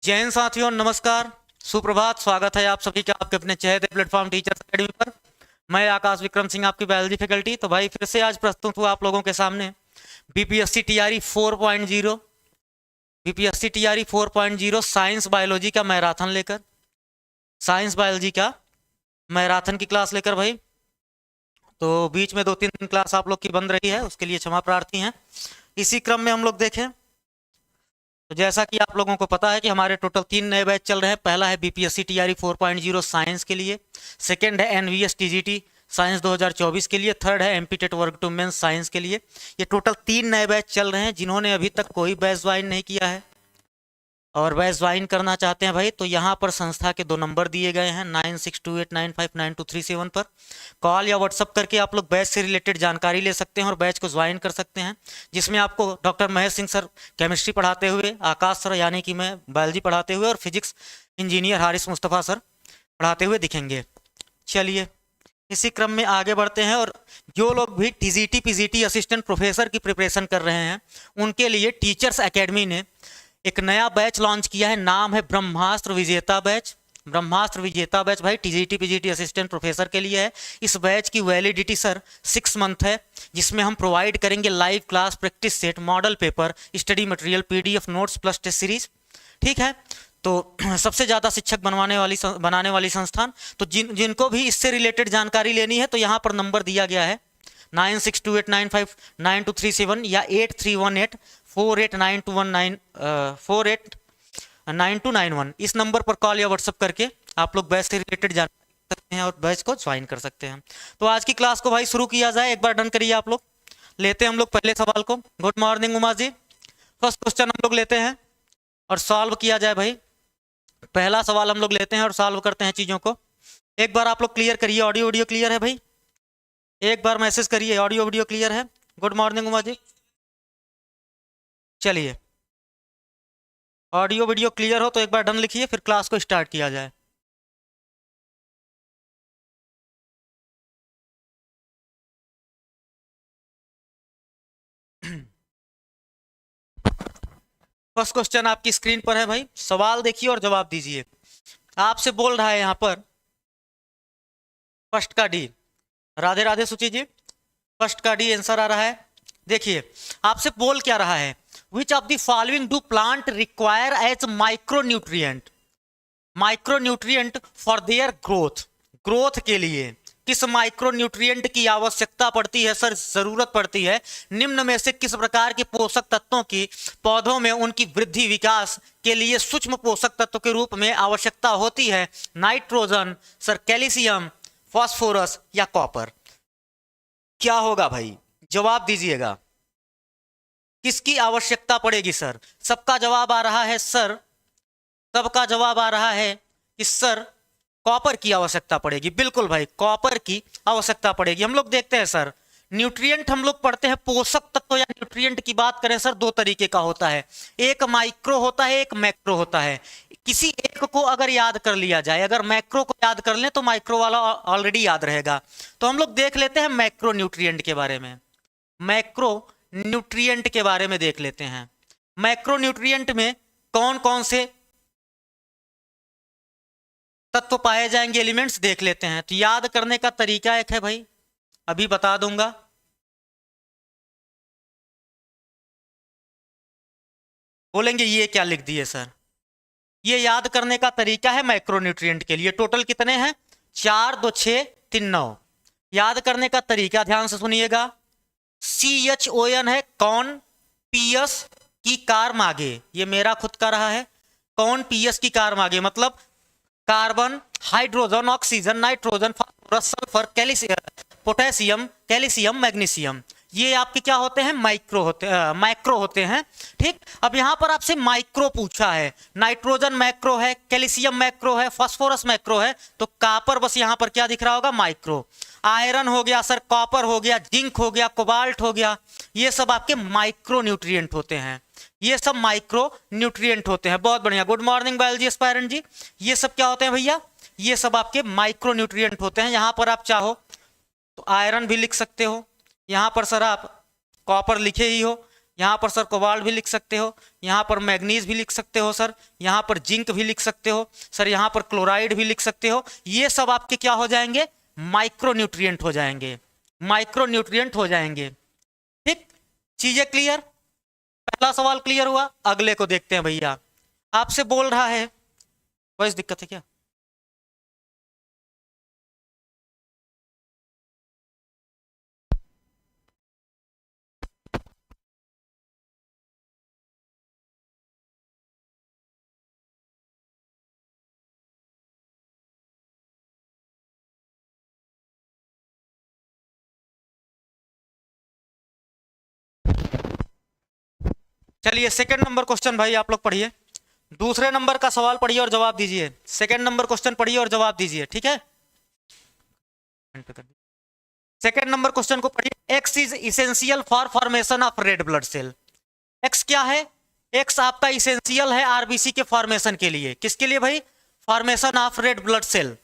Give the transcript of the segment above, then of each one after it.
जय हिंद साथियों, नमस्कार, सुप्रभात। स्वागत है आप सभी का आपके अपने चहेते प्लेटफॉर्म टीचर्स अकेडमी पर। मैं आकाश विक्रम सिंह, आपकी बायोलॉजी फैकल्टी। तो भाई फिर से आज प्रस्तुत हुआ आप लोगों के सामने BPSC TRE 4.0 BPSC TRE 4.0 science biology का मैराथन लेकर, साइंस बायोलॉजी का मैराथन की क्लास लेकर भाई। तो बीच में 2-3 क्लास आप लोग की बंद रही है, उसके लिए क्षमा प्रार्थी हैं। इसी क्रम में हम लोग देखें तो जैसा कि आप लोगों को पता है कि हमारे टोटल 3 नए बैच चल रहे हैं। पहला है बीपीएससी टीआरई 4.0 साइंस के लिए, सेकंड है एनवीएस टीजीटी साइंस 2024 के लिए, थर्ड है एमपी टेट वर्क 2 मेंस साइंस के लिए। ये टोटल 3 नए बैच चल रहे हैं। जिन्होंने अभी तक कोई बैच ज्वाइन नहीं किया है और बैच ज्वाइन करना चाहते हैं भाई, तो यहाँ पर संस्था के 2 नंबर दिए गए हैं 9628959237 पर। कॉल या व्हाट्सअप करके आप लोग बैच से रिलेटेड जानकारी ले सकते हैं और बैच को ज्वाइन कर सकते हैं, जिसमें आपको doctor Mahesh Singh sir chemistry पढ़ाते हुए, आकाश सर यानी कि मैं बायोलॉजी पढ़ाते हुए और physics engineer Haris Mustafa sir पढ़ाते हुए दिखेंगे। चलिए इसी क्रम में आगे बढ़ते हैं। और जो लोग भी टीजीटी पीजीटी असिस्टेंट प्रोफेसर की प्रिपरेशन कर रहे हैं, उनके लिए टीचर्स एकेडमी ने एक नया बैच लॉन्च किया है। नाम है ब्रह्मास्त्र विजेता बैच। ब्रह्मास्त्र विजेता बैच भाई टीजीटी पीजीटी असिस्टेंट प्रोफेसर के लिए है। इस बैच की वैलिडिटी सर 6 मंथ है, जिसमें हम प्रोवाइड करेंगे live class, practice set, model paper, study material, PDF notes plus test series. ठीक है, तो सबसे ज़्यादा शिक्षक बनाने वाली संस्थान। तो जिनको भी इससे रिलेटेड जानकारी लेनी है तो यहाँ पर नंबर दिया गया है 9628959237 या 8318489291 इस नंबर पर कॉल या व्हाट्सअप करके आप लोग बैच से रिलेटेड जानकारी ले सकते हैं और बैच को ज्वाइन कर सकते हैं। तो आज की क्लास को भाई शुरू किया जाए। एक बार डन करिए आप लोग। लेते हैं हम लोग पहले सवाल को। Good morning Uma ji. First question हम लोग लेते हैं और सॉल्व किया जाए भाई। पहला सवाल हम लोग लेते हैं और सॉल्व करते हैं चीज़ों को। एक बार आप लोग क्लियर करिए, ऑडियो वीडियो क्लियर है भाई? एक बार मैसेज करिए ऑडियो वीडियो क्लियर है। Good morning Uma ji. चलिए ऑडियो वीडियो क्लियर हो तो एक बार डन लिखिए, फिर क्लास को स्टार्ट किया जाए। फर्स्ट क्वेश्चन आपकी स्क्रीन पर है भाई। सवाल देखिए और जवाब दीजिए। आपसे बोल रहा है यहां पर फर्स्ट का डी। राधे राधे सुची जी। फर्स्ट का डी आंसर आ रहा है। देखिए आपसे बोल क्या रहा है, which of the following do plant require as micronutrient, micronutrient for their growth. Growth के लिए किस माइक्रोन्यूट्रिएंट की आवश्यकता पड़ती है सर, जरूरत पड़ती है? निम्न में से किस प्रकार के पोषक तत्वों की पौधों में उनकी वृद्धि विकास के लिए सूक्ष्म पोषक तत्व के रूप में आवश्यकता होती है? नाइट्रोजन सर, कैल्शियम, फास्फोरस या कॉपर। क्या होगा भाई, जवाब दीजिएगा। किसकी आवश्यकता पड़ेगी सर? सबका जवाब आ रहा है सर, सबका जवाब आ रहा है कि सर कॉपर की आवश्यकता पड़ेगी। बिल्कुल भाई, कॉपर की आवश्यकता पड़ेगी। हम लोग देखते हैं सर, न्यूट्रिएंट हम लोग पढ़ते हैं, पोषक तत्व या न्यूट्रिएंट की बात करें सर 2 तरीके का होता है। एक माइक्रो होता है, एक मैक्रो होता है। किसी एक को अगर याद कर लिया जाए, अगर मैक्रो को याद कर लें तो माइक्रो वाला ऑलरेडी याद रहेगा। तो हम लोग देख लेते हैं मैक्रो न्यूट्रिएंट के बारे में। मैक्रो न्यूट्रिएंट के बारे में देख लेते हैं। मैक्रो न्यूट्रिएंट में कौन कौन से तत्व पाए जाएंगे, एलिमेंट्स देख लेते हैं। तो याद करने का तरीका एक है भाई, अभी बता दूंगा। बोलेंगे ये क्या लिख दिए सर? ये याद करने का तरीका है मैक्रोन्यूट्रिएंट के लिए। टोटल कितने हैं? 4 2 6 3 9। याद करने का तरीका ध्यान से सुनिएगा। CHON है कौन, PS की कार मागे, ये मेरा खुद का रहा है। कौन PS की कार मागे मतलब carbon, hydrogen, oxygen, nitrogen, phosphorus, sulphur, potassium, calcium, magnesium. ये आपके क्या होते हैं? मैक्रो होते हैं। ठीक, अब यहां पर आपसे माइक्रो पूछा है। नाइट्रोजन मैक्रो है, कैल्शियम मैक्रो है, फास्फोरस मैक्रो है, तो कॉपर बस यहां पर क्या दिख रहा होगा? माइक्रो। आयरन हो गया सर, कॉपर हो गया, जिंक हो गया, कोबाल्ट हो गया, ये सब आपके माइक्रो न्यूट्रिएंट होते हैं। ये सब माइक्रो न्यूट्रिएंट होते हैं। बहुत बढ़िया, गुड मॉर्निंग बायोलॉजी एस्पायरेंट जी। ये सब क्या होते हैं भैया? ये सब आपके माइक्रो न्यूट्रिएंट होते हैं। यहां पर आप चाहो तो आयरन भी लिख सकते हो, यहां पर सर आप कॉपर लिखे ही हो, यहाँ पर सर कोबाल्ट भी लिख सकते हो, यहाँ पर मैग्नीज भी लिख सकते हो सर, यहाँ पर जिंक भी लिख सकते हो सर, यहाँ पर क्लोराइड भी लिख सकते हो। ये सब आपके क्या हो जाएंगे, माइक्रोन्यूट्रिएंट हो जाएंगे, माइक्रोन्यूट्रिएंट हो जाएंगे। ठीक, चीजें क्लियर, पहला सवाल क्लियर हुआ। अगले को देखते हैं भैया, आपसे बोल रहा है, वॉइस दिक्कत है क्या? चलिए सेकंड नंबर क्वेश्चन भाई आप लोग पढ़िए, दूसरे नंबर का सवाल पढ़िए और जवाब दीजिए। सेकंड नंबर क्वेश्चन पढ़िए और जवाब दीजिए, ठीक है। सेकंड नंबर क्वेश्चन को पढ़िए। X is essential for formation of red blood cell. X क्या है, एक्स आपका इसेंशियल है आरबीसी के फॉर्मेशन के लिए। किसके लिए भाई, formation of red blood cell.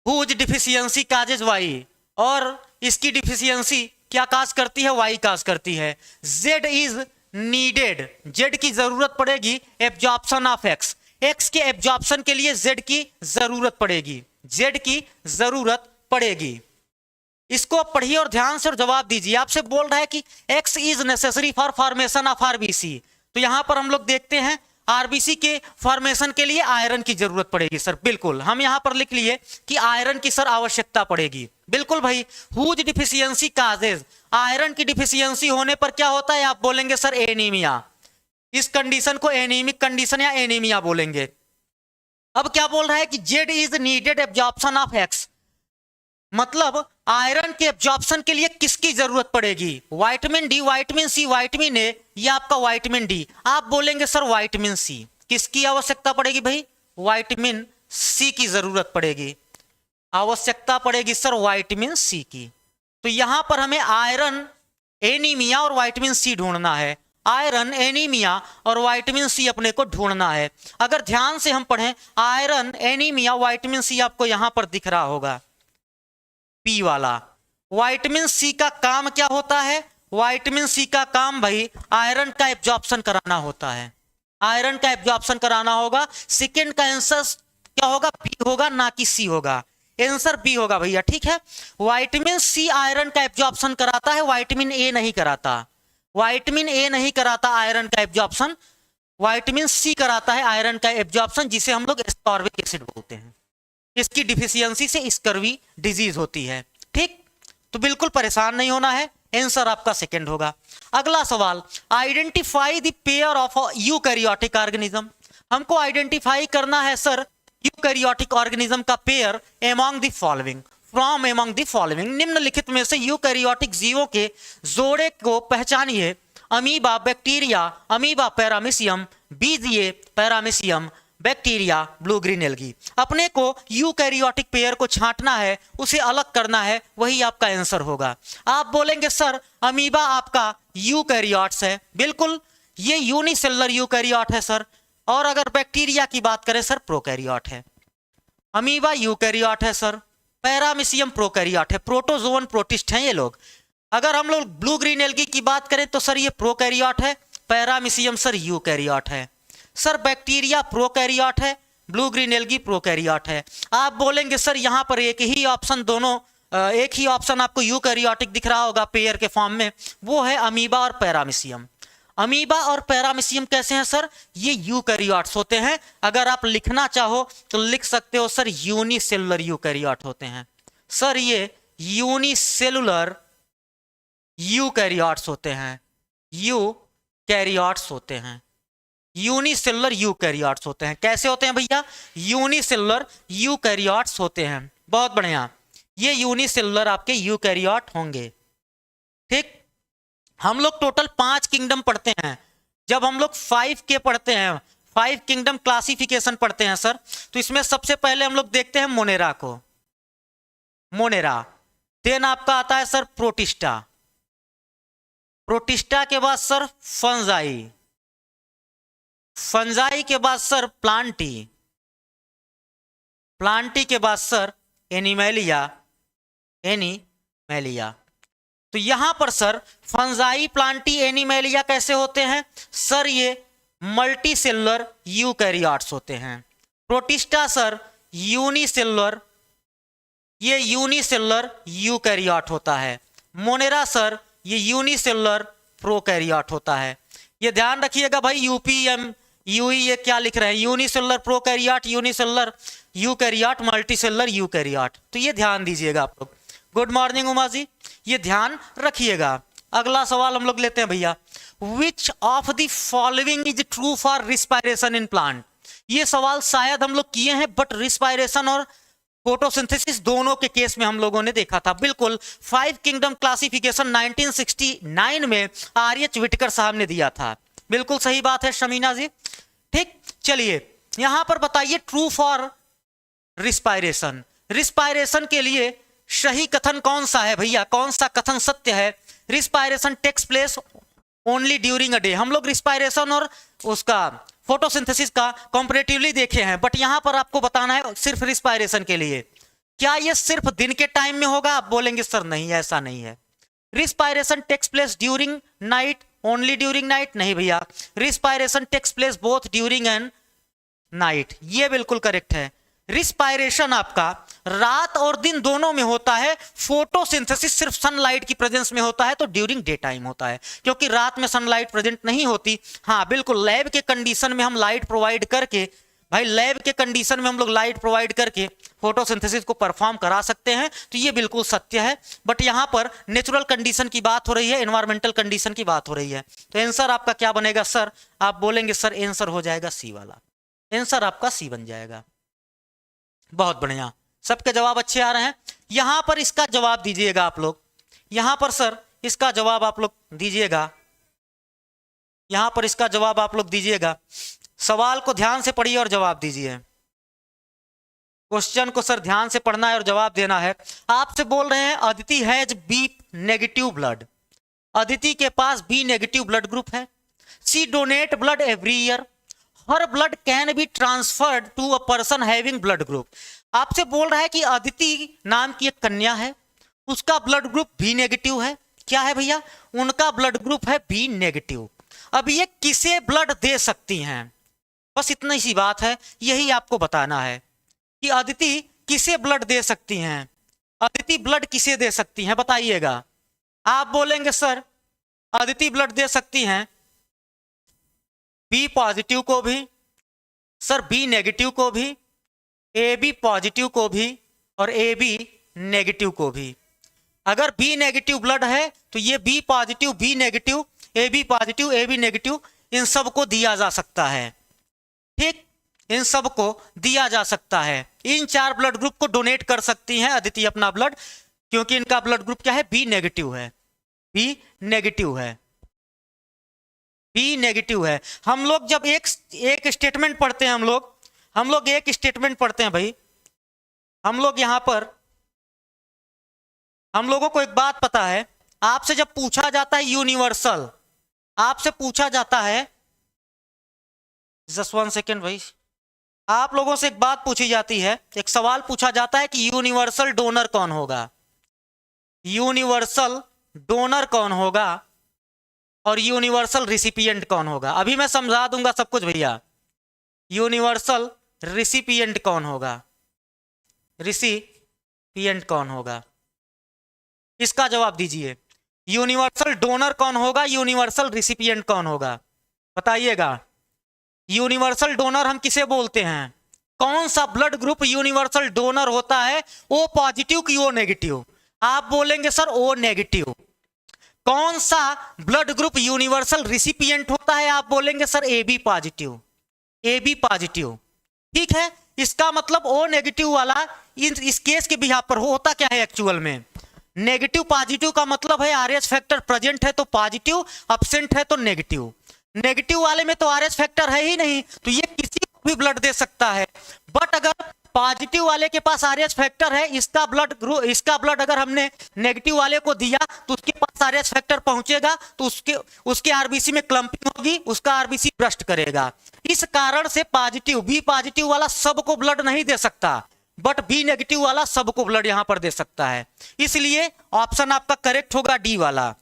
Whose deficiency causes Y, और इसकी डिफिशियंसी क्या काज करती है, वाई काज करती है। जेड इज नीडेड, जेड की जरूरत पड़ेगी एब्जॉर्प्शन ऑफ एक्स, एक्स के एब्जॉर्प्शन के लिए जेड की जरूरत पड़ेगी, जेड की जरूरत पड़ेगी। इसको पढ़िए और ध्यान से और जवाब दीजिए। आपसे बोल रहा है कि x is necessary for formation of RBC, तो यहां पर हम लोग देखते हैं आरबीसी के फॉर्मेशन के लिए आयरन की जरूरत पड़ेगी सर, बिल्कुल हम यहां पर लिख लिए कि आयरन की सर आवश्यकता पड़ेगी, बिल्कुल भाई। हुज डिफिशियंसी काजेज, आयरन की डिफिशियंसी होने पर क्या होता है, आप बोलेंगे सर एनीमिया, इस कंडीशन को एनीमिक कंडीशन या एनीमिया बोलेंगे। अब क्या बोल रहा है कि Z is needed absorption of X, मतलब आयरन के एब्जॉर्प्शन के लिए किसकी जरूरत पड़ेगी, vitamin D, vitamin C, vitamin A या आपका विटामिन डी। आप बोलेंगे सर विटामिन सी, किसकी आवश्यकता पड़ेगी भाई, विटामिन सी की जरूरत पड़ेगी, आवश्यकता पड़ेगी सर विटामिन सी की। तो यहां पर हमें आयरन, एनीमिया और विटामिन सी ढूंढना है, आयरन, एनीमिया और विटामिन सी अपने को ढूंढना है। अगर ध्यान से हम पढ़ें, आयरन, एनीमिया, विटामिन सी आपको यहां पर दिख रहा होगा पी वाला। विटामिन सी का काम क्या होता है, विटामिन सी का काम भाई आयरन का एब्जॉर्प्शन कराना होता है, आयरन का एब्जॉर्प्शन कराना होगा। सेकंड का आंसर क्या होगा, बी होगा, ना कि सी होगा, आंसर बी होगा भैया, ठीक है। विटामिन सी आयरन का एब्जॉर्प्शन कराता है, विटामिन ए नहीं कराता, विटामिन ए नहीं कराता आयरन का एब्जॉर्प्शन, विटामिन सी कराता है आयरन का एब्जॉर्प्शन, जिसे हम लोग एस्कॉर्बिक एसिड बोलते हैं। इसकी डिफिशियंसी से स्कर्वी डिजीज होती है, ठीक। तो बिल्कुल परेशान नहीं होना है, आंसर आपका सेकंड होगा। अगला सवाल, identify the pair of eukaryotic organism. हमको आइडेंटिफाई करना है सर यूकैरियोटिक ऑर्गेनिज्म का pair among the following, from among the following, निम्नलिखित में से यूकैरियोटिक जीवों के जोड़े को पहचानिए। अमीबा, बैक्टीरिया, अमीबा पैरामीशियम, बीजिए paramecium, bacteria, blue green algae. अपने को यूकैरियोटिक पेयर को छांटना है, उसे अलग करना है, वही आपका आंसर होगा। आप बोलेंगे सर अमीबा आपका यूकैरियोट्स है, बिल्कुल ये यूनिसेलुलर यूकैरियोट है सर। और अगर बैक्टीरिया की बात करें सर प्रोकैरियोट है, अमीबा यूकैरियोट है सर, पैरामीशियम प्रोकैरियोट है, प्रोटोजोवन प्रोटिस्ट हैं ये लोग। अगर हम लोग ब्लू ग्रीन एल्गी की बात करें तो सर ये प्रोकैरियोट है, पैरामीशियम सर यूकैरियोट है सर, बैक्टीरिया प्रोकैरियोट है, ब्लू ग्रीन एल्गी प्रोकैरियोट है। आप बोलेंगे सर यहां पर एक ही ऑप्शन, दोनों एक ही ऑप्शन आपको यूकैरियोटिक दिख रहा होगा पेयर के फॉर्म में, वो है अमीबा और पैरामीशियम। अमीबा और पैरामीशियम कैसे हैं सर, ये यूकैरियोट्स होते हैं। अगर आप लिखना चाहो तो लिख सकते हो सर यूनिसेलुलर यूकैरियोट होते हैं सर, ये यूनिसेलुलर यूकैरियोट्स होते हैं, यूकैरियोट्स होते हैं, यूनिसेलुलर यूकैरियोट्स होते हैं। कैसे होते हैं भैया, यूनिसेलुलर यूकैरियोट्स होते हैं, बहुत बढ़िया। ये यूनिसेलुलर आपके यूकैरियोट होंगे, ठीक। हम लोग टोटल 5 किंगडम पढ़ते हैं, जब हम लोग 5 के पढ़ते हैं, 5 किंगडम क्लासिफिकेशन पढ़ते हैं सर, तो इसमें सबसे पहले हम लोग देखते हैं मोनेरा को, मोनेरा। देन आपका आता है सर प्रोटिस्टा, प्रोटिस्टा के बाद सर फंजाई, फंजाई के बाद सर प्लांटी, प्लांटी के बाद सर एनिमेलिया, एनिमेलिया। तो यहां पर सर फंजाई प्लांटी एनिमेलिया कैसे होते हैं सर, ये मल्टी सेलुलर यूकैरियोट्स होते हैं। प्रोटिस्टा सर यूनिसेलुलर, ये यूनिसेलुलर यूकैरियोट होता है। मोनेरा सर ये यूनिसेलुलर प्रोकैरियोट होता है। ये ध्यान रखिएगा भाई, यूपीएम यूई ये क्या लिख रहे हैं, unicellular prokaryote, unicellular eukaryote, multicellular eukaryote. तो ये ध्यान दीजिएगा आप लोग। गुड मॉर्निंग उमा जी, ये ध्यान रखिएगा। अगला सवाल हम लोग लेते हैं भैया, विच of the following is true for respiration in plant. ये सवाल शायद हम लोग किए हैं, बट रिस्पायरेशन और फोटोसिंथेसिस दोनों के केस में हम लोगों ने देखा था। बिल्कुल 5 किंगडम क्लासिफिकेशन 1969 में आर.एच. विटकर साहब ने दिया था। बिल्कुल सही बात है शमीना जी। ठीक, चलिए यहां पर बताइए ट्रू फॉर रिस्पायरेशन, रिस्पायरेशन के लिए सही कथन कौन सा है भैया, कौन सा कथन सत्य है। Respiration takes place only during a day. हम लोग रिस्पायरेशन और उसका फोटोसिंथेसिस का कंपैरेटिवली देखे हैं, बट यहां पर आपको बताना है सिर्फ रिस्पायरेशन के लिए। क्या ये सिर्फ दिन के टाइम में होगा, आप बोलेंगे सर नहीं ऐसा नहीं है। Respiration takes place during night, only during night, नहीं भैया, respiration takes place both during and night, ये बिल्कुल करेक्ट है। रिस्पायरेशन आपका रात और दिन दोनों में होता है, फोटोसिंथेसिस सिर्फ सनलाइट की प्रेजेंस में होता है, तो ड्यूरिंग डे टाइम होता है, क्योंकि रात में सनलाइट प्रेजेंट नहीं होती। हाँ बिल्कुल, लैब के कंडीशन में हम लाइट प्रोवाइड करके, भाई लैब के कंडीशन में हम लोग लाइट प्रोवाइड करके फोटोसिंथेसिस को परफॉर्म करा सकते हैं, तो ये बिल्कुल सत्य है। बट यहाँ पर नेचुरल कंडीशन की बात हो रही है, एनवायरमेंटल कंडीशन की बात हो रही है। तो आंसर आपका क्या बनेगा सर, आप बोलेंगे सर आंसर हो जाएगा सी वाला, आंसर आपका सी बन जाएगा। बहुत बढ़िया, सबके जवाब अच्छे आ रहे हैं। यहां पर इसका जवाब दीजिएगा आप लोग, यहां पर सर इसका जवाब आप लोग दीजिएगा, यहां पर इसका जवाब आप लोग दीजिएगा। सवाल को ध्यान से पढ़िए और जवाब दीजिए। क्वेश्चन को सर ध्यान से पढ़ना है और जवाब देना है। आपसे बोल रहे हैं Aditi has B negative blood, Aditi के पास बी नेगेटिव ब्लड ग्रुप है। She donate blood every year, her blood can be transferred to a person having blood group. आपसे बोल रहा है कि अदिति नाम की एक कन्या है, उसका ब्लड ग्रुप बी नेगेटिव है। क्या है भैया, उनका ब्लड ग्रुप है बी नेगेटिव। अब ये किसे ब्लड दे सकती हैं, बस इतनी सी बात है, यही आपको बताना है कि अदिति किसे ब्लड दे सकती हैं। अदिति ब्लड किसे दे सकती हैं बताइएगा। आप बोलेंगे सर अदिति ब्लड दे सकती हैं बी पॉजिटिव को भी, सर बी नेगेटिव को भी, ए बी पॉजिटिव को भी और ए बी नेगेटिव को भी। अगर बी नेगेटिव ब्लड है तो ये B positive, B negative, A B positive, A B negative, इन सब को दिया जा सकता है। ठीक, इन सब को दिया जा सकता है। इन 4 ब्लड ग्रुप को डोनेट कर सकती हैं अदिति अपना ब्लड, क्योंकि इनका ब्लड ग्रुप क्या है, बी नेगेटिव है, बी नेगेटिव है, बी नेगेटिव है। हम लोग जब एक स्टेटमेंट पढ़ते हैं, हम लोग एक स्टेटमेंट पढ़ते हैं भाई, हम लोग यहां पर हम लोगों को एक बात पता है, आपसे जब पूछा जाता है यूनिवर्सल, आपसे पूछा जाता है, जस्ट 1 सेकेंड भाई, आप लोगों से एक बात पूछी जाती है, एक सवाल पूछा जाता है कि यूनिवर्सल डोनर कौन होगा, यूनिवर्सल डोनर कौन होगा और यूनिवर्सल रिसिपिएंट कौन होगा। अभी मैं समझा दूंगा सब कुछ भैया। यूनिवर्सल रिसिपिएंट कौन होगा, रिसिपिएंट कौन होगा, इसका जवाब दीजिए। यूनिवर्सल डोनर कौन होगा, यूनिवर्सल रिसिपिएंट कौन होगा, बताइएगा। यूनिवर्सल डोनर हम किसे बोलते हैं, कौन सा ब्लड ग्रुप यूनिवर्सल डोनर होता है, ओ पॉजिटिव की ओ नेगेटिव। आप बोलेंगे सर ओ नेगेटिव। कौन सा ब्लड ग्रुप यूनिवर्सल रिसिपिएंट होता है, आप बोलेंगे sir A B positive, A B positive. ठीक है, इसका मतलब ओ नेगेटिव वाला इस केस के बिहाफ पर होता क्या है एक्चुअल में, नेगेटिव पॉजिटिव का मतलब है आरएच फैक्टर प्रेजेंट है तो पॉजिटिव, एब्सेंट है तो नेगेटिव। नेगेटिव वाले में तो आरएच फैक्टर है ही नहीं, तो ये किसी को भी ब्लड दे सकता है। बट अगर पॉजिटिव वाले के पास आरएच फैक्टर है, इसका ब्लड अगर हमने नेगेटिव वाले को दिया तो उसके पास आरएच फैक्टर पहुंचेगा तो उसके आरबीसी में क्लम्पिंग होगी, उसका आरबीसी ब्रस्ट करेगा। इस कारण से पॉजिटिव बी पॉजिटिव वाला सबको ब्लड नहीं दे सकता, बट बी नेगेटिव वाला सबको ब्लड यहां पर दे सकता है, इसलिए ऑप्शन आपका करेक्ट होगा डी वाला,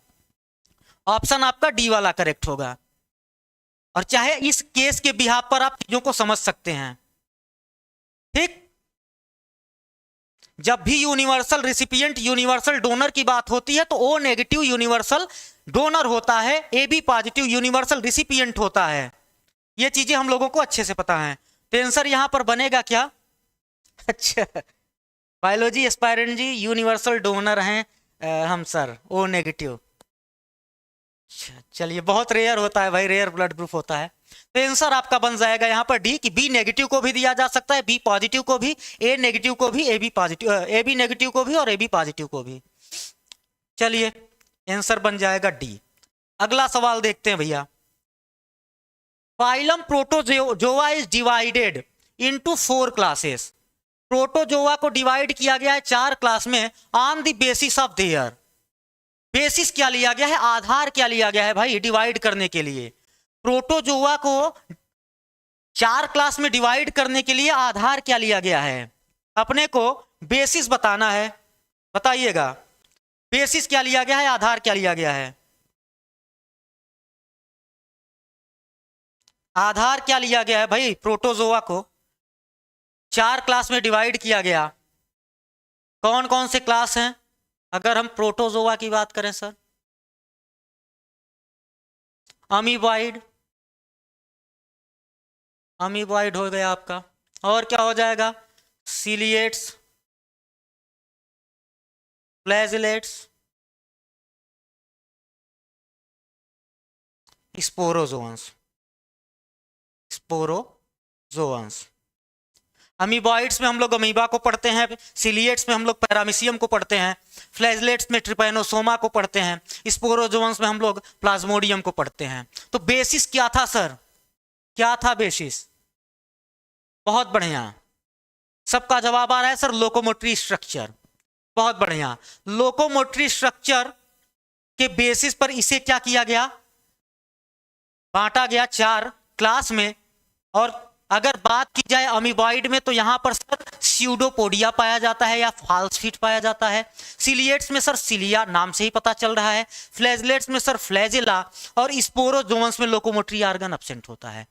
ऑप्शन आपका डी वाला करेक्ट होगा। और चाहे इस केस के बिहाफ पर आप चीजों को समझ सकते हैं, ठीक। जब भी यूनिवर्सल रिसिपिएंट यूनिवर्सल डोनर की बात होती है तो ओ नेगेटिव यूनिवर्सल डोनर होता है, A B positive universal recipient होता है। ये चीजें हम लोगों को अच्छे से पता है। तो आंसर यहां पर बनेगा क्या? अच्छा, बायोलॉजी एस्पायरेंट जी यूनिवर्सल डोनर हैं हम सर, ओ नेगेटिव। चलिए, बहुत रेयर होता है भाई, रेयर ब्लड ग्रुप होता है। तो आंसर आपका बन जाएगा यहाँ पर डी, कि बी नेगेटिव को भी दिया जा सकता है, बी पॉजिटिव को भी, ए नेगेटिव को भी, A B positive, A B negative को भी और ए बी पॉजिटिव को भी। चलिए, आंसर बन जाएगा डी। अगला सवाल देखते हैं भैया। Phylum protozoa is divided into 4 classes. Protozoa को डिवाइड किया गया है 4 क्लास में on the basis of their. Basis क्या लिया गया है? आधार क्या लिया गया है भाई डिवाइड करने के लिए? प्रोटोजोआ को 4 क्लास में डिवाइड करने के लिए आधार क्या लिया गया है? अपने को बेसिस बताना है, बताइएगा बेसिस क्या लिया गया है, आधार क्या लिया गया है? आधार क्या लिया गया है भाई? प्रोटोजोआ को 4 क्लास में डिवाइड किया गया, कौन कौन से क्लास हैं अगर हम प्रोटोजोआ की बात करें सर? अमीबॉइड, अमीबॉइड हो गया आपका, और क्या हो जाएगा? सीलिएट्स, फ्लैजिलेट्स, स्पोरोजोअन्स, स्पोरोजोअन्स। अमीबॉइड्स में हम लोग अमीबा को पढ़ते हैं, सिलिएट्स में हम लोग पैरामीशियम को पढ़ते हैं, फ्लैजिलेट्स में ट्रिपैनोसोमा को पढ़ते हैं, स्पोरोजोअन्स में हम लोग प्लाज्मोडियम को पढ़ते हैं। तो बेसिस क्या था सर? क्या था बेसिस? बहुत बढ़िया, सबका जवाब आ रहा है सर, लोकोमोटरी स्ट्रक्चर। बहुत बढ़िया, लोकोमोटरी स्ट्रक्चर के बेसिस पर इसे क्या किया गया? बांटा गया 4 क्लास में। और अगर बात की जाए अमीबॉइड में तो यहां पर सर स्यूडोपोडिया पाया जाता है या फाल्सफिट पाया जाता है। सिलिएट्स में सर सिलिया नाम से ही पता चल रहा है। फ्लैजिलेट्स में सर फ्लैजिला, और स्पोरोजोअन्स में लोकोमोटरी ऑर्गन एब्सेंट होता है।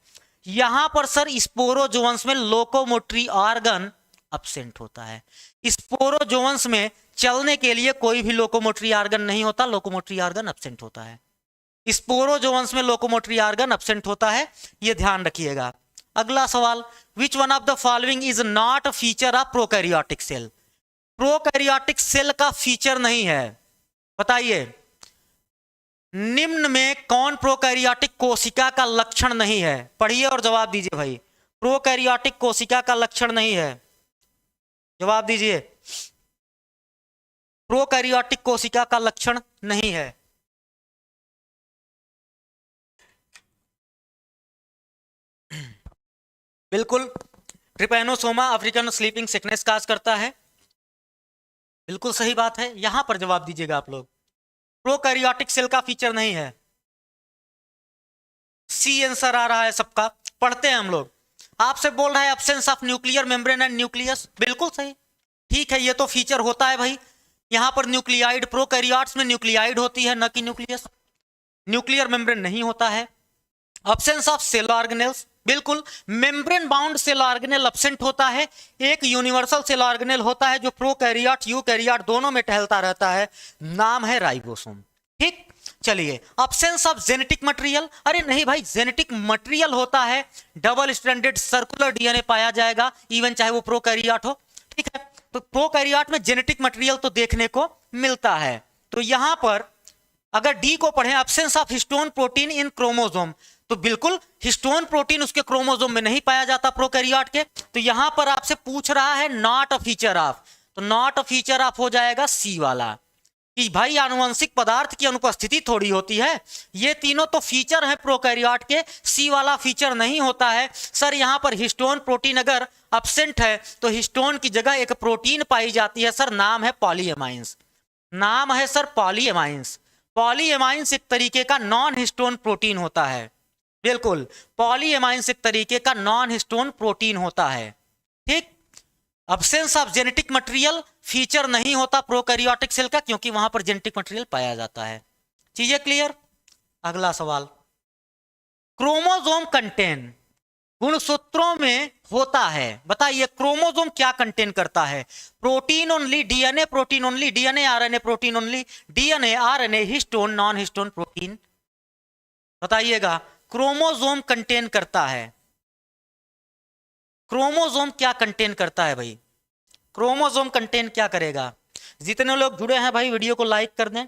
यहां पर सर स्पोरोजोअन्स में लोकोमोटरी ऑर्गन एब्सेंट होता है। स्पोरोजोअन्स में चलने के लिए कोई भी लोकोमोटरी ऑर्गन नहीं होता, लोकोमोटरी ऑर्गन एब्सेंट होता है। स्पोरोजोअन्स में लोकोमोटरी ऑर्गन एब्सेंट होता है, यह ध्यान रखिएगा। अगला सवाल, which one of the following is not a feature of prokaryotic cell? Prokaryotic cell का फीचर नहीं है, बताइए निम्न में कौन प्रोकैरियोटिक कोशिका का लक्षण नहीं है? पढ़िए और जवाब दीजिए भाई। प्रोकैरियोटिक कोशिका का लक्षण नहीं है, जवाब दीजिए। प्रोकैरियोटिक कोशिका का लक्षण नहीं है। बिल्कुल, ट्रिपैनोसोमा अफ्रीकन स्लीपिंग सिकनेस काज करता है, बिल्कुल सही बात है। यहां पर जवाब दीजिएगा आप लोग, प्रोकैरियोटिक सेल का फीचर नहीं है। सी आंसर आ रहा है सबका, पढ़ते हैं हम लोग। आपसे बोल रहा है absence of nuclear membrane and nucleus, बिल्कुल सही, ठीक है, ये तो फीचर होता है भाई। यहां पर न्यूक्लियाइड, प्रोकैरियोट्स में न्यूक्लियाइड होती है न कि न्यूक्लियस, न्यूक्लियर मेम्ब्रेन नहीं होता है। एब्सेंस ऑफ सेल ऑर्गेनेल्स, बिल्कुल, membrane bound cell organelle absent होता है। एक यूनिवर्सल सेल ऑर्गेनेल होता है जो प्रोकैरियोट यूकैरियोट दोनों में टहलता रहता है, नाम है राइबोसोम, ठीक। चलिए, एब्सेंस ऑफ जेनेटिक मटेरियल, अरे नहीं भाई, जेनेटिक मटेरियल होता है, डबल स्ट्रैंडेड सर्कुलर डीएनए पाया जाएगा, इवन चाहे वो प्रोकैरियोट हो, ठीक है। तो प्रोकैरियोट में जेनेटिक मटेरियल तो देखने को मिलता है। तो यहां पर अगर डी को पढ़ें, absence of histone protein in chromosome, तो बिल्कुल हिस्टोन प्रोटीन उसके क्रोमोसोम में नहीं पाया जाता प्रोकैरियोट के। तो यहां पर आपसे पूछ रहा है नॉट अ फीचर ऑफ, तो नॉट अ फीचर ऑफ हो जाएगा सी वाला, कि भाई आनुवंशिक पदार्थ की अनुपस्थिति थोड़ी होती है। ये तीनों तो फीचर है प्रोकैरियोट के, सी वाला फीचर नहीं होता है। सर यहां पर हिस्टोन प्रोटीन अगर एब्सेंट है तो हिस्टोन की जगह एक प्रोटीन पाई जाती है सर, नाम है पॉलीएमाइंस, नाम है सर पॉलीएमाइंस। पॉलीएमाइंस एक तरीके का नॉन हिस्टोन प्रोटीन होता है, बिल्कुल, पॉलीएमाइंस एक तरीके का नॉन हिस्टोन प्रोटीन होता है, ठीक। Absence of genetic material feature नहीं होता प्रोकैरियोटिक सेल का, क्योंकि वहां पर जेनेटिक मटेरियल पाया जाता है। चीजें क्लियर? अगला सवाल, क्रोमोसोम कंटेन गुणसूत्रों में होता है, बताइए क्रोमोसोम क्या कंटेन करता है? Protein only, DNA protein only, DNA RNA protein only, DNA RNA histone non histone protein? बताइएगा, क्रोमोसोम कंटेन करता है, क्रोमोसोम क्या कंटेन करता है भाई? क्रोमोसोम कंटेन क्या करेगा? जितने लोग जुड़े हैं भाई वीडियो को लाइक कर दें,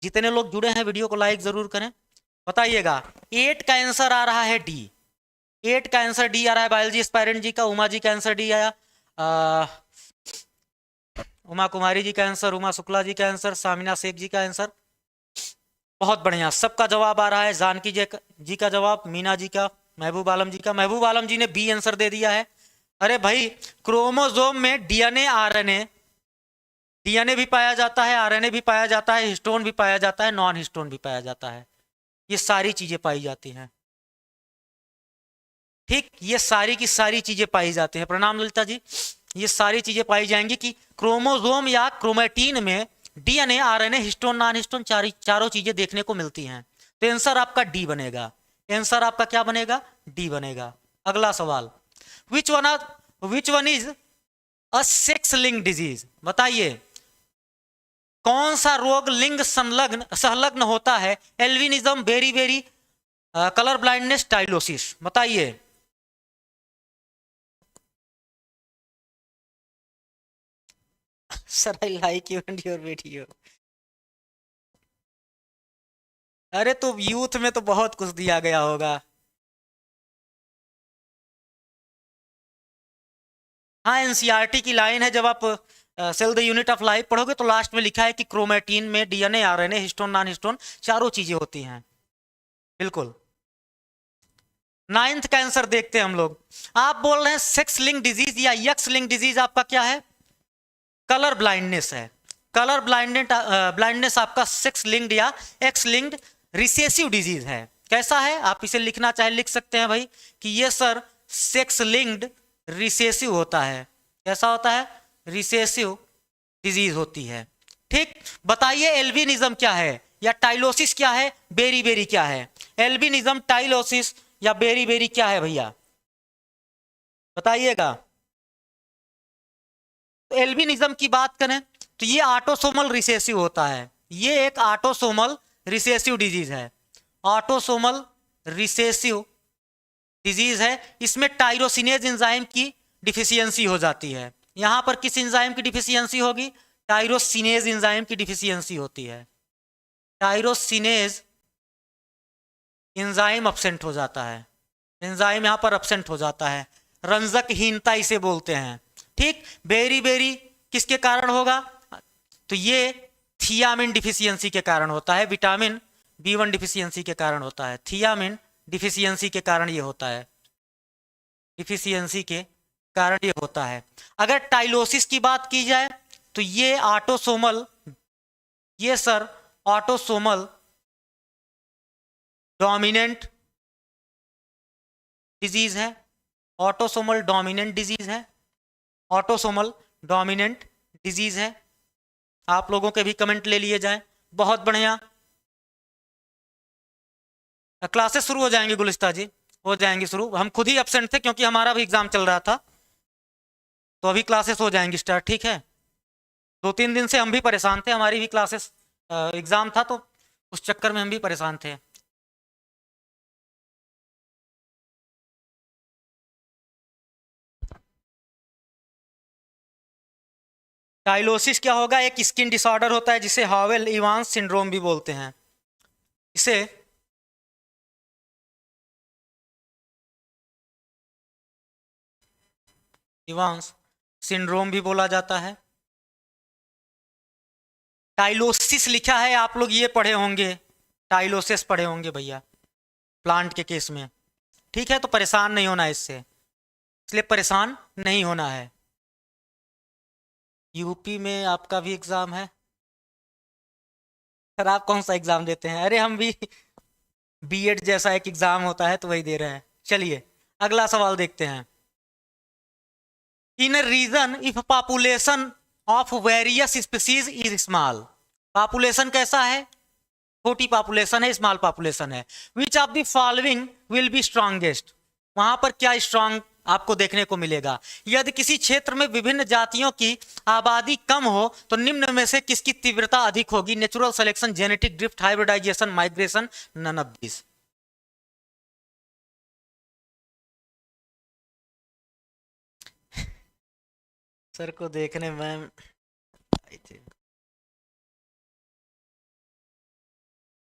जितने लोग जुड़े हैं वीडियो को लाइक जरूर करें। बताइएगा, 8 का आंसर आ रहा है डी, 8 का आंसर डी आ रहा है बायोलॉजी एस्पायरेंट जी का। उमा जी का आंसर डी आया, उमा कुमारी जी का आंसर, उमा शुक्ला जी का आंसर, सामिना शेख जी का आंसर। बहुत बढ़िया, सबका जवाब आ रहा है। जानकी जी का जवाब, मीना जी का, महबूब आलम जी का। महबूब आलम जी ने बी आंसर दे दिया है। अरे भाई, क्रोमोसोम में डीएनए आरएनए, डीएनए भी पाया जाता है, आरएनए भी पाया जाता है, हिस्टोन भी पाया जाता है, नॉन हिस्टोन भी पाया जाता है। ये सारी चीजें पाई जाती हैं, ठीक, ये सारी की सारी चीजें पाई जाती हैं। प्रणाम ललिता जी। ये सारी चीजें पाई जाएंगी कि क्रोमोसोम या क्रोमेटिन में DNA RNA histone non histone चारों चीजें देखने को मिलती हैं। तो आंसर आपका डी बनेगा। आंसर आपका क्या बनेगा? डी बनेगा। अगला सवाल, which one is a sex link disease? बताइए कौन सा रोग लिंग संलग्न होता है? एल्विनिज्म, बेरी कलर ब्लाइंडनेस, टाइलोसिस? बताइए। Sir I like you and your video. अरे तो यूथ में तो बहुत कुछ दिया गया होगा। हाँ, एनसीईआरटी की लाइन है, जब आप cell the unit of life पढ़ोगे तो लास्ट में लिखा है कि क्रोमेटिन में DNA RNA histone non histone चारों चीजें होती हैं। बिल्कुल। 9th का आंसर देखते हैं हम लोग। आप बोल रहे हैं सेक्स लिंक डिजीज या एक्स लिंक डिजीज, आपका क्या है? कलर ब्लाइंडनेस है। कलर ब्लाइंडनेस आपका सेक्स लिंक्ड या एक्स लिंक्ड रिसेसिव डिजीज है। कैसा है? आप इसे लिखना चाहे लिख सकते हैं भाई कि ये सर सेक्स लिंक्ड रिसेसिव होता है। कैसा होता है? रिसेसिव डिजीज होती है। ठीक, बताइए एल्बिनिज्म क्या है या टाइलोसिस क्या है, बेरी क्या है? एल्बिनिज्म, टाइलोसिस या बेरी क्या है भैया? बताइएगा। तो एल्बिनिज्म की बात करें तो ये ऑटोसोमल रिसेसिव होता है। ये एक ऑटोसोमल रिसेसिव डिजीज है। ऑटोसोमल रिसेसिव डिजीज है। इसमें टायरोसिनेज एंजाइम की डिफिशियंसी हो जाती है। यहां पर किस एंजाइम की डिफिशियंसी होगी? टायरोसिनेज एंजाइम की डिफिशियंसी होती है। टायरोसिनेज एंजाइम अपसेंट हो जाता है। एंजाइम यहां पर अपसेंट हो जाता है। रंजकहीनता इसे बोलते हैं। ठीक, बेरी किसके कारण होगा? तो ये थियामिन डिफिशियंसी के कारण होता है। विटामिन B1 डिफिशियंसी के कारण होता है। थियामिन डिफिशियंसी के कारण ये होता है। डिफिशियंसी के कारण ये होता है। अगर टाइलोसिस की बात की जाए तो ये ऑटोसोमल, ये सर ऑटोसोमल डोमिनेंट डिजीज है। ऑटोसोमल डोमिनेंट डिजीज है। ऑटोसोमल डोमिनेंट डिजीज है। आप लोगों के भी कमेंट ले लिए जाएं। बहुत बढ़िया। क्लासेस शुरू हो जाएंगे गुलिस्ता जी, हो जाएंगी शुरू। हम खुद ही एब्सेंट थे क्योंकि हमारा भी एग्जाम चल रहा था, तो अभी क्लासेस हो जाएंगी स्टार्ट। ठीक है, 2-3 दिन से हम भी परेशान थे, हमारी भी क्लासेस, एग्जाम था तो उस चक्कर में हम भी परेशान थे। टाइलोसिस क्या होगा? एक स्किन डिसऑर्डर होता है जिसे हावेल इवांस सिंड्रोम भी बोलते हैं। इसे इवांस सिंड्रोम भी बोला जाता है। टाइलोसिस लिखा है, आप लोग ये पढ़े होंगे, टाइलोसिस पढ़े होंगे भैया प्लांट के केस में। ठीक है, तो परेशान नहीं होना इससे, इसलिए परेशान नहीं होना है। यूपी में आपका भी एग्जाम है सर? आप कौन सा एग्जाम देते हैं? अरे हम भी बीएड जैसा एक एग्जाम होता है तो वही दे रहे हैं। चलिए अगला सवाल देखते हैं। In a region if population of various species is small, population कैसा है, छोटी पॉपुलेशन है, स्मॉल पॉपुलेशन है, which of the following will be strongest, वहां पर क्या स्ट्रांग आपको देखने को मिलेगा। यदि किसी क्षेत्र में विभिन्न जातियों की आबादी कम हो तो निम्न में से किसकी तीव्रता अधिक होगी, natural selection, genetic drift, hybridisation, migration, none of this. Sir को देखने में आई थी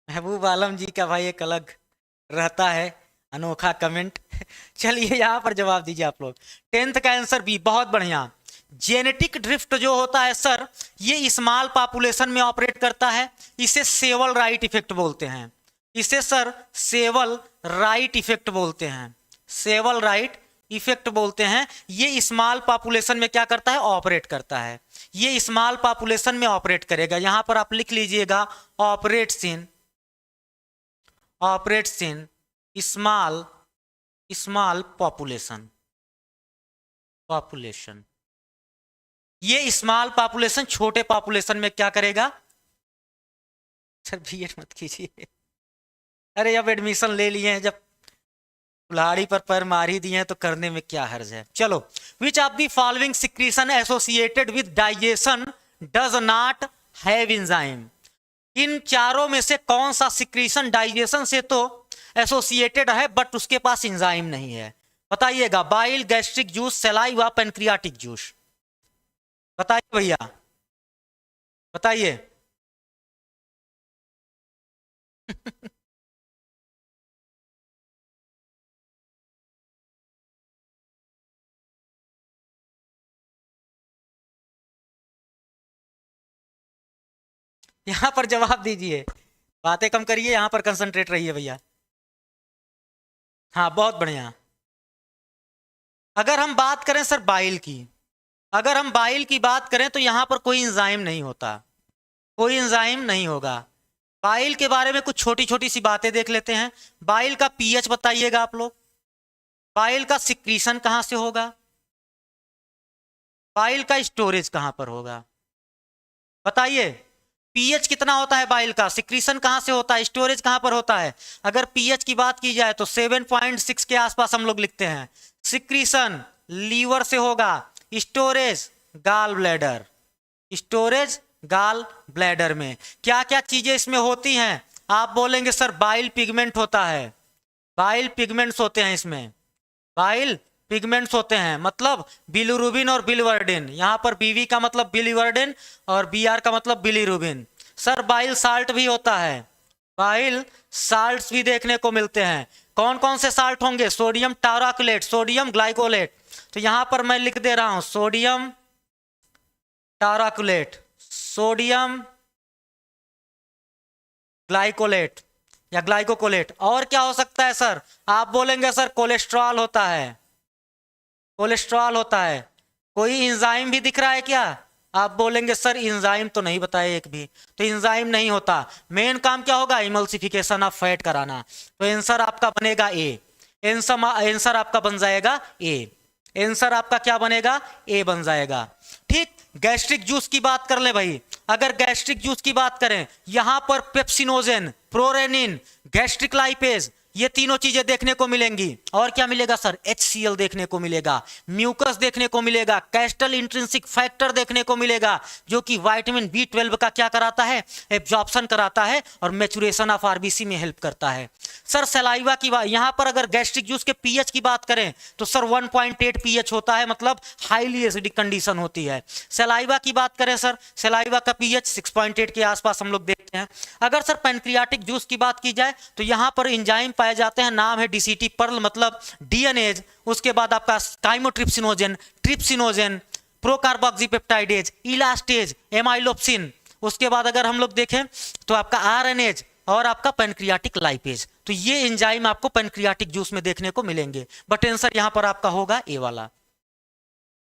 महबूब आलम जी का भाई एक अलग रहता है अनोखा कमेंट। चलिए यहाँ पर जवाब दीजिए आप लोग। 10th का आंसर बी, बहुत बढ़िया। जेनेटिक ड्रिफ्ट जो होता है सर, ये स्मॉल पॉपुलेशन में ऑपरेट करता है, इसे सेवल राइट इफेक्ट बोलते हैं, इसे सर सेवल राइट इफेक्ट बोलते हैं, सेवल राइट इफेक्ट बोलते हैं। ये स्मॉल पॉपुलेशन में क्या करता है, ऑपरेट करता है, ये स्मॉल पॉपुलेशन में ऑपरेट करेगा। यहां पर आप लिख लीजिएगा ऑपरेट्स इन स्मॉल पॉपुलेशन, ये स्मॉल पॉपुलेशन छोटे पॉपुलेशन में क्या करेगा। सर बीएड मत कीजिए, अरे अब एडमिशन ले लिए हैं, जब कुल्हाड़ी पर पैर मार ही दिए हैं तो करने में क्या हर्ज है। चलो, which of the following secretion associated with digestion does not have enzyme, इन चारों में से कौन सा सिक्रीशन डाइजेशन से तो एसोसिएटेड है बट उसके पास एंजाइम नहीं है, बताइएगा। Bile, gastric juice, saliva, pancreatic juice, बताइए भैया, बताइए। यहां पर जवाब दीजिए, बातें कम करिए, यहां पर कंसंट्रेट रहिए भैया। हाँ बहुत बढ़िया। अगर हम बात करें सर बाइल की, अगर हम बाइल की बात करें तो यहां पर कोई एंजाइम नहीं होता, कोई एंजाइम नहीं होगा। बाइल के बारे में कुछ छोटी छोटी सी बातें देख लेते हैं। बाइल का पीएच बताइएगा आप लोग, बाइल का सिक्रीशन कहां से होगा, बाइल का स्टोरेज कहां पर होगा, बताइए। पीएच कितना होता है बाइल का, सिक्रीशन कहां से होता है, स्टोरेज कहां पर होता है। अगर पीएच की बात की जाए तो 7.6 के आसपास हम लोग लिखते हैं। सिक्रीशन लीवर से होगा, storage gall bladder, storage gall bladder में क्या क्या चीजें इसमें होती हैं। आप बोलेंगे सर बाइल पिगमेंट होता है, बाइल पिगमेंट्स होते हैं इसमें, बाइल पिगमेंट्स होते हैं, मतलब बिलिरुबिन और बिलिवर्डिन। यहां पर बीवी का मतलब बिलिवर्डिन और बीआर का मतलब बिलिरुबिन। सर बाइल साल्ट भी होता है, बाइल साल्ट्स भी देखने को मिलते हैं। कौन कौन से साल्ट होंगे, सोडियम टाराक्लेट, सोडियम ग्लाइकोलेट। तो यहां पर मैं लिख दे रहा हूं सोडियम टाराक्लेट, सोडियम ग्लाइकोलेट या ग्लाइकोकोलेट। और क्या हो सकता है सर, आप बोलेंगे सर कोलेस्ट्रॉल होता है, कोलेस्ट्रॉल होता है। कोई एंजाइम भी दिख रहा है क्या, आप बोलेंगे सर एंजाइम तो नहीं बताया एक भी, तो एंजाइम नहीं होता। मेन काम क्या होगा, इमल्सिफिकेशन ऑफ फैट कराना। तो आंसर आपका बनेगा ए, आंसर आपका बन जाएगा ए, आंसर आपका क्या बनेगा, ए बन जाएगा। ठीक, गैस्ट्रिक जूस की बात कर ले भाई। अगर गैस्ट्रिक जूस की बात करें, यहां पर पेप्सिनोजेन, प्रोरेनिन, गैस्ट्रिक लाइपेज, ये तीनों चीजें देखने को मिलेंगी। और क्या मिलेगा सर, HCl देखने को मिलेगा, म्यूकस देखने को मिलेगा, कैस्टल इंट्रिंसिक फैक्टर देखने को मिलेगा जो कि विटामिन B12 का क्या कराता है, एब्जॉर्प्शन कराता है और मैचुरेशन ऑफ आरबीसी में हेल्प करता है। सर सलाइवा की बात, यहां पर अगर गैस्ट्रिक जूस के पीएच की बात करें तो सर 1.8 पीएच होता है, मतलब हाईली एसिडिक कंडीशन होती है। सलाइवा की बात करें सर, सलाइवा का पीएच 6.8 के आसपास हम लोग देखते हैं। अगर सर पैनक्रियाटिक जूस की बात की जाए तो यहां पर एंजाइम पाए जाते हैं, नाम है डीसीटी पर्ल मतलब डीएनएज, उसके बाद आपका काइमोट्रिप्सिनोजेन, ट्रिप्सिनोजेन, प्रोकार्बोक्सीपेप्टाइडेज, इलास्टेज, एमाइलोप्सिन। उसके बाद अगर हम लोग देखें तो आपका आरएनएज और आपका पैनक्रियाटिक लाइपेज। तो ये एंजाइम आपको पैनक्रियाटिक जूस में देखने को मिलेंगे, बट आंसर यहां पर आपका होगा ए वाला।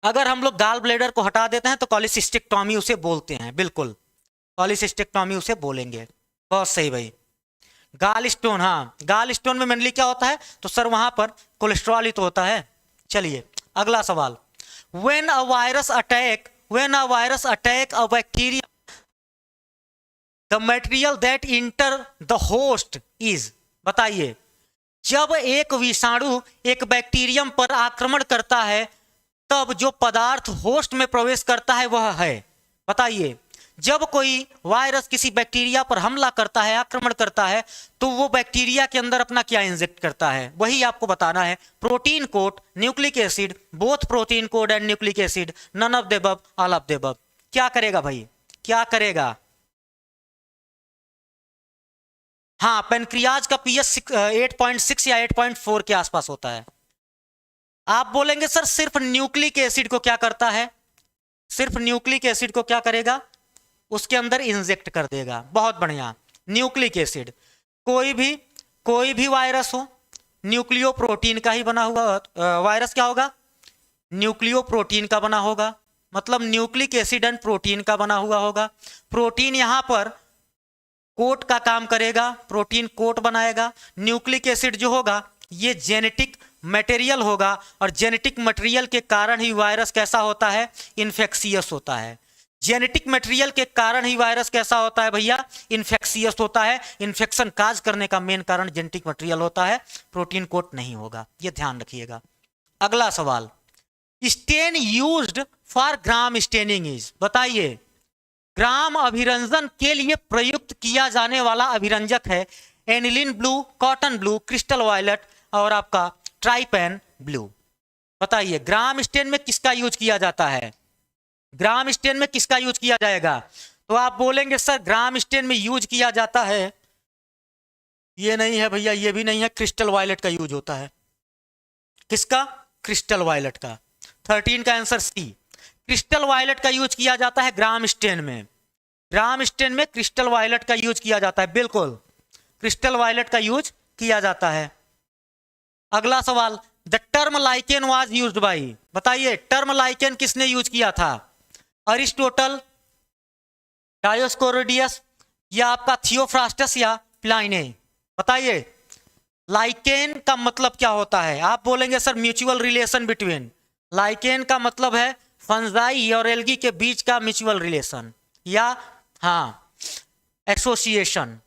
अगर हम लोग गाल ब्लैडर को हटा देते हैं तो कॉलिसिस्टेक्टोमी उसे बोलते हैं, बिल्कुल कॉलिसिस्टेक्टोमी उसे बोलेंगे। बहुत सही भाई। गाल स्टोन, हाँ गाल स्टोन में मेनली क्या होता है, तो सर वहां पर कोलेस्ट्रॉल ही तो होता है। चलिए अगला सवाल, when a virus attack a bacteria, the material that enter the host is, बताइए, जब एक विषाणु एक बैक्टीरियम पर आक्रमण करता है तब जो पदार्थ होस्ट में प्रवेश करता है वह है, बताइए, जब कोई वायरस किसी बैक्टीरिया पर हमला करता है, आक्रमण करता है, तो वो बैक्टीरिया के अंदर अपना क्या इंजेक्ट करता है, वही आपको बताना है। Protein coat, nucleic acid, both protein code and nucleic acid, none of the above, all of the above. क्या करेगा भाई, क्या करेगा? हाँ, पेनक्रियाज का पीएच 8.6 या 8.4 के आसपास होता है। आप बोलेंगे सर सिर्फ न्यूक्लिक एसिड को क्या करता है? सिर्फ न्यूक्लिक एसिड को क्या करेगा? उसके अंदर इंजेक्ट कर देगा। बहुत बढ़िया, न्यूक्लिक एसिड। कोई भी वायरस हो, न्यूक्लियो प्रोटीन का ही बना हुआ वायरस क्या होगा? न्यूक्लियो प्रोटीन का बना होगा, मतलब न्यूक्लिक एसिड एंड प्रोटीन का बना हुआ होगा। प्रोटीन यहां पर कोट का काम करेगा, प्रोटीन कोट बनाएगा। न्यूक्लिक एसिड जो होगा ये जेनेटिक मटेरियल होगा, और जेनेटिक मटेरियल के कारण ही वायरस कैसा होता है? इन्फेक्शियस होता है। जेनेटिक मटेरियल के कारण ही वायरस कैसा होता है भैया? इन्फेक्शियस होता है। इन्फेक्शन काज करने का मेन कारण जेनेटिक मटेरियल होता है, प्रोटीन कोट नहीं होगा, ये ध्यान रखिएगा। अगला सवाल, stain used for Gram staining is, बताइए, ग्राम अभिरंजन के लिए प्रयुक्त किया जाने वाला अभिरंजक है aniline blue, cotton blue, crystal violet और आपका ट्राइपेन ब्लू। बताइए ग्राम स्टेन में किसका यूज किया जाता है? ग्राम स्टेन में किसका यूज किया जाएगा? तो आप बोलेंगे सर ग्राम स्टेन में यूज किया जाता है, ये नहीं है भैया, ये भी नहीं है, क्रिस्टल वायलेट का यूज होता है। किसका? क्रिस्टल वायलेट का। 13 का आंसर सी, क्रिस्टल वायलेट का यूज किया जाता है ग्राम स्टेन में। ग्राम स्टेन में क्रिस्टल वायलेट का यूज किया जाता है, बिल्कुल क्रिस्टल वायलेट का यूज किया जाता है। अगला सवाल, the term lichen was used by, बताइए टर्म लाइकेन किसने यूज किया था? अरिस्टोटल, डायोस्कोरिडियस या आपका थियोफ्रास्टस या प्लाइने? बताइए लाइकेन का मतलब क्या होता है? आप बोलेंगे sir mutual relation between, lichen का मतलब है फंजाई और एल्गी के बीच का म्यूचुअल रिलेशन, या हाँ एसोसिएशन,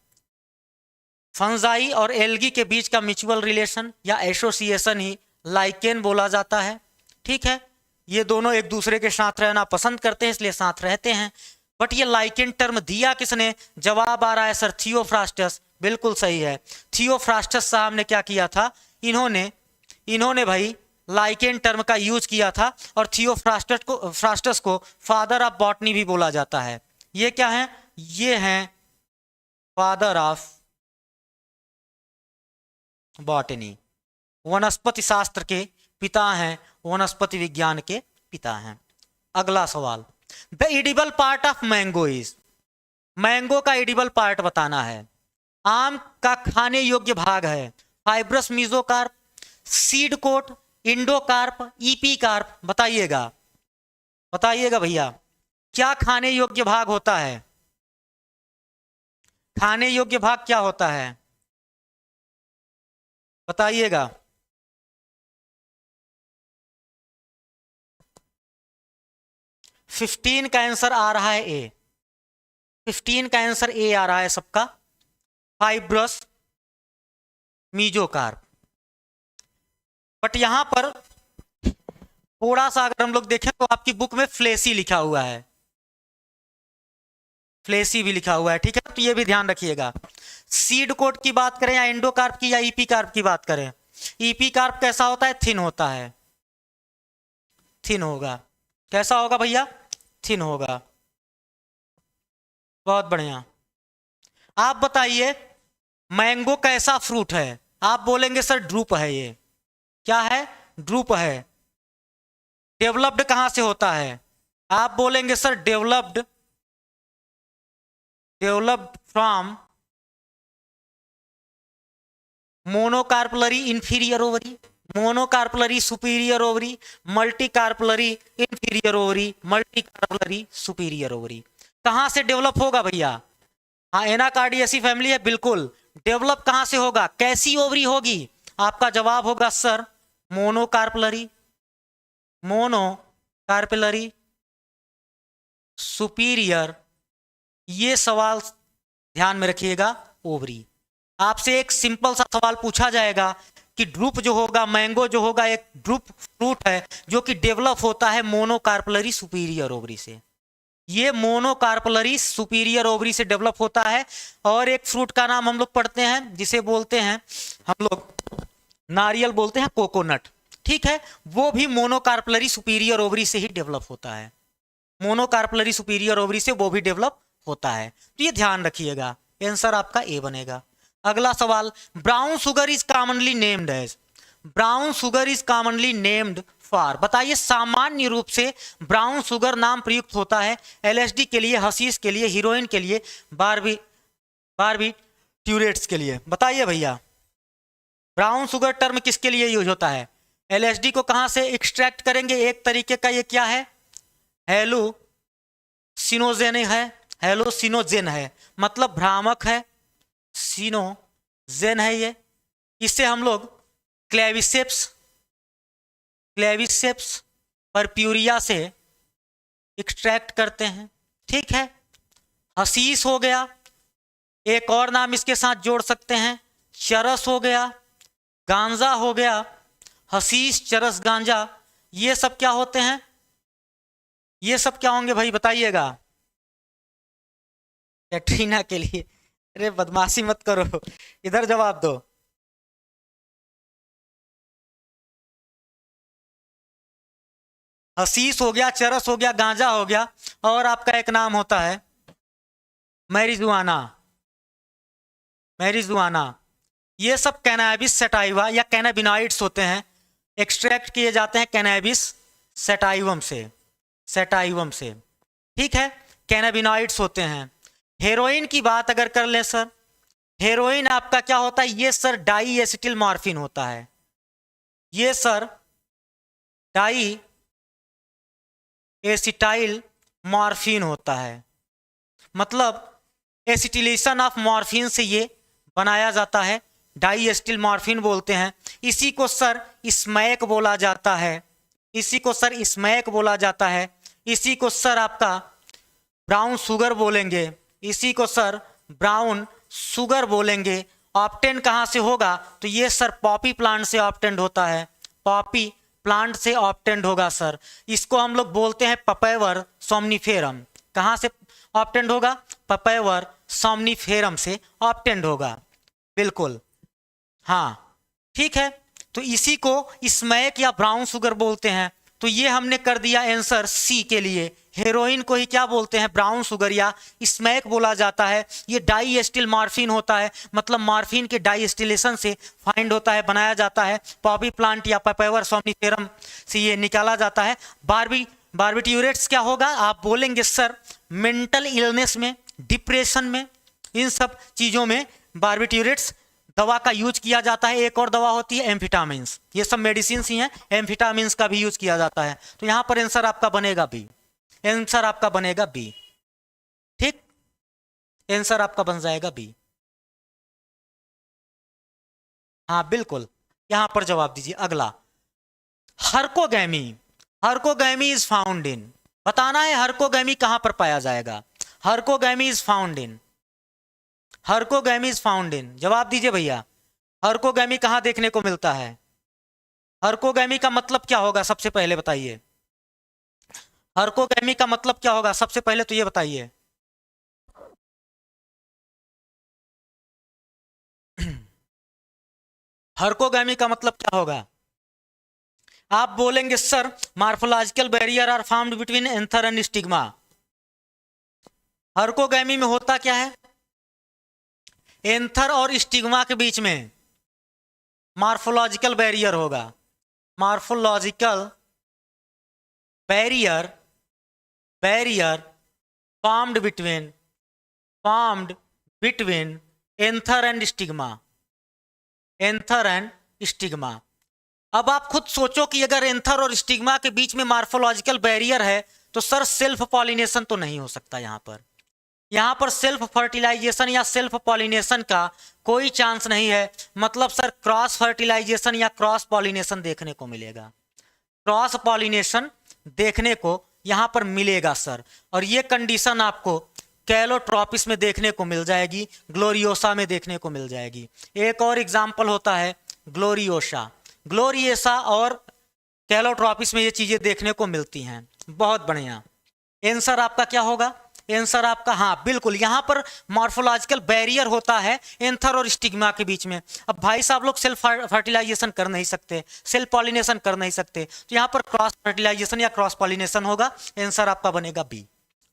फंजाई और एल्गी के बीच का म्यूचुअल रिलेशन या एसोसिएशन ही लाइकेन बोला जाता है। ठीक है, ये दोनों एक दूसरे के साथ रहना पसंद करते हैं इसलिए साथ रहते हैं। बट ये लाइकेन टर्म दिया किसने? जवाब आ रहा है सर थियोफ्रास्टस, बिल्कुल सही है। थियोफ्रास्टस साहब ने क्या किया था? इन्होंने भाई लाइकेन टर्म का यूज किया था, और थियोफ्रास्टस को फादर ऑफ बॉटनी भी बोला जाता है। ये क्या है? ये हैं फादर ऑफ बॉटनी, वनस्पति शास्त्र के पिता हैं, वनस्पति विज्ञान के पिता हैं। अगला सवाल, the edible part of mango is, mango का एडिबल पार्ट बताना है। आम का खाने योग्य भाग है fibrous mesocarp, seed coat, endocarp, epicarp. बताइएगा भैया क्या खाने योग्य भाग होता है? खाने योग्य भाग क्या होता है बताइएगा। फिफ्टीन का आंसर आ रहा है ए, 15 का आंसर ए आ रहा है सबका, फाइब्रस मीजोकार्प। बट यहां पर थोड़ा सा अगर हम लोग देखें तो आपकी बुक में फ्लेसी लिखा हुआ है, फ्लेसी भी लिखा हुआ है। ठीक है, तो ये भी ध्यान रखिएगा। सीड कोट की बात करें या एंडोकार्प की या ईपी कार्प की बात करें, ईपी कार्प कैसा होता है? थिन होता है, थिन होगा। कैसा होगा भैया? थिन होगा। बहुत बढ़िया। आप बताइए मैंगो कैसा फ्रूट है? आप बोलेंगे सर ड्रूप है। ये क्या है? ड्रूप है। डेवलप्ड कहां से होता है? आप बोलेंगे sir developed from monocarpellary inferior ovary, monocarpellary superior ovary, multicarpellary inferior ovary, multicarpellary superior ovary. कहां से डेवलप होगा भैया? हाँ, एनाकार्डियेसी फैमिली है, बिल्कुल। डेवलप कहां से होगा? कैसी ओवरी होगी? आपका जवाब होगा सर मोनोकार्पलरी, कार्पेलरी सुपीरियर, ये सवाल ध्यान में रखिएगा। ओवरी, आपसे एक सिंपल सा सवाल पूछा जाएगा कि ड्रूप जो होगा, मैंगो जो होगा, एक ड्रूप फ्रूट है जो कि डेवलप होता है मोनोकार्पलरी सुपीरियर ओवरी से। ये मोनोकार्पलरी सुपीरियर ओवरी से डेवलप होता है। और एक फ्रूट का नाम हम लोग पढ़ते हैं जिसे बोलते हैं हम लोग नारियल बोलते हैं, कोकोनट, ठीक है, वो भी मोनोकार्पलरी सुपीरियर ओवरी से ही डेवलप होता है। मोनोकार्पलरी सुपीरियर ओवरी से वो भी डेवलप होता है। तो ये ध्यान रखिएगा, आंसर आपका ए बनेगा। अगला सवाल, brown sugar is commonly named as, brown sugar is commonly named for, बताइए सामान्य रूप से ब्राउन शुगर नाम प्रयुक्त होता है एलएसडी के लिए, हशीश के लिए, हीरोइन के लिए, बारबिट्यूरेट्स के लिए। बताइए भैया, ब्राउन शुगर टर्म किसके लिए यूज होता है? एलएसडी को कहां से एक्सट्रैक्ट करेंगे? एक तरीके का ये क्या है, हेलुसिनोजेन है, हेलोसिनोजेन है, मतलब भ्रामक है, सिनोजेन है ये। इससे हम लोग क्लेविसेप्स परप्यूरिया से एक्सट्रैक्ट करते हैं, ठीक है। हशीश हो गया, एक और नाम इसके साथ जोड़ सकते हैं, चरस हो गया, गांजा हो गया, हशीश, चरस, गांजा, ये सब क्या होते हैं? ये सब क्या होंगे भाई बताइएगा? कैटरीना के लिए, अरे बदमाशी मत करो, इधर जवाब दो। हशीश हो गया, चरस हो गया, गांजा हो गया, और आपका एक नाम होता है मैरिजुआना। ये सब कैनाबिस सैटाइवा या कैनाबिनॉइड्स होते हैं, एक्सट्रैक्ट किए जाते हैं कैनाबिस सैटाइवम से, ठीक है, कैनाबिनॉइड्स होते हैं। हेरोइन की बात अगर कर लें सर, हेरोइन आपका क्या होता है? ये सर डाई एसिटिल मॉर्फिन होता है, ये सर डाई एसिटाइल मॉर्फिन होता है, मतलब एसिटिलेशन ऑफ मॉर्फिन से ये बनाया जाता है, डाई एसिटिल मॉर्फिन बोलते हैं। इसी को सर स्मैक बोला जाता है, इसी को सर स्मैक बोला जाता है, इसी को सर आपका ब्राउन शुगर बोलेंगे, इसी को सर ब्राउन शुगर बोलेंगे। ऑब्टेन कहाँ से होगा? तो ये सर पॉपी प्लांट से ऑब्टेंड होता है, पॉपी प्लांट से ऑब्टेंड होगा सर। इसको हम लोग बोलते हैं पपैवर सोमनिफेरम। कहाँ से ऑब्टेंड होगा? पपैवर सोमनिफेरम से ऑब्टेंड होगा, बिल्कुल, हाँ, ठीक है। तो इसी को स्मैक या ब्राउन शुगर बोलते हैं। तो ये हमने कर दिया आंसर सी के लिए। हेरोइन को ही क्या बोलते हैं? ब्राउन शुगर या स्मैक बोला जाता है। ये डाई एसिटिल मॉर्फिन होता है, मतलब मॉर्फिन के डाई एसिटिलेशन से फाइंड होता है, बनाया जाता है। पॉपी प्लांट या पपैवर सोमनिफेरम से ये निकाला जाता है। बारबिट्यूरेट्स क्या होगा? आप बोलेंगे सर मेंटल इलनेस में, डिप्रेशन में, इन सब चीज़ों में बारबिट्यूरेट्स दवा का यूज किया जाता है। एक और दवा होती है एम्फिटामिन्स, ये सब मेडिसिन ही हैं, एम्फिटामिन्स का भी यूज किया जाता है। तो यहाँ पर आंसर आपका बनेगा बी, आंसर आपका बनेगा बी, ठीक, आंसर आपका बन जाएगा बी, हाँ बिल्कुल, यहां पर जवाब दीजिए। अगला, हर्कोगैमी इज फाउंड इन, बताना है हर्कोगैमी कहां पर पाया जाएगा? हर्कोगैमी इज फाउंड इन, जवाब दीजिए भैया, हर्कोगैमी कहां देखने को मिलता है? हर्कोगैमी का मतलब क्या होगा सबसे पहले बताइए? हर्कोगैमी का मतलब क्या होगा सबसे पहले तो ये बताइए। हर्कोगैमी का मतलब क्या होगा? आप बोलेंगे sir morphological barrier are formed between anther and stigma. Herkogamy में होता क्या है? एंथर और स्टिग्मा के बीच में मार्फोलॉजिकल बैरियर होगा, morphological barrier formed between anther and stigma. अब आप खुद सोचो कि अगर एंथर और स्टिग्मा के बीच में मार्फोलॉजिकल बैरियर है तो सर सेल्फ पॉलिनेशन तो नहीं हो सकता। यहाँ पर सेल्फ फर्टिलाइजेशन या सेल्फ पॉलिनेशन का कोई चांस नहीं है, मतलब सर क्रॉस फर्टिलाइजेशन या क्रॉस पॉलिनेशन देखने को मिलेगा। क्रॉस पॉलिनेशन देखने को यहाँ पर मिलेगा सर। और ये कंडीशन आपको कैलोट्रॉपिस में देखने को मिल जाएगी, ग्लोरियोसा में देखने को मिल जाएगी। एक और एग्जाम्पल होता है ग्लोरियोसा, ग्लोरियोसा और कैलोट्रॉपिस में ये चीजें देखने को मिलती हैं। बहुत बढ़िया। आंसर आपका क्या होगा? आंसर आपका, हाँ बिल्कुल, यहाँ पर मॉर्फोलॉजिकल बैरियर होता है एंथर और स्टिग्मा के बीच में। अब भाई साहब लोग सेल्फ फर्टिलाइजेशन कर नहीं सकते, सेल्फ पॉलिनेशन कर नहीं सकते, तो यहाँ पर क्रॉस फर्टिलाइजेशन या क्रॉस पॉलिनेशन होगा। आंसर आपका बनेगा बी।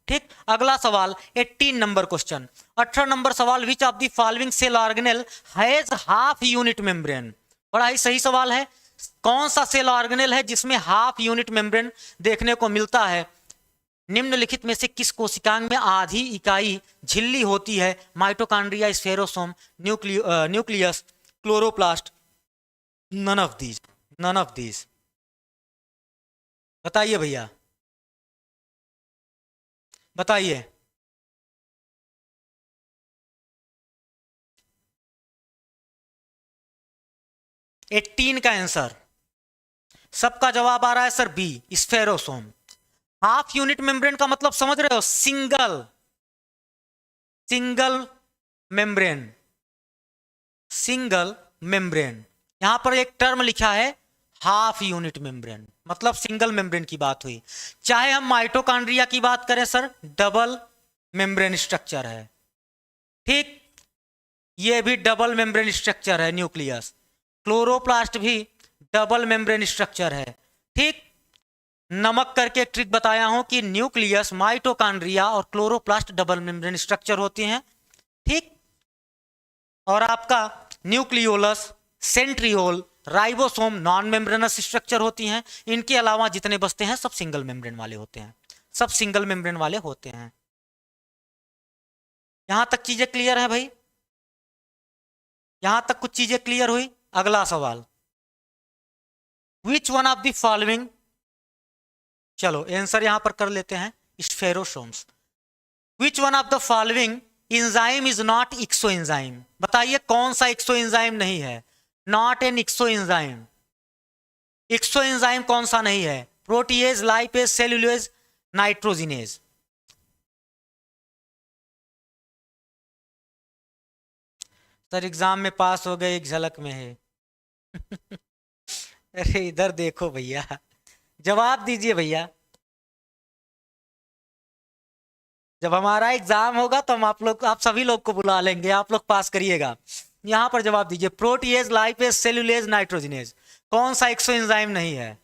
ठीक, अगला सवाल 18 नंबर क्वेश्चन, 18 नंबर सवाल, which of the following cell organelle has half unit membrane. बड़ा ही सही सवाल है। कौन सा सेल ऑर्गेनेल है जिसमें हाफ यूनिट मेम्ब्रेन देखने को मिलता है? निम्नलिखित में से किस कोशिकांग में आधी इकाई झिल्ली होती है? Mitochondria, spherosome, nucleus, chloroplast, none of these, none of these. बताइए भैया, बताइए। एटीन का आंसर, सबका जवाब आ रहा है sir B, spherosome. Half unit membrane का मतलब समझ रहे हो? Single, single membrane, single membrane. यहां पर एक टर्म लिखा है हाफ यूनिट मेम्ब्रेन, मतलब सिंगल मेम्ब्रेन की बात हुई। चाहे हम माइटोकॉन्ड्रिया की बात करें सर, डबल मेम्ब्रेन स्ट्रक्चर है। ठीक, ये भी डबल मेम्ब्रेन स्ट्रक्चर है, न्यूक्लियस। क्लोरोप्लास्ट भी डबल मेम्ब्रेन स्ट्रक्चर है। ठीक, नमक करके एक ट्रिक बताया हूं कि न्यूक्लियस, माइटोकॉन्ड्रिया और क्लोरोप्लास्ट डबल मेम्ब्रेन स्ट्रक्चर होती हैं। ठीक, और आपका nucleolus, centriole, ribosome non membranous structure होती हैं। इनके अलावा जितने बचते हैं सब सिंगल मेम्ब्रेन वाले होते हैं, सब सिंगल मेम्ब्रेन वाले होते हैं। यहां तक चीजें क्लियर है भाई? यहां तक कुछ चीजें क्लियर हुई? अगला सवाल, which one of the following, चलो आंसर यहां पर कर लेते हैं, spherosomes. Which one of the following enzyme is not exo enzyme. बताइए कौन सा एक्सो एंजाइम नहीं है? Not an exo enzyme. Exo enzyme कौन सा नहीं है? Protease, lipase, cellulose, nitrogenase. Sir exam में पास हो गए, एक झलक में है। अरे इधर देखो भैया, जवाब दीजिए भैया। जब हमारा एग्जाम होगा तो हम आप सभी लोग को बुला लेंगे, आप लोग पास करिएगा। यहां पर जवाब दीजिए, प्रोटीएज, लाइपेज, सेलुलेज, नाइट्रोजिनेज। कौन सा एक्सो एंजाइम नहीं है?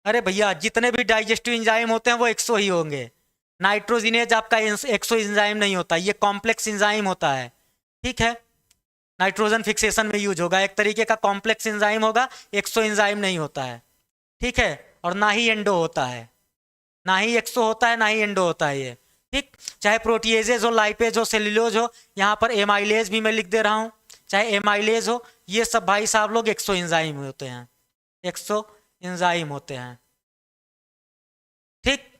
अरे भैया जितने भी डाइजेस्टिव एंजाइम होते हैं वो एक्सो ही होंगे। नाइट्रोजिनेज आपका एक्सो एंजाइम नहीं होता, ये कॉम्प्लेक्स एंजाइम होता है। ठीक है, नाइट्रोजन फिक्सेशन में यूज होगा, एक तरीके का कॉम्प्लेक्स एंजाइम होगा, एक्सो एंजाइम नहीं होता है। ठीक है, और ना ही एंडो होता है, ना ही एक्सो होता है, ना ही एंडो होता है ये। ठीक, चाहे प्रोटीएजेज हो, लाइपेज हो, सेल्यूलोज हो, यहाँ पर एमाइलेज भी मैं लिख दे रहा हूँ, चाहे एमाइलेज हो, ये सब भाई साहब लोग एक्सो एंजाइम होते हैं, एक्सो एंजाइम होते हैं। ठीक,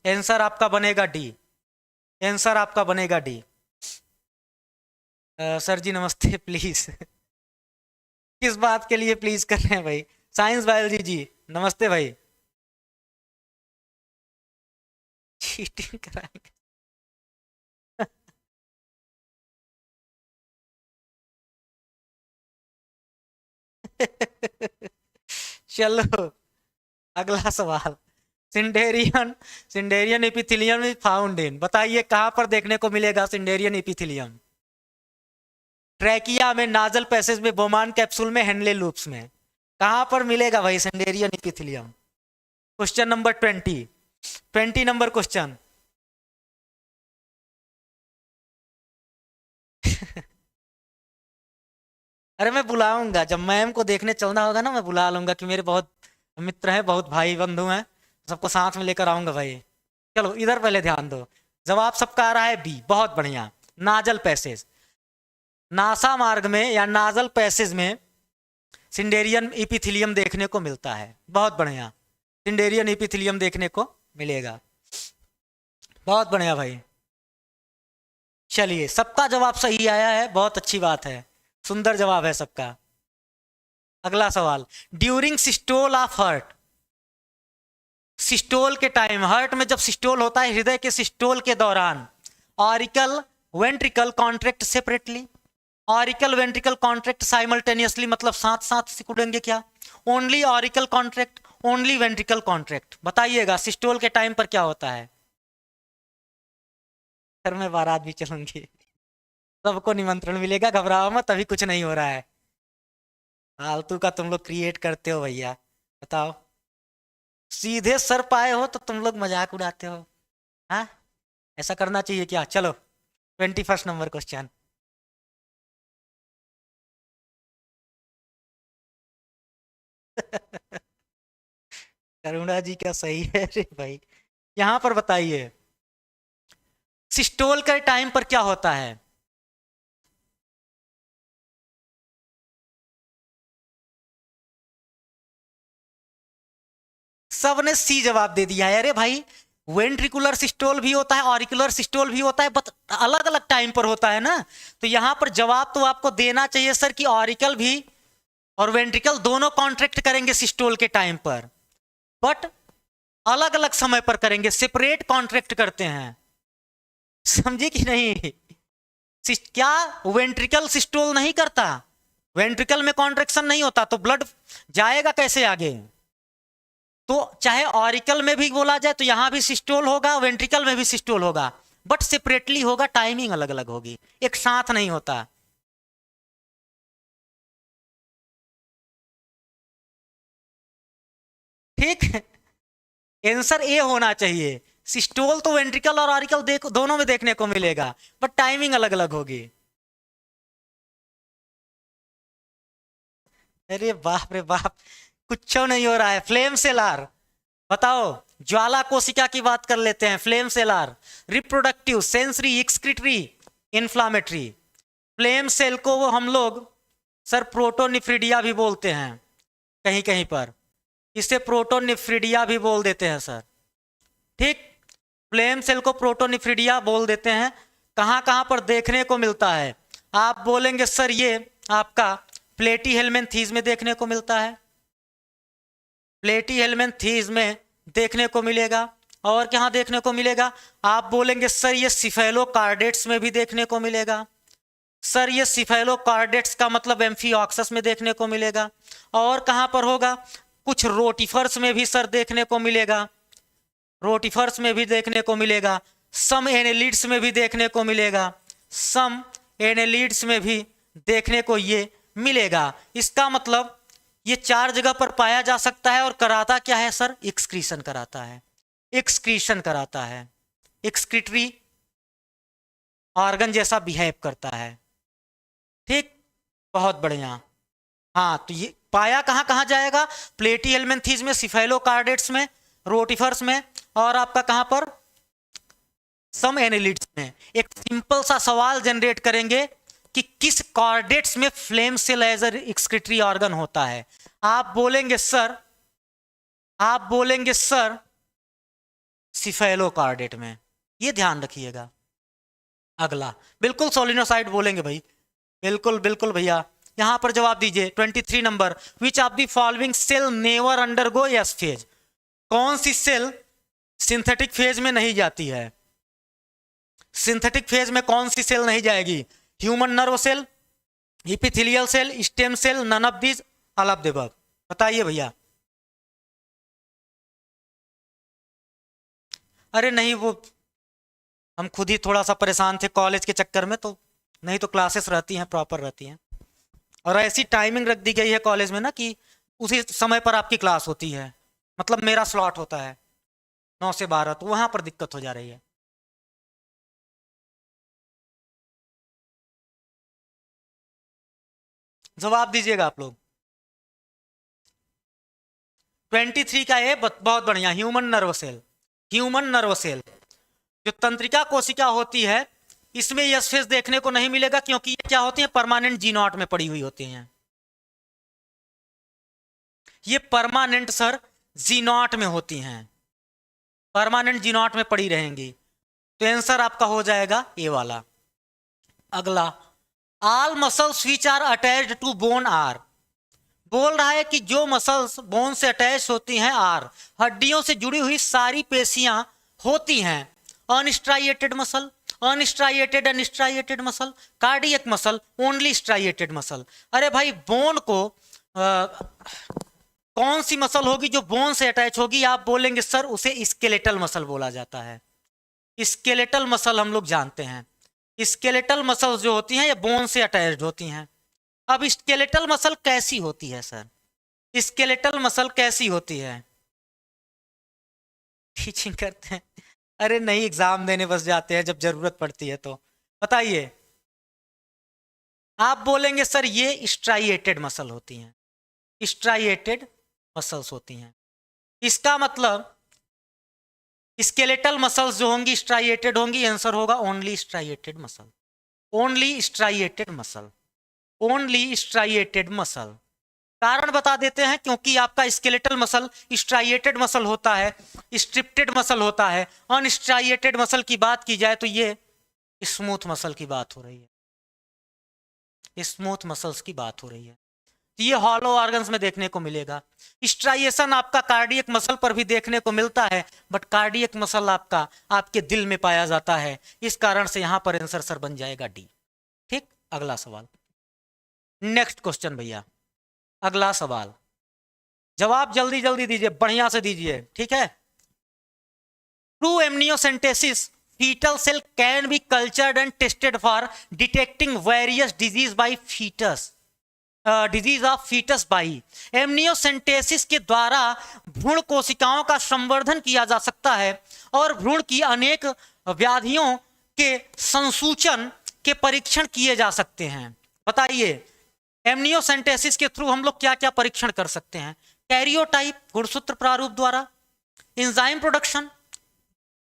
आंसर आपका बनेगा डी, आंसर आपका बनेगा डी। सर जी नमस्ते, प्लीज। किस बात के लिए प्लीज कर रहे हैं भाई? साइंस बायोलॉजी जी नमस्ते भाई। चीटिंग कराएंगे? चलो अगला सवाल, सिंडेरियन, सिंडेरियन एपिथेलियम इज फाउंड इन। बताइए कहां पर देखने को मिलेगा सिंडेरियन एपिथेलियम? ट्रैकिया में, नाजल पैसेज में, बोमान कैप्सूल में, हेनले लूप्स में। कहां पर मिलेगा भाई सिंडेरियन epithelium? Question number 20, 20 number question. अरे मैं बुलाऊंगा, जब मैम को देखने चलना होगा ना मैं बुला लूंगा, कि मेरे बहुत मित्र हैं, बहुत भाई बंधु हैं, सबको साथ में लेकर आऊंगा भाई। चलो इधर पहले ध्यान दो, जवाब सबका आ रहा है बी, बहुत बढ़िया। नाजल पैसेज, नासा मार्ग में या नाजल पैसेज में सिंडेरियन एपिथेलियम देखने को मिलता है। बहुत बढ़िया, सिंडेरियन एपिथेलियम देखने को मिलेगा। बहुत बढ़िया भाई। चलिए सबका जवाब सही आया है, बहुत अच्छी बात है, सुंदर जवाब है सबका। अगला सवाल, during systole of heart, systole के टाइम, हार्ट में जब सिस्टोल होता है, हृदय के सिस्टोल के दौरान auricle ventricle contract separately, auricle ventricle contract simultaneously, मतलब साथ साथ सिकुड़ेंगे क्या? Only auricle contract, only ventricle contract. बताइएगा सिस्टोल के टाइम पर क्या होता है? सर मैं बारात भी चलूंगी, सबको निमंत्रण मिलेगा, घबराओ मत, अभी कुछ नहीं हो रहा है। फालतू का तुम लोग क्रिएट करते हो भैया, बताओ। सीधे सर पाए हो तो तुम लोग मजाक उड़ाते हो। हाँ, ऐसा करना चाहिए क्या? चलो 21 नंबर क्वेश्चन। करुणा जी क्या सही है रे भाई। यहां पर बताइए सिस्टोल के टाइम पर क्या होता है? सबने सी जवाब दे दिया है। अरे भाई, वेंट्रिकुलर सिस्टोल भी होता है, ऑरिकुलर सिस्टोल भी होता है, बट अलग अलग टाइम पर होता है ना। तो यहां पर जवाब तो आपको देना चाहिए सर कि ऑरिकल भी और वेंट्रिकल दोनों कॉन्ट्रैक्ट करेंगे सिस्टोल के टाइम पर, बट अलग अलग समय पर करेंगे, सेपरेट कॉन्ट्रैक्ट करते हैं। समझे कि नहीं? क्या वेंट्रिकल सिस्टोल नहीं करता? वेंट्रिकल में कॉन्ट्रैक्शन नहीं होता तो ब्लड जाएगा कैसे आगे? तो चाहे ऑरिकल में भी बोला जाए तो यहां भी सिस्टोल होगा, वेंट्रिकल में भी सिस्टोल होगा, बट सेपरेटली होगा, टाइमिंग अलग अलग होगी, एक साथ नहीं होता। ठीक, आंसर ए होना चाहिए। सिस्टोल तो वेंट्रिकल और ऑरिकल दोनों में देखने को मिलेगा, बट टाइमिंग अलग अलग होगी। अरे बाप रे बाप, कुछ नहीं हो रहा है। फ्लेम सेलार, बताओ। ज्वाला कोशिका की बात कर लेते हैं। Flame cells are, reproductive, sensory, excretory, inflammatory. Flame cell को वो हम लोग सर प्रोटोनिफ्रिडिया भी बोलते हैं, कहीं कहीं पर इसे प्रोटोनिफ्रिडिया भी बोल देते हैं सर। ठीक, फ्लेम सेल को प्रोटोनिफ्रिडिया बोल देते हैं। कहाँ कहाँ पर देखने को मिलता है? आप बोलेंगे सर ये आपका प्लेटीहेल्मिन्थीज में देखने को मिलता है, प्लेटीहेल्मिन्थीज में देखने को मिलेगा। और कहाँ देखने को मिलेगा? आप बोलेंगे सर ये सिफेलोकार्डेट्स में भी देखने को मिलेगा। सर ये सिफेलोकार्डेट्स का मतलब एम्फिऑक्सस में देखने को मिलेगा। और कहाँ पर होगा? कुछ रोटिफर्स में भी सर देखने को मिलेगा, रोटिफर्स में भी देखने को मिलेगा। सम एनेलिड्स में भी देखने को मिलेगा, सम एनेलिड्स में भी देखने को ये मिलेगा। इसका मतलब ये 4 जगह पर पाया जा सकता है। और कराता क्या है सर? एक्सक्रीशन कराता है, एक्सक्रीशन कराता है, एक्सक्रीटरी ऑर्गन जैसा बिहेव करता है। ठीक, बहुत बढ़िया। हाँ, तो ये पाया कहाँ कहाँ जाएगा? प्लेटीहेल्मिन्थीज में, सिफेलोकार्डेट्स में, रोटिफर्स में, और आपका कहाँ पर? सम एनेलिड्स में। एक सिंपल सा सवाल जनरेट करेंगे कि किस कॉर्डेट्स में flame cell as excretory organ होता है। आप बोलेंगे सर, आप बोलेंगे सर सिफेलोकार्डेट में, ये ध्यान रखिएगा। अगला बिल्कुल सोलिनोसाइड बोलेंगे भाई, बिल्कुल बिल्कुल भैया। यहां पर जवाब दीजिए 23 नंबर। Which of the following cell never undergo S phase? कौन सी सेल सिंथेटिक फेज में नहीं जाती है? सिंथेटिक फेज में कौन सी सेल नहीं जाएगी? Human nerve cell, epithelial cell, stem cell, none of these, all of the above. बताइए भैया। अरे नहीं, वो हम खुद ही थोड़ा सा परेशान थे कॉलेज के चक्कर में, तो नहीं तो क्लासेस रहती हैं, प्रॉपर रहती हैं। और ऐसी टाइमिंग रख दी गई है कॉलेज में ना कि उसी समय पर आपकी क्लास होती है, मतलब मेरा स्लॉट होता है 9 से 12, तो वहां पर दिक्कत हो जा रही है। जवाब दीजिएगा आप लोग। 23 का ये बहुत बढ़िया, human nerve cell. Human nerve cell जो तंत्रिका कोशिका होती है, इसमें यस फेज देखने को नहीं मिलेगा, क्योंकि ये क्या होती है? परमानेंट जीनॉट में पड़ी हुई होती हैं। ये परमानेंट सर जीनॉट में होती हैं, परमानेंट जीनॉट में पड़ी रहेंगी। तो आंसर आपका हो जाएगा ए वाला। अगला, all muscles which are attached to bone are बोल रहा है कि जो मसल्स बोन से अटैच होती हैं आर, हड्डियों से जुड़ी हुई सारी पेशियां होती हैं unstriated muscle, unstriated unstriated muscle, cardiac muscle, only striated muscle. अरे भाई बोन को कौन सी मसल होगी जो बोन से अटैच होगी? आप बोलेंगे सर उसे स्केलेटल मसल बोला जाता है। स्केलेटल मसल हम लोग जानते हैं, स्केलेटल मसल जो होती हैं ये बोन से अटैच्ड होती हैं। अब स्केलेटल मसल कैसी होती है सर? स्केलेटल मसल कैसी होती है? टीचिंग करते हैं? अरे नहीं, एग्जाम देने बस जाते हैं जब जरूरत पड़ती है तो। बताइए, आप बोलेंगे सर ये स्ट्राइएटेड मसल होती हैं, स्ट्राइएटेड मसल्स होती हैं। इसका मतलब स्केलेटल मसल्स जो होंगी स्ट्राइएटेड होंगी, आंसर होगा only striated muscle, only striated muscle, only striated muscle. कारण बता देते हैं, क्योंकि आपका स्केलेटल मसल स्ट्राइएटेड मसल होता है, स्ट्रिप्टेड मसल होता है। अनस्ट्राइएटेड मसल की बात की जाए तो ये स्मूथ मसल की बात हो रही है, स्मूथ मसल्स की बात हो रही है। तो ये हॉलो ऑर्गन्स में देखने को मिलेगा। स्ट्राइएशन आपका कार्डियक मसल पर भी देखने को मिलता है, बट कार्डियक मसल आपका आपके दिल में पाया जाता है, इस कारण से यहां पर आंसर सर बन जाएगा डी। ठीक, अगला सवाल, नेक्स्ट क्वेश्चन भैया, अगला सवाल। जवाब जल्दी जल्दी दीजिए, बढ़िया से दीजिए, ठीक है। True amniocentesis fetal cell can be cultured and tested for detecting various disease by fetus, disease of fetus by. Amniocentesis के द्वारा भ्रूण कोशिकाओं का संवर्धन किया जा सकता है और भ्रूण की अनेक व्याधियों के संसूचन के परीक्षण किए जा सकते हैं। बताइए, एमनियोसेंटेसिस के थ्रू हम लोग क्या क्या परीक्षण कर सकते हैं? कैरियोटाइप, गुणसूत्र प्रारूप द्वारा, enzyme production,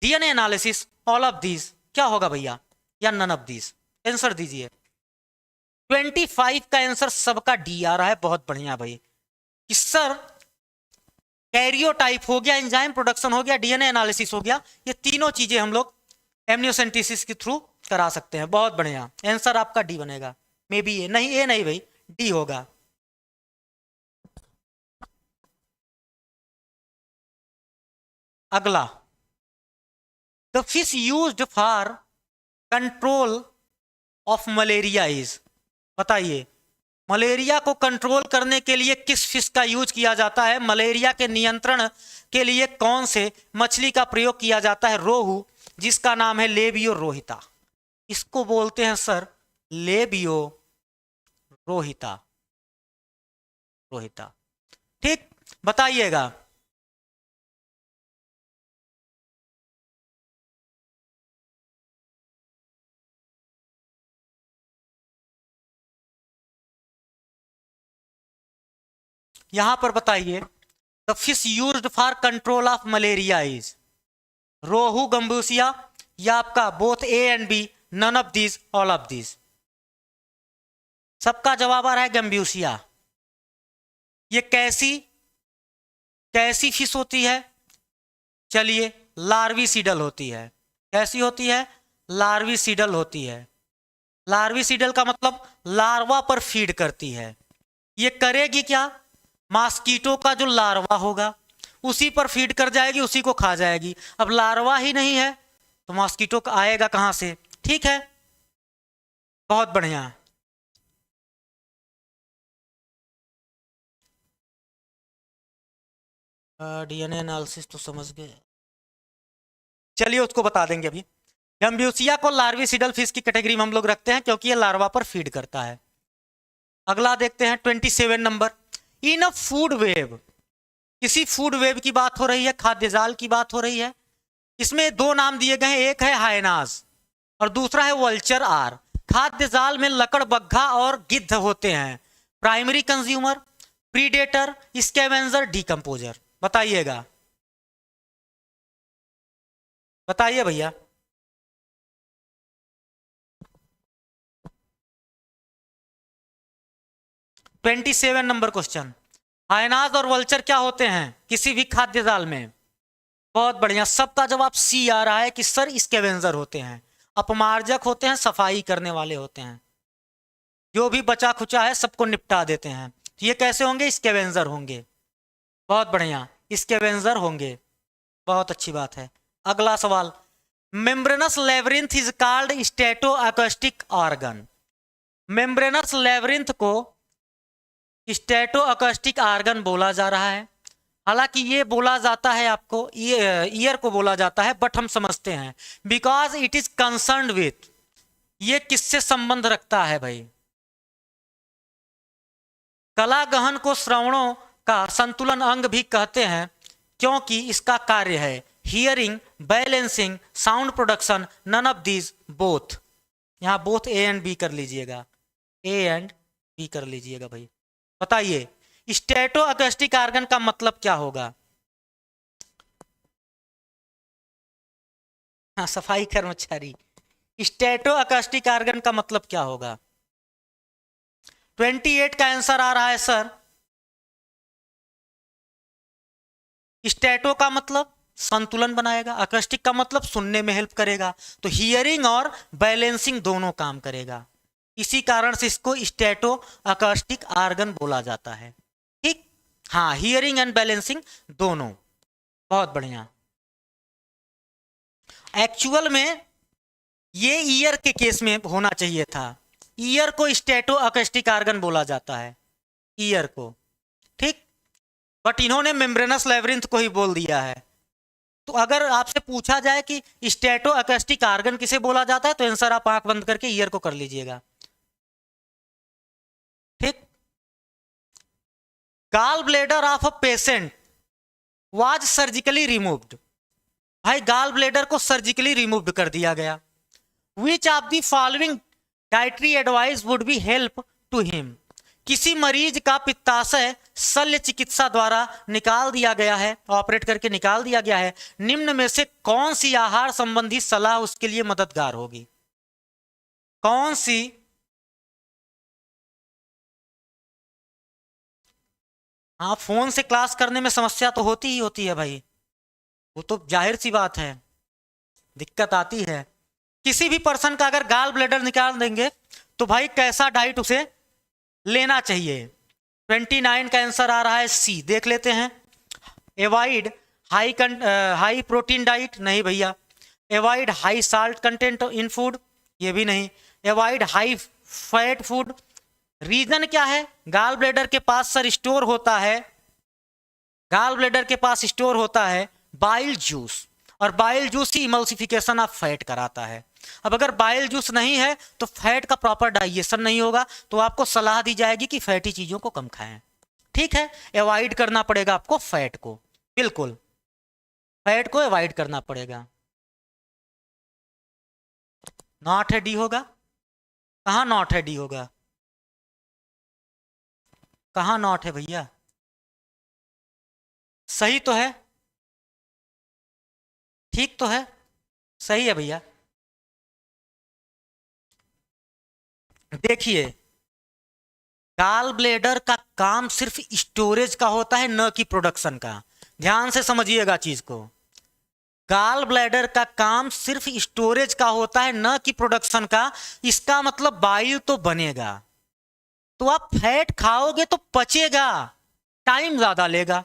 DNA analysis, all of these. क्या होगा भैया, या नन ऑफ दीज? आंसर दीजिए। 25 का आंसर सबका डी आ रहा है, बहुत बढ़िया भाई। कि सर कैरियोटाइप हो गया, एंजाइम प्रोडक्शन हो गया, डीएनए एनालिसिस हो गया, ये तीनों चीजें हम लोग एमनियोसेंटेसिस के थ्रू करा सकते हैं। बहुत बढ़िया, आंसर आपका डी बनेगा। मे बी ए नहीं, ए नहीं भाई, डी होगा। अगला, the fish used for control of malaria is. बताइए, मलेरिया को कंट्रोल करने के लिए किस फिश का यूज किया जाता है? मलेरिया के नियंत्रण के लिए कौन से मछली का प्रयोग किया जाता है? रोहू, जिसका नाम है लेबियो रोहिता। इसको बोलते हैं सर लेबियो रोहिता, रोहिता। ठीक, बताइएगा। यहां पर बताइए, the fish used for control of malaria is rohu, gambusia, या आपका both A and B, none of these, all of these? सबका जवाब आ रहा है गंबूसिया। ये कैसी कैसी फिश होती है? चलिए, लार्विसीडल होती है। कैसी होती है? लार्विसीडल होती है। लार्विसीडल का मतलब लार्वा पर फीड करती है। ये करेगी क्या? मॉस्किटो का जो लार्वा होगा उसी पर फीड कर जाएगी, उसी को खा जाएगी। अब लार्वा ही नहीं है तो मॉस्किटो आएगा कहां से? ठीक है, बहुत बढ़िया। डीएनए एनालिसिस तो समझ गए, चलिए उसको बता देंगे अभी। गंब्यूसिया को लार्विसीडल फिश की कैटेगरी में हम लोग रखते हैं क्योंकि ये लार्वा पर फीड करता है। अगला देखते हैं 27 नंबर। इन अ फूड वेब, किसी फूड वेब की बात हो रही है, खाद्य जाल की बात हो रही है। इसमें दो नाम दिए गए हैं, एक है हाइनास और दूसरा है वल्चर आर। खाद्य जाल में लकड़बग्घा और गिद्ध होते हैं। Primary consumer, predator, scavenger, decomposer. बताइएगा, बताइए भैया। Twenty 27 number question. हाइनास और वल्चर क्या होते हैं किसी भी खाद्य जाल में? बहुत बढ़िया, सबका जवाब सी आ रहा है कि सर स्कैवेंजर होते हैं, अपमार्जक होते हैं, सफाई करने वाले होते हैं, जो भी बचा खुचा है सबको निपटा देते हैं। तो ये कैसे होंगे? स्कैवेंजर होंगे। बहुत बढ़िया, स्कैवेंजर होंगे, बहुत अच्छी बात है। अगला सवाल, membranous labyrinth is called stato acoustic organ. Membranous labyrinth को स्टेटो अकॉस्टिक ऑर्गन बोला जा रहा है। हालांकि ये बोला जाता है आपको ईयर को बोला जाता है, बट हम समझते हैं because it is concerned with, ये किससे संबंध रखता है भाई? कला गहन को श्रवणों का संतुलन अंग भी कहते हैं क्योंकि इसका कार्य है hearing, balancing, sound production, none of these, both. यहां बोथ ए एंड बी कर लीजिएगा, ए एंड बी कर लीजिएगा भाई। बताइए स्टेटो अकॉस्टिक ऑर्गन का मतलब क्या होगा? हाँ, सफाई कर्मचारी। स्टेटो अकॉस्टिक ऑर्गन का मतलब क्या होगा? 28 का आंसर आ रहा है सर। स्टेटो का मतलब संतुलन बनाएगा, अकॉस्टिक का मतलब सुनने में हेल्प करेगा, तो हियरिंग और बैलेंसिंग दोनों काम करेगा। इसी कारण से इसको स्टेटो अकॉस्टिक ऑर्गन बोला जाता है। ठीक, हाँ, हियरिंग एंड बैलेंसिंग दोनों। बहुत बढ़िया। एक्चुअल में ये ईयर के केस में होना चाहिए था। ईयर को स्टेटो अकॉस्टिक ऑर्गन बोला जाता है, ईयर को। ठीक, बट इन्होंने मेम्ब्रेनस लेवरिंथ को ही बोल दिया है। तो अगर आपसे पूछा जाए कि स्टेटो अकॉस्टिक ऑर्गन किसे बोला जाता है, तो आंसर आप आंख बंद करके ईयर को कर लीजिएगा। ठीक, gall bladder of a patient was surgically removed. भाई गॉल ब्लेडर को सर्जिकली रिमूव्ड कर दिया गया। Which of the following dietary advice would be help to him. किसी मरीज का पित्ताशय शल्य चिकित्सा द्वारा निकाल दिया गया है, ऑपरेट करके निकाल दिया गया है। निम्न में से कौन सी आहार संबंधी सलाह उसके लिए मददगार होगी? कौन सी? हाँ, फोन से क्लास करने में समस्या तो होती ही होती है भाई, वो तो जाहिर सी बात है, दिक्कत आती है। किसी भी पर्सन का अगर गॉल ब्लैडर निकाल देंगे तो भाई कैसा डाइट उसे लेना चाहिए? 29 का आंसर आ रहा है सी, देख लेते हैं। एवॉइड हाई प्रोटीन डाइट, नहीं भैया। Avoid high salt content in food, ये भी नहीं। Avoid high fat food. Reason क्या है? गॉल ब्लैडर के पास सर स्टोर होता है, गॉल ब्लैडर के पास स्टोर होता है बाइल जूस, और bile juice he emulsification of fat कराता है। अब अगर बाइल जूस नहीं है तो फैट का प्रॉपर डाइजेशन नहीं होगा, तो आपको सलाह दी जाएगी कि फैटी चीजों को कम खाएं। ठीक है, अवॉइड करना पड़ेगा आपको फैट को, बिल्कुल फैट को अवॉइड करना पड़ेगा। नॉट है डी होगा? कहां नॉट है डी होगा? कहां नॉट है भैया? सही तो है, ठीक तो है, सही है भैया। देखिए गॉल ब्लैडर का काम सिर्फ स्टोरेज का होता है, न कि प्रोडक्शन का। ध्यान से समझिएगा चीज को, गॉल ब्लैडर का काम सिर्फ स्टोरेज का होता है, न कि प्रोडक्शन का। इसका मतलब बाइल तो बनेगा, तो आप फैट खाओगे तो पचेगा, टाइम ज्यादा लेगा।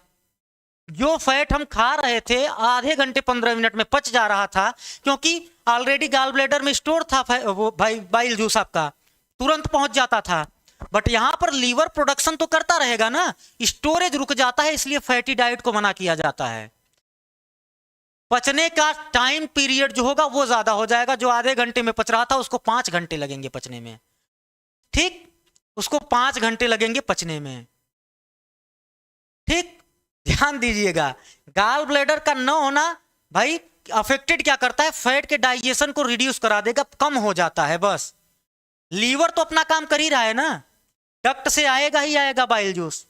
जो फैट हम खा रहे थे आधे घंटे 15 मिनट में पच जा रहा था, क्योंकि ऑलरेडी गॉल ब्लैडर में स्टोर था वो भाई बाइल जूस आपका, तुरंत पहुंच जाता था। बट यहां पर लीवर प्रोडक्शन तो करता रहेगा ना, स्टोरेज रुक जाता है, इसलिए फैटी डाइट को मना किया जाता है। पचने का टाइम पीरियड जो होगा वो ज्यादा हो जाएगा, जो आधे घंटे में पच रहा था उसको 5 घंटे लगेंगे पचने में। ठीक, उसको 5 घंटे लगेंगे पचने में। ठीक, ध्यान दीजिएगा, गॉल ब्लैडर का न होना भाई अफेक्टेड क्या करता है? फैट के डाइजेशन को रिड्यूस करा देगा, कम हो जाता है बस। लीवर तो अपना काम कर ही रहा है ना, डक्ट से आएगा ही आएगा, बाइल जूस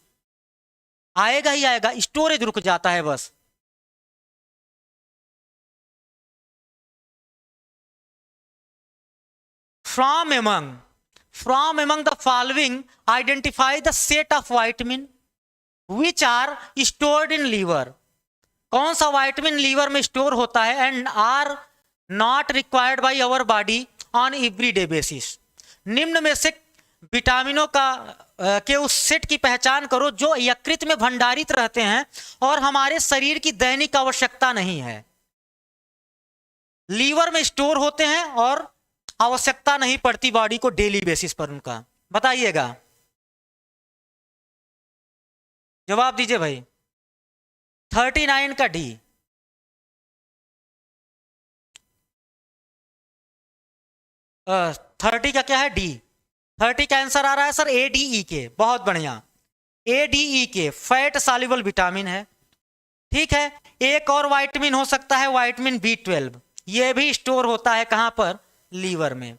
आएगा ही आएगा, स्टोरेज रुक जाता है बस। From among the following identify the set of vitamin which are stored in liver. कौन सा वाइटामिन लीवर में स्टोर होता है and are not required by our body on everyday basis. निम्न में से विटामिनों का के उस सेट की पहचान करो जो यकृत में भंडारित रहते हैं और हमारे शरीर की दैनिक आवश्यकता नहीं है। लीवर में स्टोर होते हैं और आवश्यकता नहीं पड़ती बॉडी को डेली बेसिस पर उनका। बताइएगा, जवाब दीजिए भाई। 39 का डी। 30 का क्या है? डी। 30 का आंसर आ रहा है सर ADE के। बहुत बढ़िया, ADE के फैट सॉल्युबल विटामिन है। ठीक है, एक और विटामिन हो सकता है विटामिन B12। ये भी स्टोर होता है कहां पर? लीवर में।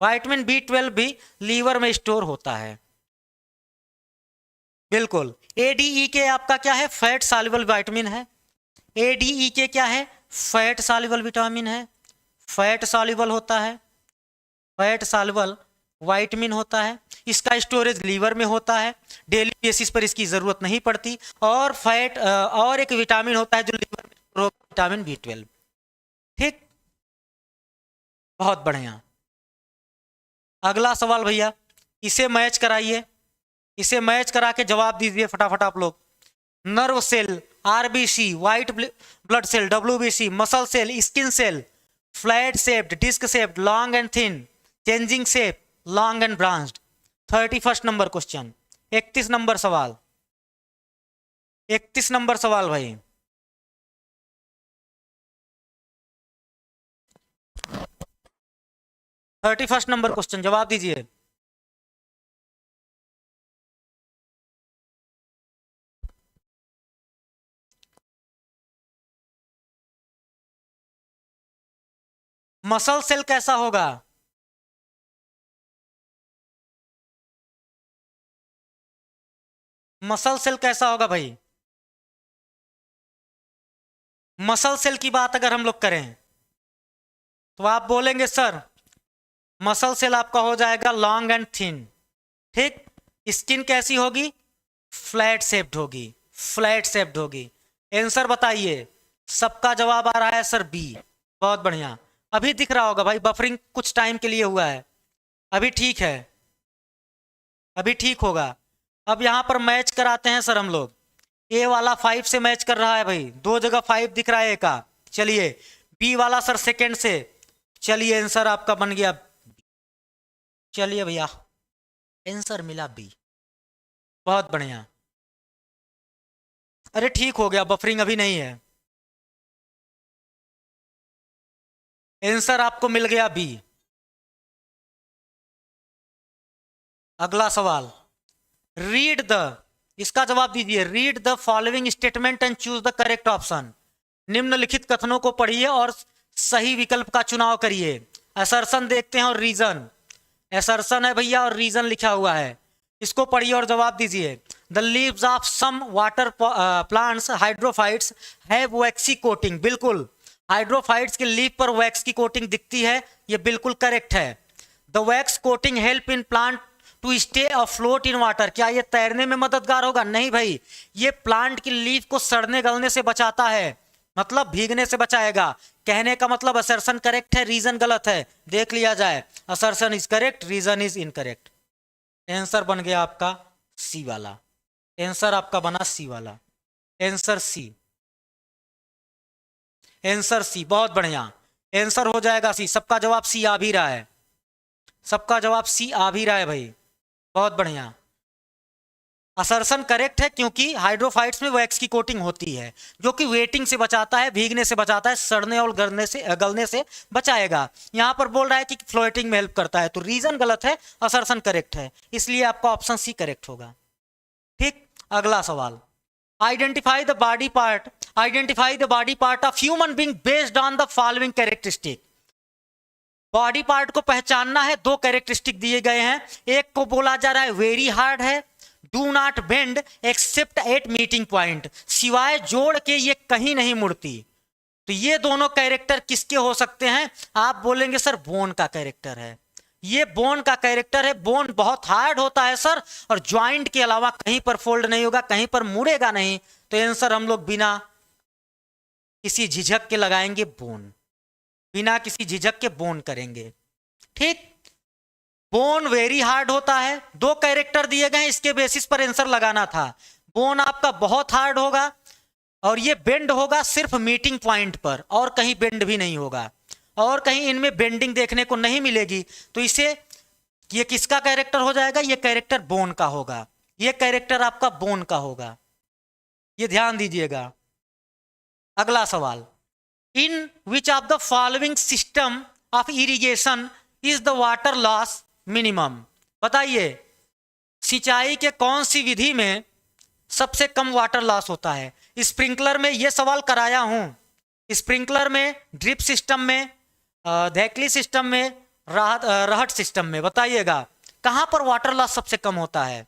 विटामिन B12 भी लीवर में स्टोर होता है। बिल्कुल, ADE के आपका क्या है? फैट सॉल्युबल विटामिन है। ADE के क्या है? फैट सॉल्युबल विटामिन है। फैट सॉल्युबल होता है, फैट सॉल्युबल विटामिन होता है। इसका स्टोरेज लीवर में होता है, डेली बेसिस पर इसकी जरूरत नहीं पड़ती। और फैट और एक विटामिन होता है जो लीवर में स्टोर होता है, विटामिन B12। ठीक, बहुत बढ़िया। अगला सवाल भैया, इसे मैच कराइए, इसे मैच करा के जवाब दीजिए फटाफट आप लोग। Nerve cell, RBC, white blood cell WBC, muscle cell, skin cell, flat shaped, disc shaped, long and thin, changing shape, long and branched. 31 number question. 31 number सवाल, 31 नंबर सवाल भाई। थर्टी फर्स्ट नंबर क्वेश्चन, जवाब दीजिए। Muscle cell कैसा होगा? Muscle cell कैसा होगा भाई? मसल सेल की बात अगर हम लोग करें तो आप बोलेंगे सर मसल सेल आपका हो जाएगा लॉन्ग एंड थिन। ठीक, स्किन कैसी होगी? फ्लैट शेप्ड होगी, फ्लैट शेप्ड होगी। आंसर बताइए। सबका जवाब आ रहा है सर बी। बहुत बढ़िया, अभी दिख रहा होगा भाई, बफरिंग कुछ टाइम के लिए हुआ है, अभी ठीक है, अभी ठीक होगा। अब यहां पर मैच कराते हैं सर हम लोग। ए वाला 5 से मैच कर रहा है भाई, दो जगह 5 दिख रहा है ए का। चलिए, बी वाला सर सेकंड से। चलिए, आंसर आपका बन गया। चलिए भैया, आंसर मिला बी। बहुत बढ़िया, अरे ठीक हो गया, बफरिंग अभी नहीं है। आंसर आपको मिल गया बी। अगला सवाल, रीड द, इसका जवाब दीजिए। Read the following statement and choose the correct option. निम्नलिखित कथनों को पढ़िए और सही विकल्प का चुनाव करिए। असर्शन देखते हैं और रीजन। असर्शन है भैया और रीजन लिखा हुआ है, इसको पढ़िए और जवाब दीजिए। The leaves of some water plants hydrophytes have waxy coating. बिल्कुल, हाइड्रोफाइट्स के लीफ पर वैक्स की कोटिंग दिखती है, ये बिल्कुल करेक्ट है। The wax coating help in plant to stay afloat in water. क्या ये तैरने में मददगार होगा? नहीं भाई, ये प्लांट की लीफ को सड़ने गलने से बचाता है, मतलब भीगने से बचाएगा। कहने का मतलब असर्शन करेक्ट है, रीजन गलत है। देख लिया जाए, assertion is correct, reason is incorrect. Answer बन गया आपका सी वाला। आंसर आपका बना सी वाला, आंसर सी, आंसर सी। बहुत बढ़िया, आंसर हो जाएगा सी। सबका जवाब सी आ भी रहा है, सबका जवाब सी आ भी रहा है भाई। बहुत बढ़िया, असर्शन करेक्ट है क्योंकि हाइड्रोफाइट्स में वैक्स की कोटिंग होती है जो कि वेटिंग से बचाता है, भीगने से बचाता है, सड़ने और गलने से बचाएगा। यहां पर बोल रहा है कि फ्लोटिंग में हेल्प करता है, तो रीजन गलत है, असर्शन करेक्ट है, इसलिए आपका ऑप्शन सी करेक्ट होगा। ठीक, अगला सवाल, identify the body part, identify the body part of human being based on the following characteristic. Body part को पहचानना है, दो कैरेक्टरिस्टिक दिए गए हैं। एक को बोला जा रहा है वेरी हार्ड है, do not bend accept eight meeting point, सिवाय जोड़ के ये कहीं नहीं मुड़ती। तो ये दोनों कैरेक्टर किसके हो सकते हैं? आप बोलेंगे सर बोन का कैरेक्टर है, ये बोन का कैरेक्टर है। बोन बहुत हार्ड होता है सर, और ज्वाइंट के अलावा कहीं पर फोल्ड नहीं होगा, कहीं पर मुड़ेगा नहीं। तो आंसर हम लोग बिना किसी झिझक के लगाएंगे बोन, बिना किसी झिझक के बोन करेंगे। ठीक, बोन वेरी हार्ड होता है। दो कैरेक्टर दिए गए, इसके बेसिस पर आंसर लगाना था। बोन आपका बहुत हार्ड होगा और ये बेंड होगा सिर्फ मीटिंग पॉइंट पर, और कहीं बेंड भी नहीं होगा, और कहीं इनमें बेंडिंग देखने को नहीं मिलेगी। तो इसे ये किसका कैरेक्टर हो जाएगा? ये कैरेक्टर बोन का होगा, ये कैरेक्टर आपका बोन का होगा, ये ध्यान दीजिएगा। अगला सवाल, in which of the following system of irrigation is the water loss minimum? बताइए, सिंचाई के कौन सी विधि में सबसे कम वाटर लॉस होता है? स्प्रिंकलर में यह सवाल कराया हूं, स्प्रिंकलर में, ड्रिप सिस्टम में, धैकली सिस्टम में, रहट सिस्टम में। बताइएगा कहां पर वाटर लॉस सबसे कम होता है?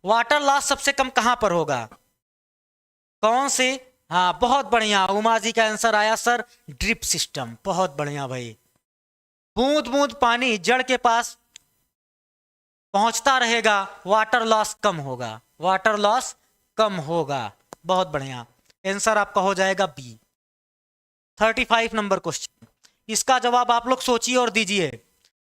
वाटर लॉस सबसे कम कहां पर होगा? कौन से? हाँ, बहुत बढ़िया, उमा जी का आंसर आया सर, ड्रिप सिस्टम। बहुत बढ़िया भाई, बूंद बूंद पानी जड़ के पास पहुंचता रहेगा, वाटर लॉस कम होगा, वाटर लॉस कम होगा। बहुत बढ़िया, आंसर आपका हो जाएगा बी। 35 नंबर क्वेश्चन, इसका जवाब आप लोग सोचिए और दीजिए।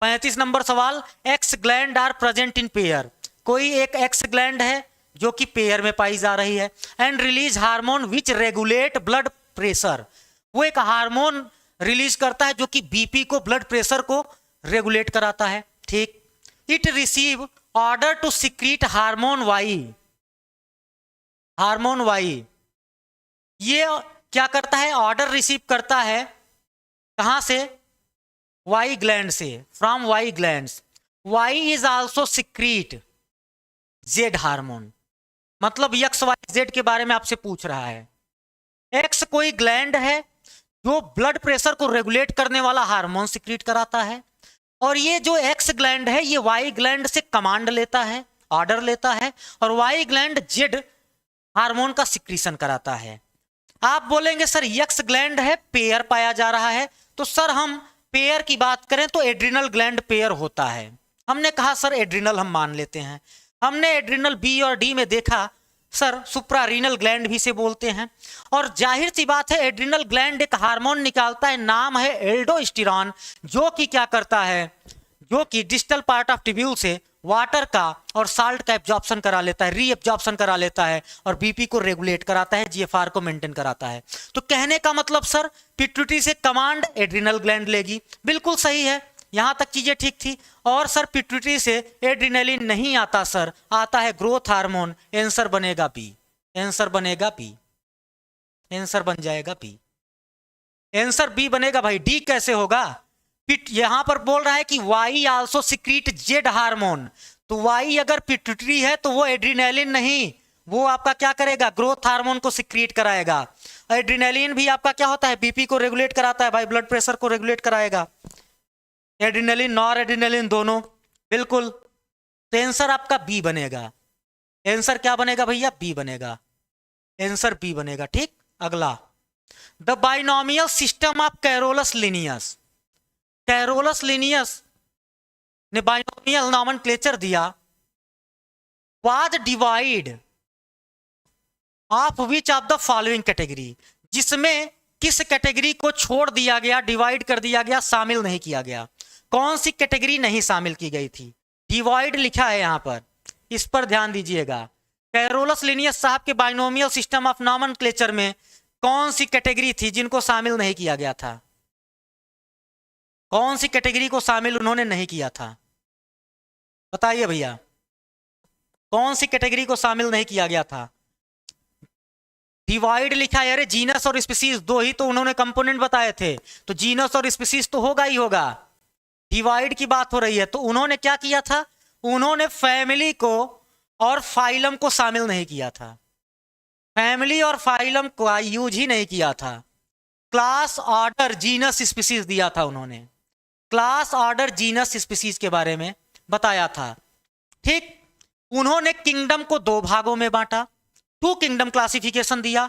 35 नंबर सवाल, X gland are present in pair. कोई एक एक्स ग्लैंड है जो कि पेयर में पाई जा रही है, and release hormone which regulate blood pressure. वो एक हार्मोन रिलीज करता है जो कि बीपी को, ब्लड प्रेशर को रेगुलेट कराता है। ठीक, it receive order to secrete hormone Y. Hormone Y ये क्या करता है? ऑर्डर रिसीव करता है कहां से? वाई ग्लैंड से, from Y glands. Y is also secrete Z hormone. मतलब एक्स वाई जेड के बारे में आपसे पूछ रहा है। एक्स कोई ग्लैंड है जो ब्लड प्रेशर को रेगुलेट करने वाला हार्मोन सिक्रीट कराता है, और ये जो एक्स ग्लैंड है ये वाई ग्लैंड से कमांड लेता है, ऑर्डर लेता है, और वाई ग्लैंड जेड हार्मोन का सिक्रीशन कराता है। आप बोलेंगे सर एक्स ग्लैंड है, पेयर पाया जा रहा है, तो सर हम पेयर की बात करें तो एड्रिनल ग्लैंड पेयर होता है। हमने कहा सर एड्रिनल हम मान लेते हैं, हमने एड्रिनल बी और डी में देखा सर सुप्रारीनल ग्लैंड भी से बोलते हैं, और जाहिर सी बात है एड्रिनल ग्लैंड एक हार्मोन निकालता है, नाम है एल्डोस्टेरॉन, जो कि क्या करता है? जो कि डिस्टल पार्ट ऑफ टिब्यूल से वाटर का और साल्ट का एब्जॉर्प्शन करा लेता है, री एब्जॉर्प्शन करा लेता है, और बीपी को रेगुलेट कराता है, जीएफआर को मेंटेन कराता है। तो कहने का मतलब सर पिट्यूटरी से कमांड एड्रिनल ग्लैंड लेगी। बिल्कुल सही है, यहां तक चीजें ठीक थी। और सर पिट्यूटरी से एड्रिनलिन नहीं आता सर, आता है ग्रोथ हार्मोन। आंसर बनेगा बी, आंसर बनेगा बी, आंसर बन जाएगा बी, आंसर बी बनेगा भाई। डी कैसे होगा? यहां पर बोल रहा है कि Y also secrete Z hormone, तो वाई अगर पिट्यूटरी है तो वो एड्रिनलिन नहीं, वो आपका क्या करेगा? ग्रोथ हार्मोन को सिक्रीट कराएगा। एड्रिनलिन भी आपका क्या होता है? बीपी को रेगुलेट कराता है भाई, ब्लड प्रेशर को रेगुलेट कराएगा। एड्रिनलिन, नॉर एड्रिनलिन दोनों, बिल्कुल। तो आंसर आपका बी बनेगा। आंसर क्या बनेगा भैया? बी बनेगा, आंसर बी बनेगा। ठीक, अगला, the binomial system of Carolus Linnaeus. Carolus Linnaeus ने बाइनोमियल नॉमेनक्लेचर दिया, was divide of which of the following category. जिसमें किस कैटेगरी को छोड़ दिया गया, डिवाइड कर दिया गया, शामिल नहीं किया गया? कौन सी कैटेगरी नहीं शामिल की गई थी? डिवाइड लिखा है यहां पर, इस पर ध्यान दीजिएगा। कैरोलस लिनियस साहब के बाइनोमियल सिस्टम ऑफ नॉमेनक्लेचर में कौन सी कैटेगरी थी जिनको शामिल नहीं किया गया था? कौन सी कैटेगरी को शामिल उन्होंने नहीं किया था? बताइए भैया, कौन सी कैटेगरी को शामिल नहीं किया गया था? डिवाइड लिखा है, अरे जीनस और स्पीसीज दो ही तो उन्होंने कंपोनेंट बताए थे, तो जीनस और स्पीसीज तो होगा ही होगा। डिवाइड की बात हो रही है, तो उन्होंने क्या किया था? उन्होंने फैमिली को और फाइलम को शामिल नहीं किया था, फैमिली और फाइलम को यूज ही नहीं किया था। क्लास, ऑर्डर, जीनस, स्पीसीज दिया था उन्होंने, क्लास, ऑर्डर, जीनस, स्पीसीज के बारे में बताया था। ठीक, उन्होंने किंगडम को दो भागों में बांटा, टू किंगडम क्लासिफिकेशन दिया,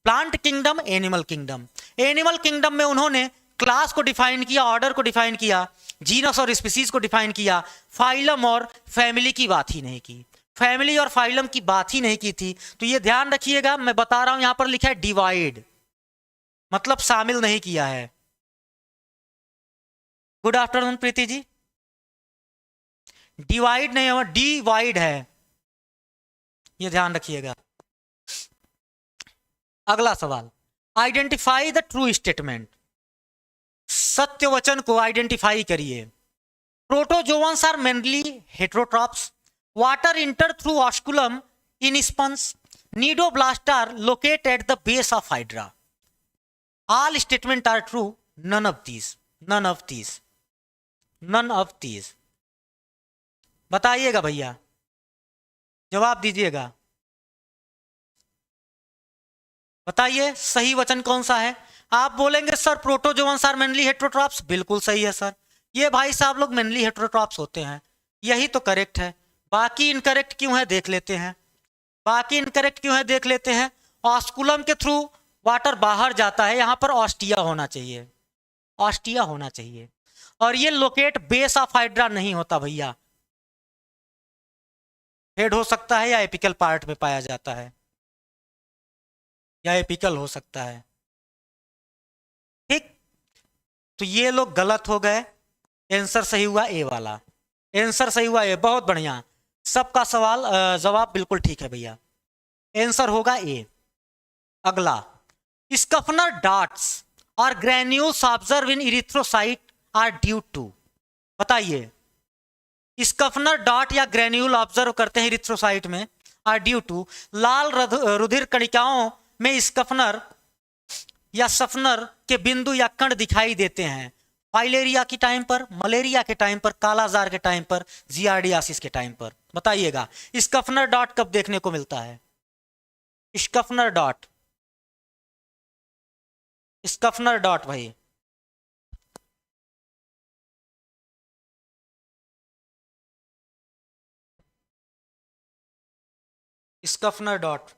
plant kingdom, animal kingdom. Animal kingdom में उन्होंने क्लास को डिफाइन किया, ऑर्डर को डिफाइन किया, जीनस और स्पीसीज को डिफाइन किया, फाइलम और फैमिली की बात ही नहीं की, फैमिली और फाइलम की बात ही नहीं की थी। तो ये ध्यान रखिएगा, मैं बता रहा हूं, यहां पर लिखा है डिवाइड, मतलब शामिल नहीं किया है। Good afternoon Preeti ji, divide नहीं है, डिवाइड है, ये ध्यान रखिएगा। अगला सवाल, आइडेंटिफाई द ट्रू स्टेटमेंट। सत्य वचन को आइडेंटिफाई करिए। Protozoans are mainly heterotrophs, water enter through osculum in sponge, cnidoblast are locate at the base of hydra. All statement are true, none of these, none of these, none of these. बताइएगा भैया, जवाब दीजिएगा, बताइए सही वचन कौन सा है। आप बोलेंगे sir protozoans are mainly heterotrophs, बिल्कुल सही है सर, ये भाई साहब लोग मेनली हेटेरोट्रॉप्स होते हैं, यही तो करेक्ट है। बाकी इनकरेक्ट क्यों है देख लेते हैं, बाकी इनकरेक्ट क्यों है देख लेते हैं। ऑस्कुलम के थ्रू वाटर बाहर जाता है, यहां पर ऑस्टिया होना चाहिए, ऑस्टिया होना चाहिए, और ये लोकेट बेस ऑफ हाइड्रा नहीं होता भैया, हेड हो सकता है या एपिकल पार्ट में पाया जाता है, या एपिकल हो सकता है। ठीक, तो ये लोग गलत हो गए, आंसर सही हुआ ए वाला, आंसर सही हुआ ए, बहुत बढ़िया, सबका सवाल जवाब बिल्कुल ठीक है भैया, आंसर होगा ए। अगला, स्कफनर डॉट्स और granules observe in erythrocyte are due to. बताइए, स्कफनर डॉट या ग्रेन्यूल ऑब्जर्व करते हैं इरिथ्रोसाइट में, आर ड्यू टू लाल रुधिर कणिकाओं में स्कफनर या सफनर के बिंदु या कण दिखाई देते हैं, फाइलेरिया के टाइम पर, मलेरिया के टाइम पर, कालाजार के टाइम पर, जियार्डियासिस के टाइम पर। बताइएगा स्कफनर डॉट कब देखने को मिलता है, स्कफनर डॉट, स्कफनर डॉट भाई, स्कफनर डॉट,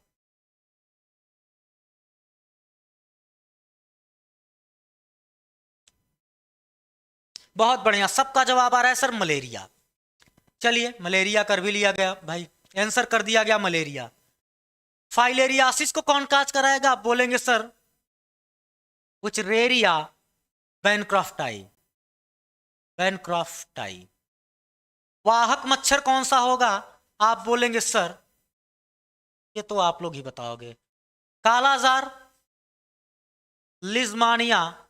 बहुत बढ़िया, सबका जवाब आ रहा है सर मलेरिया। चलिए मलेरिया कर भी लिया गया भाई, आंसर कर दिया गया मलेरिया। फाइलेरियासिस को कौन काज कराएगा, आप बोलेंगे सर बुचरेरिया बैनक्रॉफ्टाई, बैनक्रॉफ्टाई। वाहक मच्छर कौन सा होगा, आप बोलेंगे सर ये तो आप लोग ही बताओगे, कालाजार, लिज्मानिया,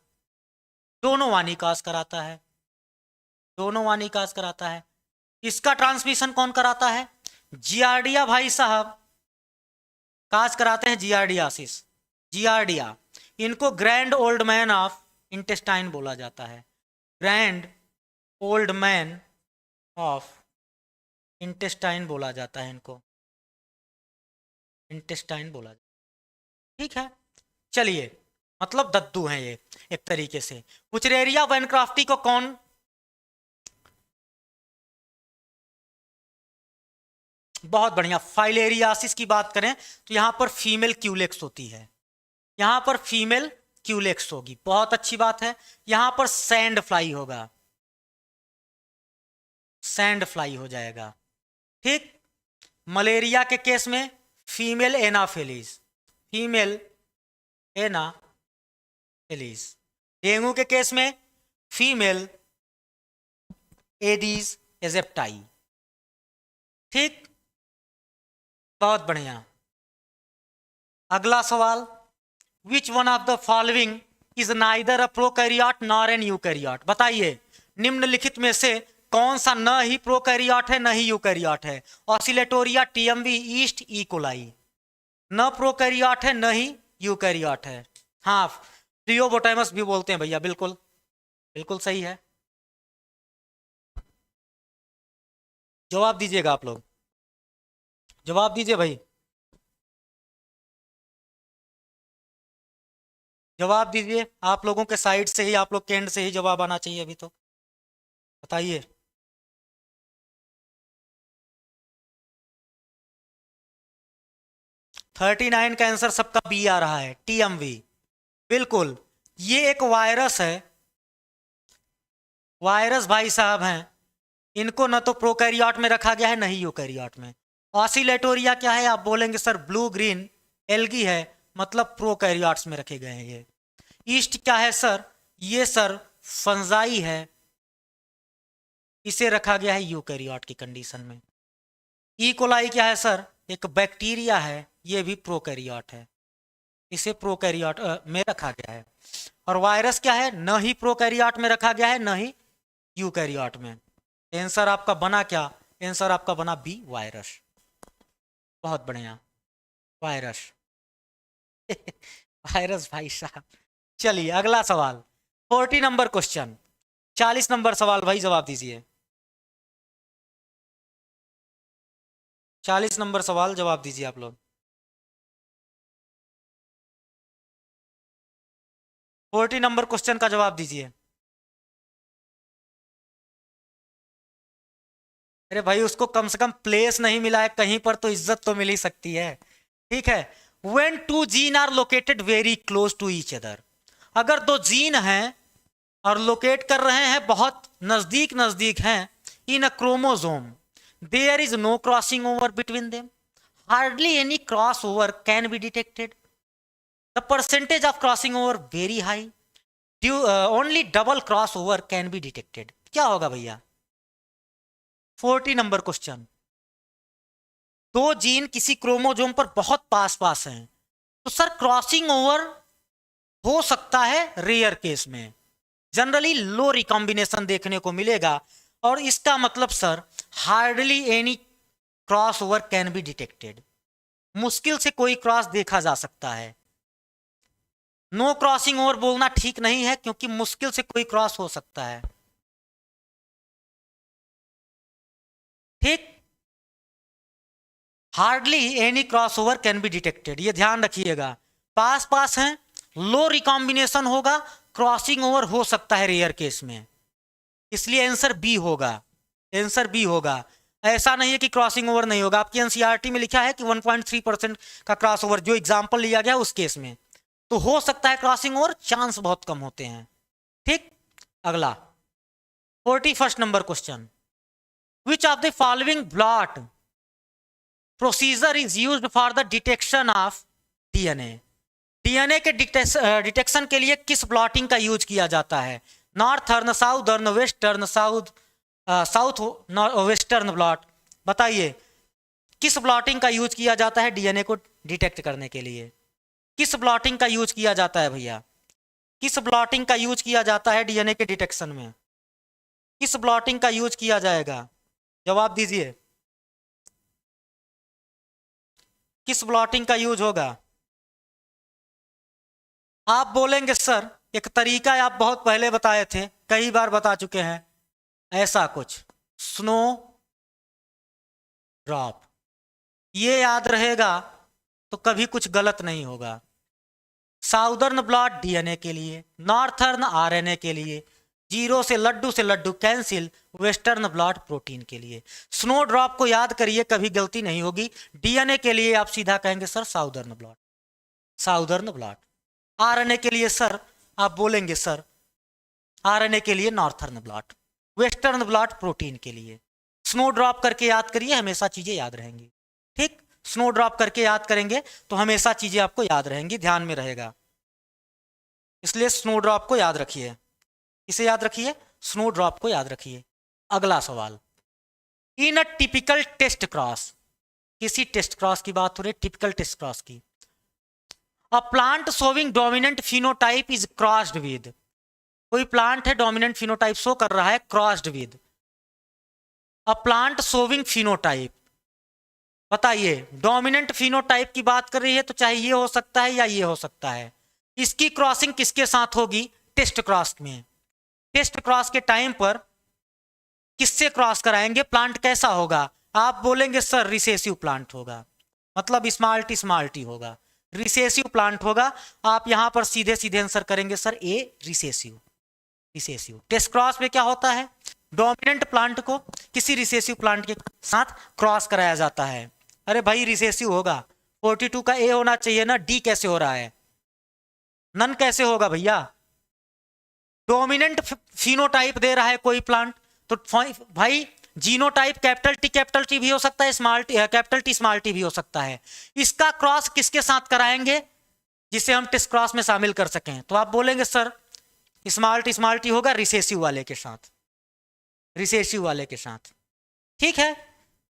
दोनों वानी काज कराता है, दोनों वानी काज कराता है। इसका ट्रांसमिशन कौन कराता है, जियार्डिया भाई साहब काज कराते हैं, जियार्डियासिस, जियार्डिया। इनको grand old man of intestine बोला जाता है, grand old man of intestine बोला जाता है, इनको इंटेस्टाइन बोला जाता है। ठीक है, चलिए, मतलब दद्दू हैं ये एक तरीके से। बुचरेरिया बैनक्रॉफ्टी को कौन, बहुत बढ़िया, फाइलेरियासिस की बात करें तो यहां पर फीमेल क्यूलेक्स होती है, यहां पर फीमेल क्यूलेक्स होगी, बहुत अच्छी बात है। यहां पर सैंड फ्लाई होगा, सैंड फ्लाई हो जाएगा। ठीक, मलेरिया के केस में female anopheles, female anopheles. Dengue के केस में फीमेल एडीज एजेप्टाई। ठीक, बहुत बढ़िया। अगला सवाल, which one of the following is neither a prokaryote nor an eukaryote. बताइए निम्नलिखित में से कौन सा न ही प्रोकैरियोट है न ही यूकैरियोट है। Oscillatoria, TMV, east, E coli. न प्रोकैरियोट है न ही यूकैरियोट है। हाँ, प्लियोबोटेमस भी बोलते हैं भैया, बिल्कुल बिल्कुल सही है। जवाब दीजिएगा आप लोग, जवाब दीजिए भाई, जवाब दीजिए। आप लोगों के साइड से ही, आप लोग के एंड से ही जवाब आना चाहिए अभी तो, बताइए। थर्टी 39 का आंसर सबका बी आ रहा है, टीएमवी। बिल्कुल, ये एक वायरस है, वायरस भाई साहब हैं, इनको न तो प्रोकैरियोट में रखा गया है न ही यूकैरियोट में। ऑसिलेटोरिया क्या है, आप बोलेंगे सर ब्लू ग्रीन एल्गी है, मतलब प्रोकैरियोट्स में रखे गए हैं ये। ईस्ट क्या है सर, ये सर फंजाई है, इसे रखा गया है यूकैरियोट की कंडीशन में। ई कोलाई क्या है सर? एक बैक्टीरिया है, ये भी प्रोकैरियोट है, इसे प्रोकैरियोट में रखा गया है। और वायरस क्या है? न ही प्रोकैरियोट में रखा गया है न ही यूकैरियोट में। आंसर आपका बना क्या? आंसर आपका बना बी, वायरस। बहुत बढ़िया, वायरस। वायरस भाई साहब। चलिए अगला सवाल, 40 नंबर क्वेश्चन, 40 नंबर सवाल भाई जवाब दीजिए। 40 नंबर सवाल जवाब दीजिए आप लोग। 40 नंबर क्वेश्चन का जवाब दीजिए। अरे भाई उसको कम से कम प्लेस नहीं मिला है कहीं पर, तो इज्जत तो मिल ही सकती है। ठीक है, when two gene are located very close to each other, अगर दो जीन हैं और लोकेट कर रहे हैं बहुत नजदीक नजदीक हैं, in a chromosome there is no crossing over between them, hardly any cross over can be detected, the percentage of crossing over very high, only double cross over can be detected. क्या होगा भैया? 40 number question, दो gene किसी chromosome पर बहुत पास पास हैं, तो sir crossing over हो सकता है रेयर केस में, जनरली लो रिकॉम्बिनेशन देखने को मिलेगा। और इसका मतलब sir hardly any cross over can be detected, मुश्किल से कोई क्रॉस देखा जा सकता है। नो क्रॉसिंग ओवर बोलना ठीक नहीं है, क्योंकि मुश्किल से कोई क्रॉस हो सकता है। ठीक, hardly any cross over can be detected, ये ध्यान रखिएगा। पास पास हैं, लो रिकॉम्बिनेशन होगा, क्रॉसिंग ओवर हो सकता है रेयर केस में, इसलिए आंसर बी होगा। आंसर बी होगा। ऐसा नहीं है कि क्रॉसिंग ओवर नहीं होगा, आपकी एनसीईआरटी में लिखा है कि 1.3% का क्रॉस ओवर, जो एग्जाम्पल लिया गया उस केस में तो हो सकता है क्रॉसिंग ओवर, चांस बहुत कम होते हैं। ठीक, अगला 41 number question, which of the following blot procedure is used for the detection of DNA, DNA के डिटेक्शन के लिए किस ब्लॉटिंग का यूज किया जाता है? Northern, southern, western, south western blot. बताइए किस ब्लॉटिंग का यूज किया जाता है डीएनए को डिटेक्ट करने के लिए? किस ब्लॉटिंग का यूज किया जाता है भैया? किस ब्लॉटिंग का यूज किया जाता है डीएनए के डिटेक्शन में? किस ब्लॉटिंग का यूज किया जाएगा? जवाब दीजिए, किस ब्लॉटिंग का यूज होगा? आप बोलेंगे सर एक तरीका आप बहुत पहले बताए थे, कई बार बता चुके हैं, ऐसा कुछ स्नो ड्रॉप, ये याद रहेगा तो कभी कुछ गलत नहीं होगा। साउदर्न ब्लॉट डीएनए के लिए, नॉर्थर्न आरएनए के लिए, जीरो से laddu cancel, western blot protein के लिए। स्नो ड्रॉप को याद करिए, कभी गलती नहीं होगी। डीएनए के लिए आप सीधा कहेंगे sir southern blot, southern blot. RNA के लिए सर आप बोलेंगे सर आरएनए के लिए northern blot, western blot protein के लिए। स्नो ड्रॉप करके याद करिए, हमेशा चीजें याद रहेंगी। ठीक, स्नो ड्रॉप करके याद करेंगे तो हमेशा चीजें आपको याद रहेंगी, ध्यान में रहेगा, इसलिए स्नो ड्रॉप को याद रखिए। इसे याद रखिए, स्नो ड्रॉप को याद रखिए। अगला सवाल, इन अ टिपिकल टेस्ट क्रॉस, किसी टेस्ट क्रॉस की बात हो रही है, टिपिकल टेस्ट क्रॉस की। A plant showing dominant phenotype is crossed with, कोई प्लांट है डोमिनेंट फिनोटाइप शो कर रहा है, crossed with a plant showing phenotype. बताइए डोमिनेंट फिनोटाइप की बात कर रही है तो चाहे ये हो सकता है या ये हो सकता है। इसकी क्रॉसिंग किसके साथ होगी? टेस्ट क्रॉस में। टेस्ट क्रॉस के टाइम पर किससे क्रॉस कराएंगे? प्लांट कैसा होगा? आप बोलेंगे सर रिसेसिव प्लांट होगा, मतलब स्मॉल्टी होगा, रिसेसिव प्लांट होगा। आप यहां पर सीधे सीधे आंसर करेंगे सर ए, रिसेसिव। रिसेसिव टेस्ट क्रॉस में क्या होता है? डोमिनेंट प्लांट को किसी रिसेसिव प्लांट के साथ क्रॉस कराया जाता है। अरे भाई रिसेसिव होगा, 42 का ए होना चाहिए ना, डी कैसे हो रहा है? नन कैसे होगा भैया? डोमिनेंट फिनोटाइप दे रहा है कोई प्लांट, तो भाई जीनोटाइप कैपिटल टी भी हो सकता है, small T capital T small T भी हो सकता है। इसका क्रॉस किसके साथ कराएंगे जिसे हम टेस्ट क्रॉस में शामिल कर सकें? तो आप बोलेंगे सर स्मॉल टी होगा रिसेसिव वाले के साथ, रिसेसिव वाले के साथ। ठीक है,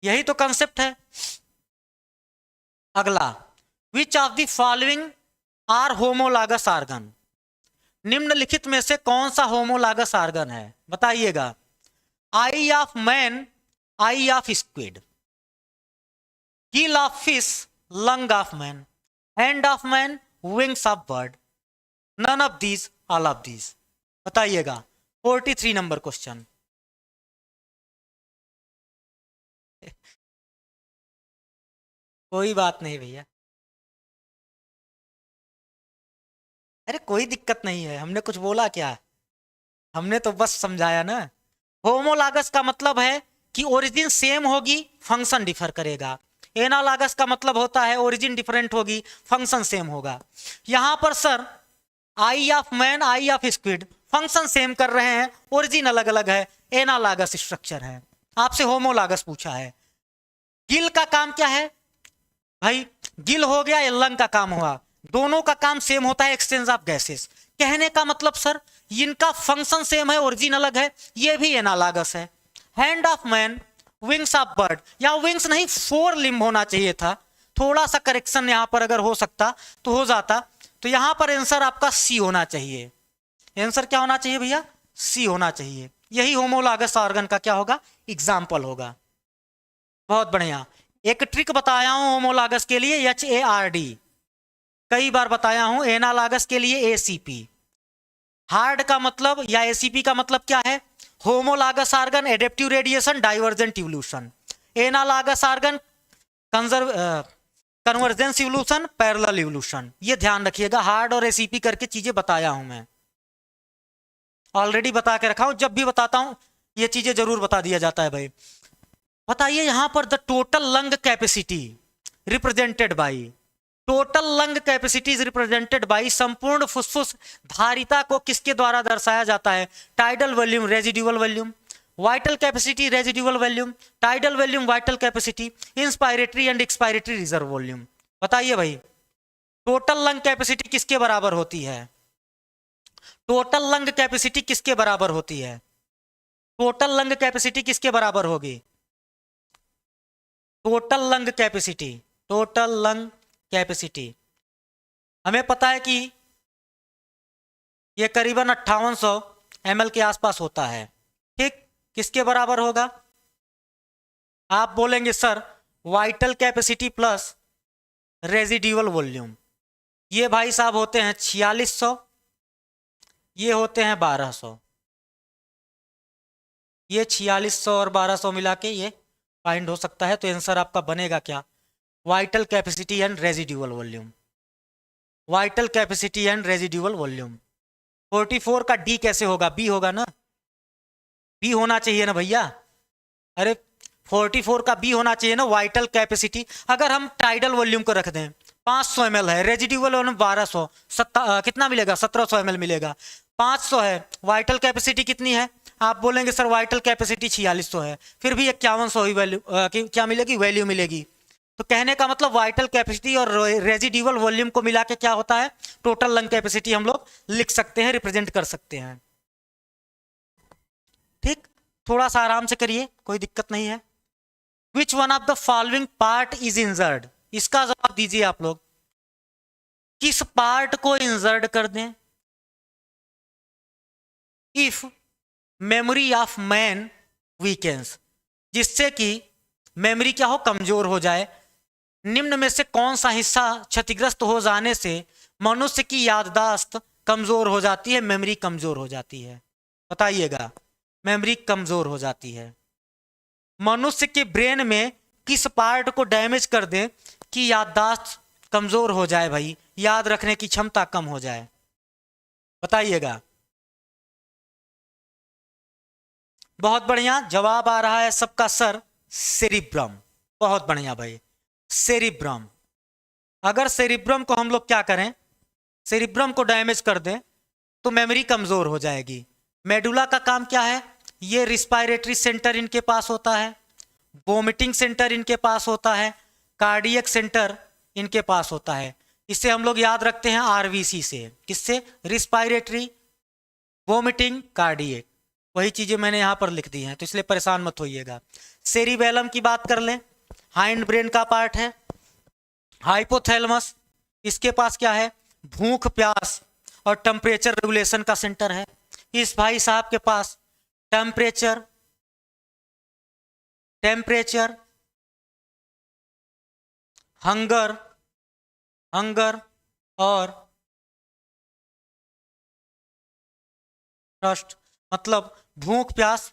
यही तो कंसेप्ट है। अगला, which of the following are homologous organ? निम्नलिखित में से कौन सा होमोलागस आर्गन है, बताइएगा। Eye of man, eye of squid, gill of fish, lung of man, hand of man, wings of bird, none of these, all of these. बताइएगा। 43 number question. कोई बात नहीं भैया, अरे कोई दिक्कत नहीं है, हमने कुछ बोला क्या? हमने तो बस समझाया ना। होमोलागस का मतलब है कि ओरिजिन सेम होगी, फंक्शन डिफर करेगा। एनालॉगस का मतलब होता है ओरिजिन डिफरेंट होगी, फंक्शन सेम होगा। यहां पर sir I of man, eye of squid function same कर रहे हैं, ओरिजिन अलग अलग है, एनालॉगस स्ट्रक्चर है। आपसे होमोलागस पूछा है। गिल का काम क्या है भाई? गिल हो गया या लंग का काम हुआ, दोनों का काम सेम होता है, एक्सचेंज ऑफ गैसेस। कहने का मतलब सर इनका फंक्शन सेम है, ओरिजिन अलग है, ये भी एनालॉगस है। Hand of man, wings of bird, या विंग्स नहीं 4 लिम्ब होना चाहिए था, थोड़ा सा करेक्शन यहां पर अगर हो सकता तो हो जाता। तो यहां पर आंसर आपका सी होना चाहिए। आंसर क्या होना चाहिए भैया? सी होना चाहिए। यही होमोलागस ऑर्गन का क्या होगा? एग्जाम्पल होगा। बहुत बढ़िया। एक ट्रिक बताया हूं होमोलागस के लिए, HARD, कई बार बताया हूं। एनालॉगस के लिए ACP। हार्ड का मतलब या ACP का मतलब क्या है? Homologous organ adaptive radiation, divergent evolution. Analogous organ convergence evolution, parallel evolution. ये ध्यान रखिएगा, हार्ड और ACP करके चीजें बताया हूं मैं, ऑलरेडी बता के रखा हूं। जब भी बताता हूं ये चीजें जरूर बता दिया जाता है भाई। बताइए यहां पर the total lung capacity represented by, total lung capacity is represented by, संपूर्ण फुसफुस धारिता को किसके द्वारा दर्शाया जाता है? Tidal volume, residual volume. Vital capacity, residual volume. Tidal volume, vital capacity. Inspiratory and expiratory reserve volume. बताइए भाई, टोटल लंग कैपेसिटी किसके बराबर होती है? टोटल लंग कैपेसिटी किसके बराबर होती है? टोटल लंग कैपेसिटी किसके बराबर होगी? Total lung capacity, total lung capacity हमें पता है कि यह करीबन 5800 ml के आसपास होता है। ठीक, किसके बराबर होगा? आप बोलेंगे sir vital capacity plus residual volume. ये भाई साहब होते हैं 4600, ये होते हैं 1200। ये 4600 और 1200 मिला के ये फाइंड हो सकता है। तो आंसर आपका बनेगा क्या? Vital capacity and residual volume. Vital capacity and residual volume. 44 का डी कैसे होगा? बी होगा ना, बी होना चाहिए ना भैया। अरे 44 का बी होना चाहिए ना, वाइटल कैपेसिटी। अगर हम टाइडल वॉल्यूम को रख दें 500 ml है, रेजिडुअल वॉल्यूम 1200, कितना मिलेगा? 1700 ml मिलेगा। 500 है, वाइटल कैपेसिटी कितनी है? आप बोलेंगे सर वाइटल कैपेसिटी 4600 है, फिर भी 5100 ही वैल्यू क्या मिलेगी? वैल्यू मिलेगी। तो कहने का मतलब वाइटल कैपेसिटी और रेजिडुअल वॉल्यूम को मिला के क्या होता है? टोटल लंग कैपेसिटी हम लोग लिख सकते हैं, रिप्रेजेंट कर सकते हैं। ठीक, थोड़ा सा आराम से करिए, कोई दिक्कत नहीं है। विच one of the following part is injured? इसका जवाब दीजिए आप लोग। किस पार्ट को इंजर्ड कर दें? If memory of man weakens, जिससे कि मेमोरी क्या हो? कमजोर हो जाए। निम्न में से कौन सा हिस्सा क्षतिग्रस्त हो जाने से मनुष्य की याददाश्त कमजोर हो जाती है, मेमोरी कमजोर हो जाती है? बताइएगा। मेमोरी कमजोर हो जाती है। मनुष्य के ब्रेन में किस पार्ट को डैमेज कर दें कि याददाश्त कमजोर हो जाए भाई, याद रखने की क्षमता कम हो जाए? बताइएगा। बहुत बढ़िया, जवाब आ रहा है सबका सर सेरिब्रम। बहुत बढ़िया भाई, सेरिब्रम। अगर सेरिब्रम को हम लोग क्या करें? सेरिब्रम को डैमेज कर दें तो मेमोरी कमजोर हो जाएगी। मेडुला का काम क्या है? ये रिस्पायरेटरी सेंटर इनके पास होता है, वोमिटिंग सेंटर इनके पास होता है, कार्डियक सेंटर इनके पास होता है। इसे हम लोग याद रखते हैं RVC से। किससे? Respiratory, vomiting, cardiac. वही चीजें मैंने यहाँ पर लिख दी हैं, तो इसलिए परेशान मत होइएगा। सेरिबेलम की बात कर लें, हाइंड ब्रेन का पार्ट है। हाइपोथैलेमस, इसके पास क्या है, भूख प्यास और टेम्परेचर रेगुलेशन का सेंटर है। इस भाई साहब के पास टेम्परेचर हंगर और थर्स्ट, मतलब भूख प्यास।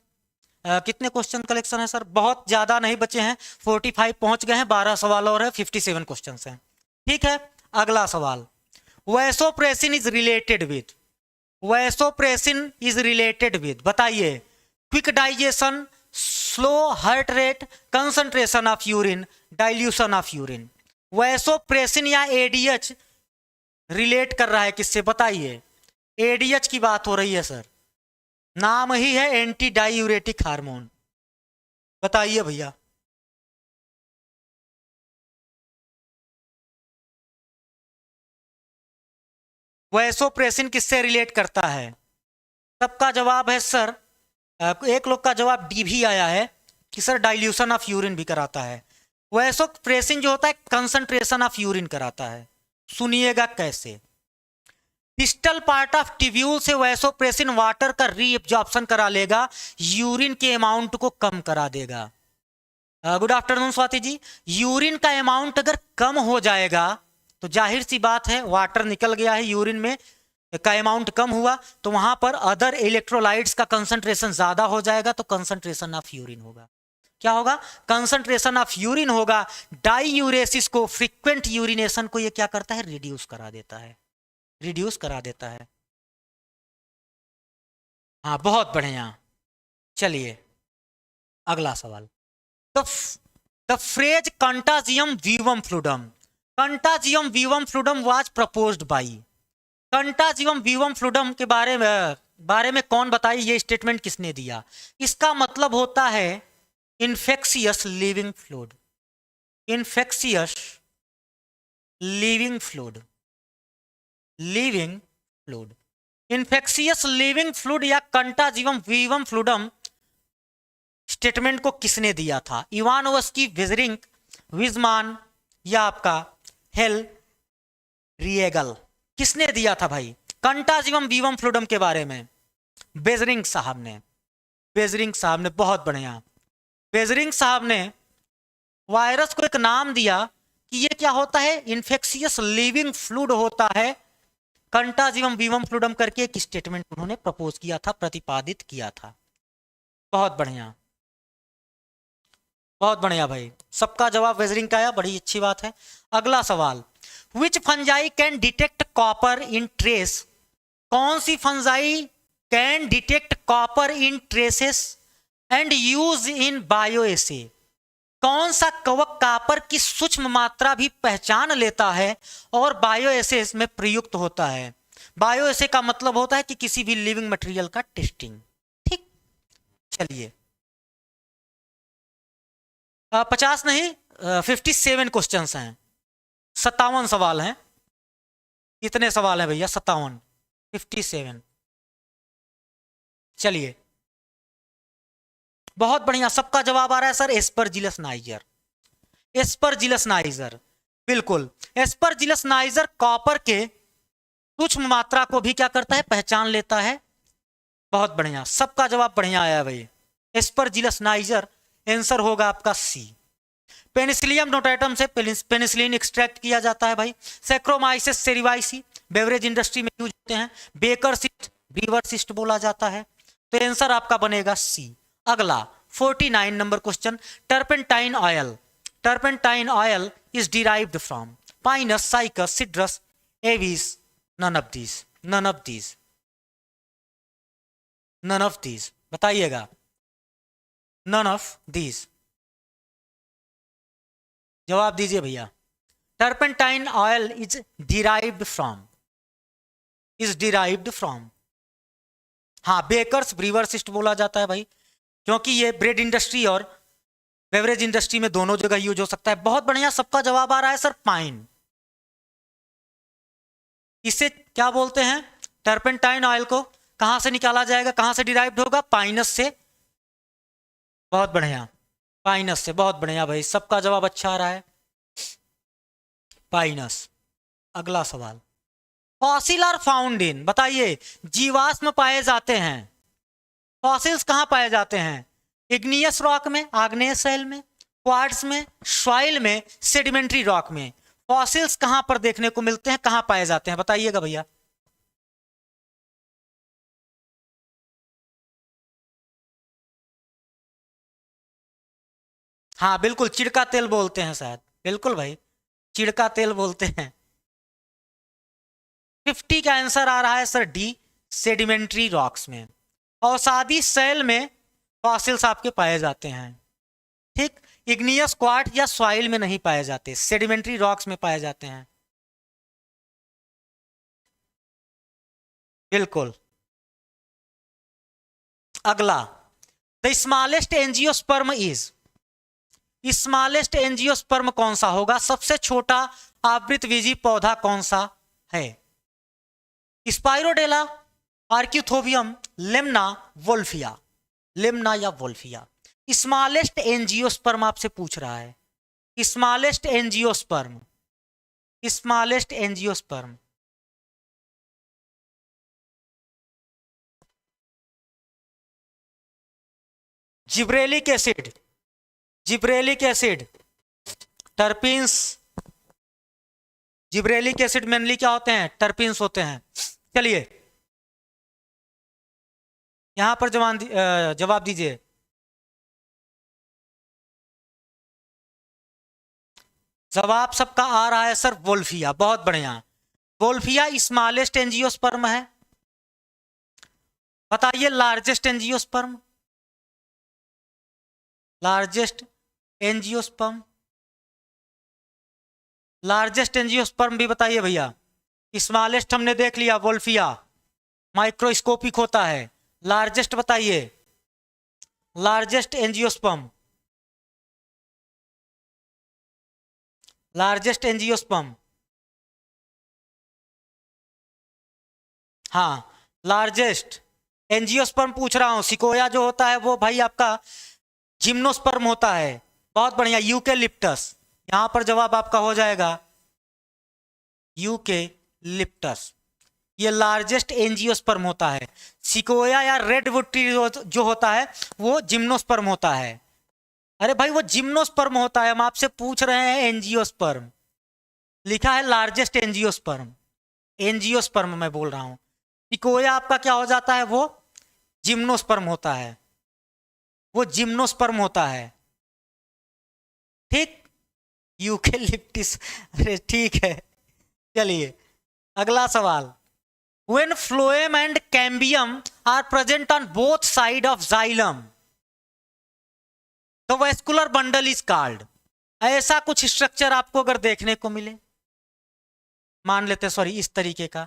कितने क्वेश्चन कलेक्शन है सर? बहुत ज्यादा नहीं बचे हैं, 45 पहुंच गए हैं, 12 सवाल और है, 57 क्वेश्चन हैं। ठीक है, अगला सवाल, वैसोप्रेसिन इज रिलेटेड विद, बताइए, quick digestion, slow heart rate, concentration of urine, dilution of urine. Vasopressin या एडीएच रिलेट कर रहा है किससे, बताइए? एडीएच की बात हो रही है सर, नाम ही है एंटी डाइयूरेटिक हार्मोन। बताइए भैया, वैसोप्रेसिन किससे रिलेट करता है? सबका जवाब है सर, एक लोग का जवाब डी भी आया है कि सर डाइल्यूशन ऑफ यूरिन भी कराता है। वैसोप्रेसिन जो होता है कंसंट्रेशन ऑफ यूरिन कराता है। सुनिएगा कैसे, डिस्टल पार्ट ऑफ टिब्यूल से वैसोप्रेसिन वाटर का रीअब्जॉर्प्शन करा लेगा, यूरिन के अमाउंट को कम करा देगा। Good afternoon Swati ji. Urine का अमाउंट अगर कम हो जाएगा तो जाहिर सी बात है, वाटर निकल गया है यूरिन में, का अमाउंट कम हुआ तो वहां पर अदर इलेक्ट्रोलाइट्स का कंसंट्रेशन ज्यादा हो जाएगा, तो कंसंट्रेशन ऑफ यूरिन होगा। क्या होगा? कंसंट्रेशन ऑफ यूरिन होगा। डाइयूरेसिस को, फ्रीक्वेंट यूरिनेशन को ये क्या करता है? रिड्यूस करा देता है। हाँ, बहुत बढ़िया। चलिए अगला सवाल, the phrase contagium vivum fluidum was proposed by. Contagium vivum fluidum के बारे में कौन, बताइए, ये स्टेटमेंट किसने दिया? इसका मतलब होता है infectious living fluid. Infectious living fluid या कंटाजियम वीवम फ्लूडम स्टेटमेंट को किसने दिया था? इवानोवस्की, वेजरिंक, विजमान या आपका हेल रिएगल? किसने दिया था भाई कंटाजियम वीवम फ्लूडम के बारे में? बेजरिंग साहब ने। बहुत बढ़िया। बेजरिंग साहब ने वायरस को एक नाम दिया कि ये क्या होता है? इन्फेक्शियस लिविंग फ्लूइड होता है। कंटाजियम वीवम फ्लूडम करके एक स्टेटमेंट उन्होंने प्रपोज किया था, प्रतिपादित किया था। बहुत बढ़िया भाई, सबका जवाब वेजरिंग का आया, बड़ी अच्छी बात है। अगला सवाल, which fungi can detect copper in trace? कौन सी fungi can detect copper in traces and use in bioassay? कौन सा कवक कॉपर की सूक्ष्म मात्रा भी पहचान लेता है और बायोएसेस में प्रयुक्त होता है? बायोएसे का मतलब होता है कि किसी भी लिविंग मटेरियल का टेस्टिंग। ठीक, चलिए 50 नहीं 57 क्वेश्चंस हैं, 57 सवाल हैं। कितने सवाल हैं भैया? 57, 57। चलिए बहुत बढ़िया, सबका जवाब आ रहा है सर, एस्परजिलस नाइजर। बिल्कुल, एस्परजिलस नाइजर कॉपर के सूक्ष्म मात्रा को भी क्या करता है? पहचान लेता है। बहुत बढ़िया, सबका जवाब बढ़िया आया भाई, एस्परजिलस नाइजर। आंसर होगा आपका सी। पेनिसिलियम नोटाटम से पेनिसिलिन एक्सट्रैक्ट किया जाता है भाई। सैक्रोमाइसिस सेरिवाइसी बेवरेज इंडस्ट्री में यूज होते हैं। बेकर सिस्ट, ब्रीवर सिस्ट बोला जाता है। तो आंसर आपका बनेगा सी। अगला 49 number question, turpentine oil is derived from pinus, cycas, citrus, abies, none of these. बताइएगा, नन ऑफ दीज। जवाब दीजिए भैया। Turpentine oil is derived from, हाँ, बेकर्स ब्रीवर सिस्ट बोला जाता है भाई, क्योंकि ये ब्रेड इंडस्ट्री और बेवरेज इंडस्ट्री में दोनों जगह यूज हो सकता है। बहुत बढ़िया, सबका जवाब आ रहा है सर पाइन। इसे क्या बोलते हैं? टर्पेंटाइन ऑयल को कहां से निकाला जाएगा, कहां से डिराइव्ड होगा, पाइनस से। बहुत बढ़िया, पाइनस से, बहुत बढ़िया भाई, सबका जवाब अच्छा आ रहा है, पाइनस। अगला सवाल, फॉसिल आर फाउंड इन, बताइए जीवाश्म पाए जाते हैं, फॉसिल्स कहां पाए जाते हैं, इग्नियस रॉक में, आग्नेय शैल में, क्वार्ट्ज में, सॉइल में, सेडिमेंट्री रॉक में। फॉसिल्स कहां पर देखने को मिलते हैं, कहां पाए जाते हैं, बताइएगा भैया। हाँ बिल्कुल, चिड़का तेल बोलते हैं शायद, बिल्कुल भाई, चिड़का तेल बोलते हैं। 50 का आंसर आ रहा है सर डी, सेडिमेंट्री रॉक्स में, अवसादी शैल में फॉसिल्स आपके पाए जाते हैं। ठीक, इग्नियस क्वार्ट या सॉइल में नहीं पाए जाते, सेडिमेंट्री रॉक्स में पाए जाते हैं। बिल्कुल। अगला, the smallest angiosperm is, smallest angiosperm कौन सा होगा, सबसे छोटा आवृतबीजी पौधा कौन सा है, स्पाइरोडेला, आर्क्यूथोबियम, लेमना, वोल्फिया, लेमना या वोल्फिया। स्मॉलेस्ट एंजियोस्पर्म आपसे पूछ रहा है, smallest angiosperm, smallest angiosperm. Gibberellic acid, gibberellic acid, terpenes, gibberellic acid mainly क्या होते हैं, टर्पिन्स होते हैं। चलिए यहां पर जवाब दीजिए। जवाब सबका आ रहा है सर वोल्फिया, बहुत बढ़िया, वोल्फिया स्मॉलेस्ट एंजियोस्पर्म है। बताइए largest angiosperm, largest angiosperm, largest angiosperm भी बताइए भैया। स्मॉलेस्ट हमने देख लिया वोल्फिया, माइक्रोस्कोपिक होता है, लार्जेस्ट बताइए, लार्जेस्ट एंजियोस्पर्म, लार्जेस्ट एंजियोस्पर्म, हाँ लार्जेस्ट एंजियोस्पर्म पूछ रहा हूं। सिकोया जो होता है वो भाई आपका जिम्नोस्पर्म होता है, बहुत बढ़िया, यूकेलिप्टस, यहां पर जवाब आपका हो जाएगा यूकेलिप्टस, ये लार्जेस्ट एंजियोस्पर्म होता है। सिकोया या रेडवुड ट्री जो होता है वो जिम्नोस्पर्म होता है। अरे भाई वो जिम्नोस्पर्म होता है, हम आपसे पूछ रहे हैं एंजियोस्पर्म, लिखा है लार्जेस्ट एंजियोस्पर्म, एंजियोस्पर्म मैं बोल रहा हूं। सिकोया आपका क्या हो जाता है, वो जिम्नोस्पर्म होता है, वो जिम्नोस्पर्म होता है। ठीक, यूकेलिप्टिस, अरे ठीक है। चलिए अगला सवाल, when phloem and cambium are present on both side of xylem the vascular bundle is called, ऐसा कुछ स्ट्रक्चर आपको अगर देखने को मिले, मान लेते सॉरी इस तरीके का,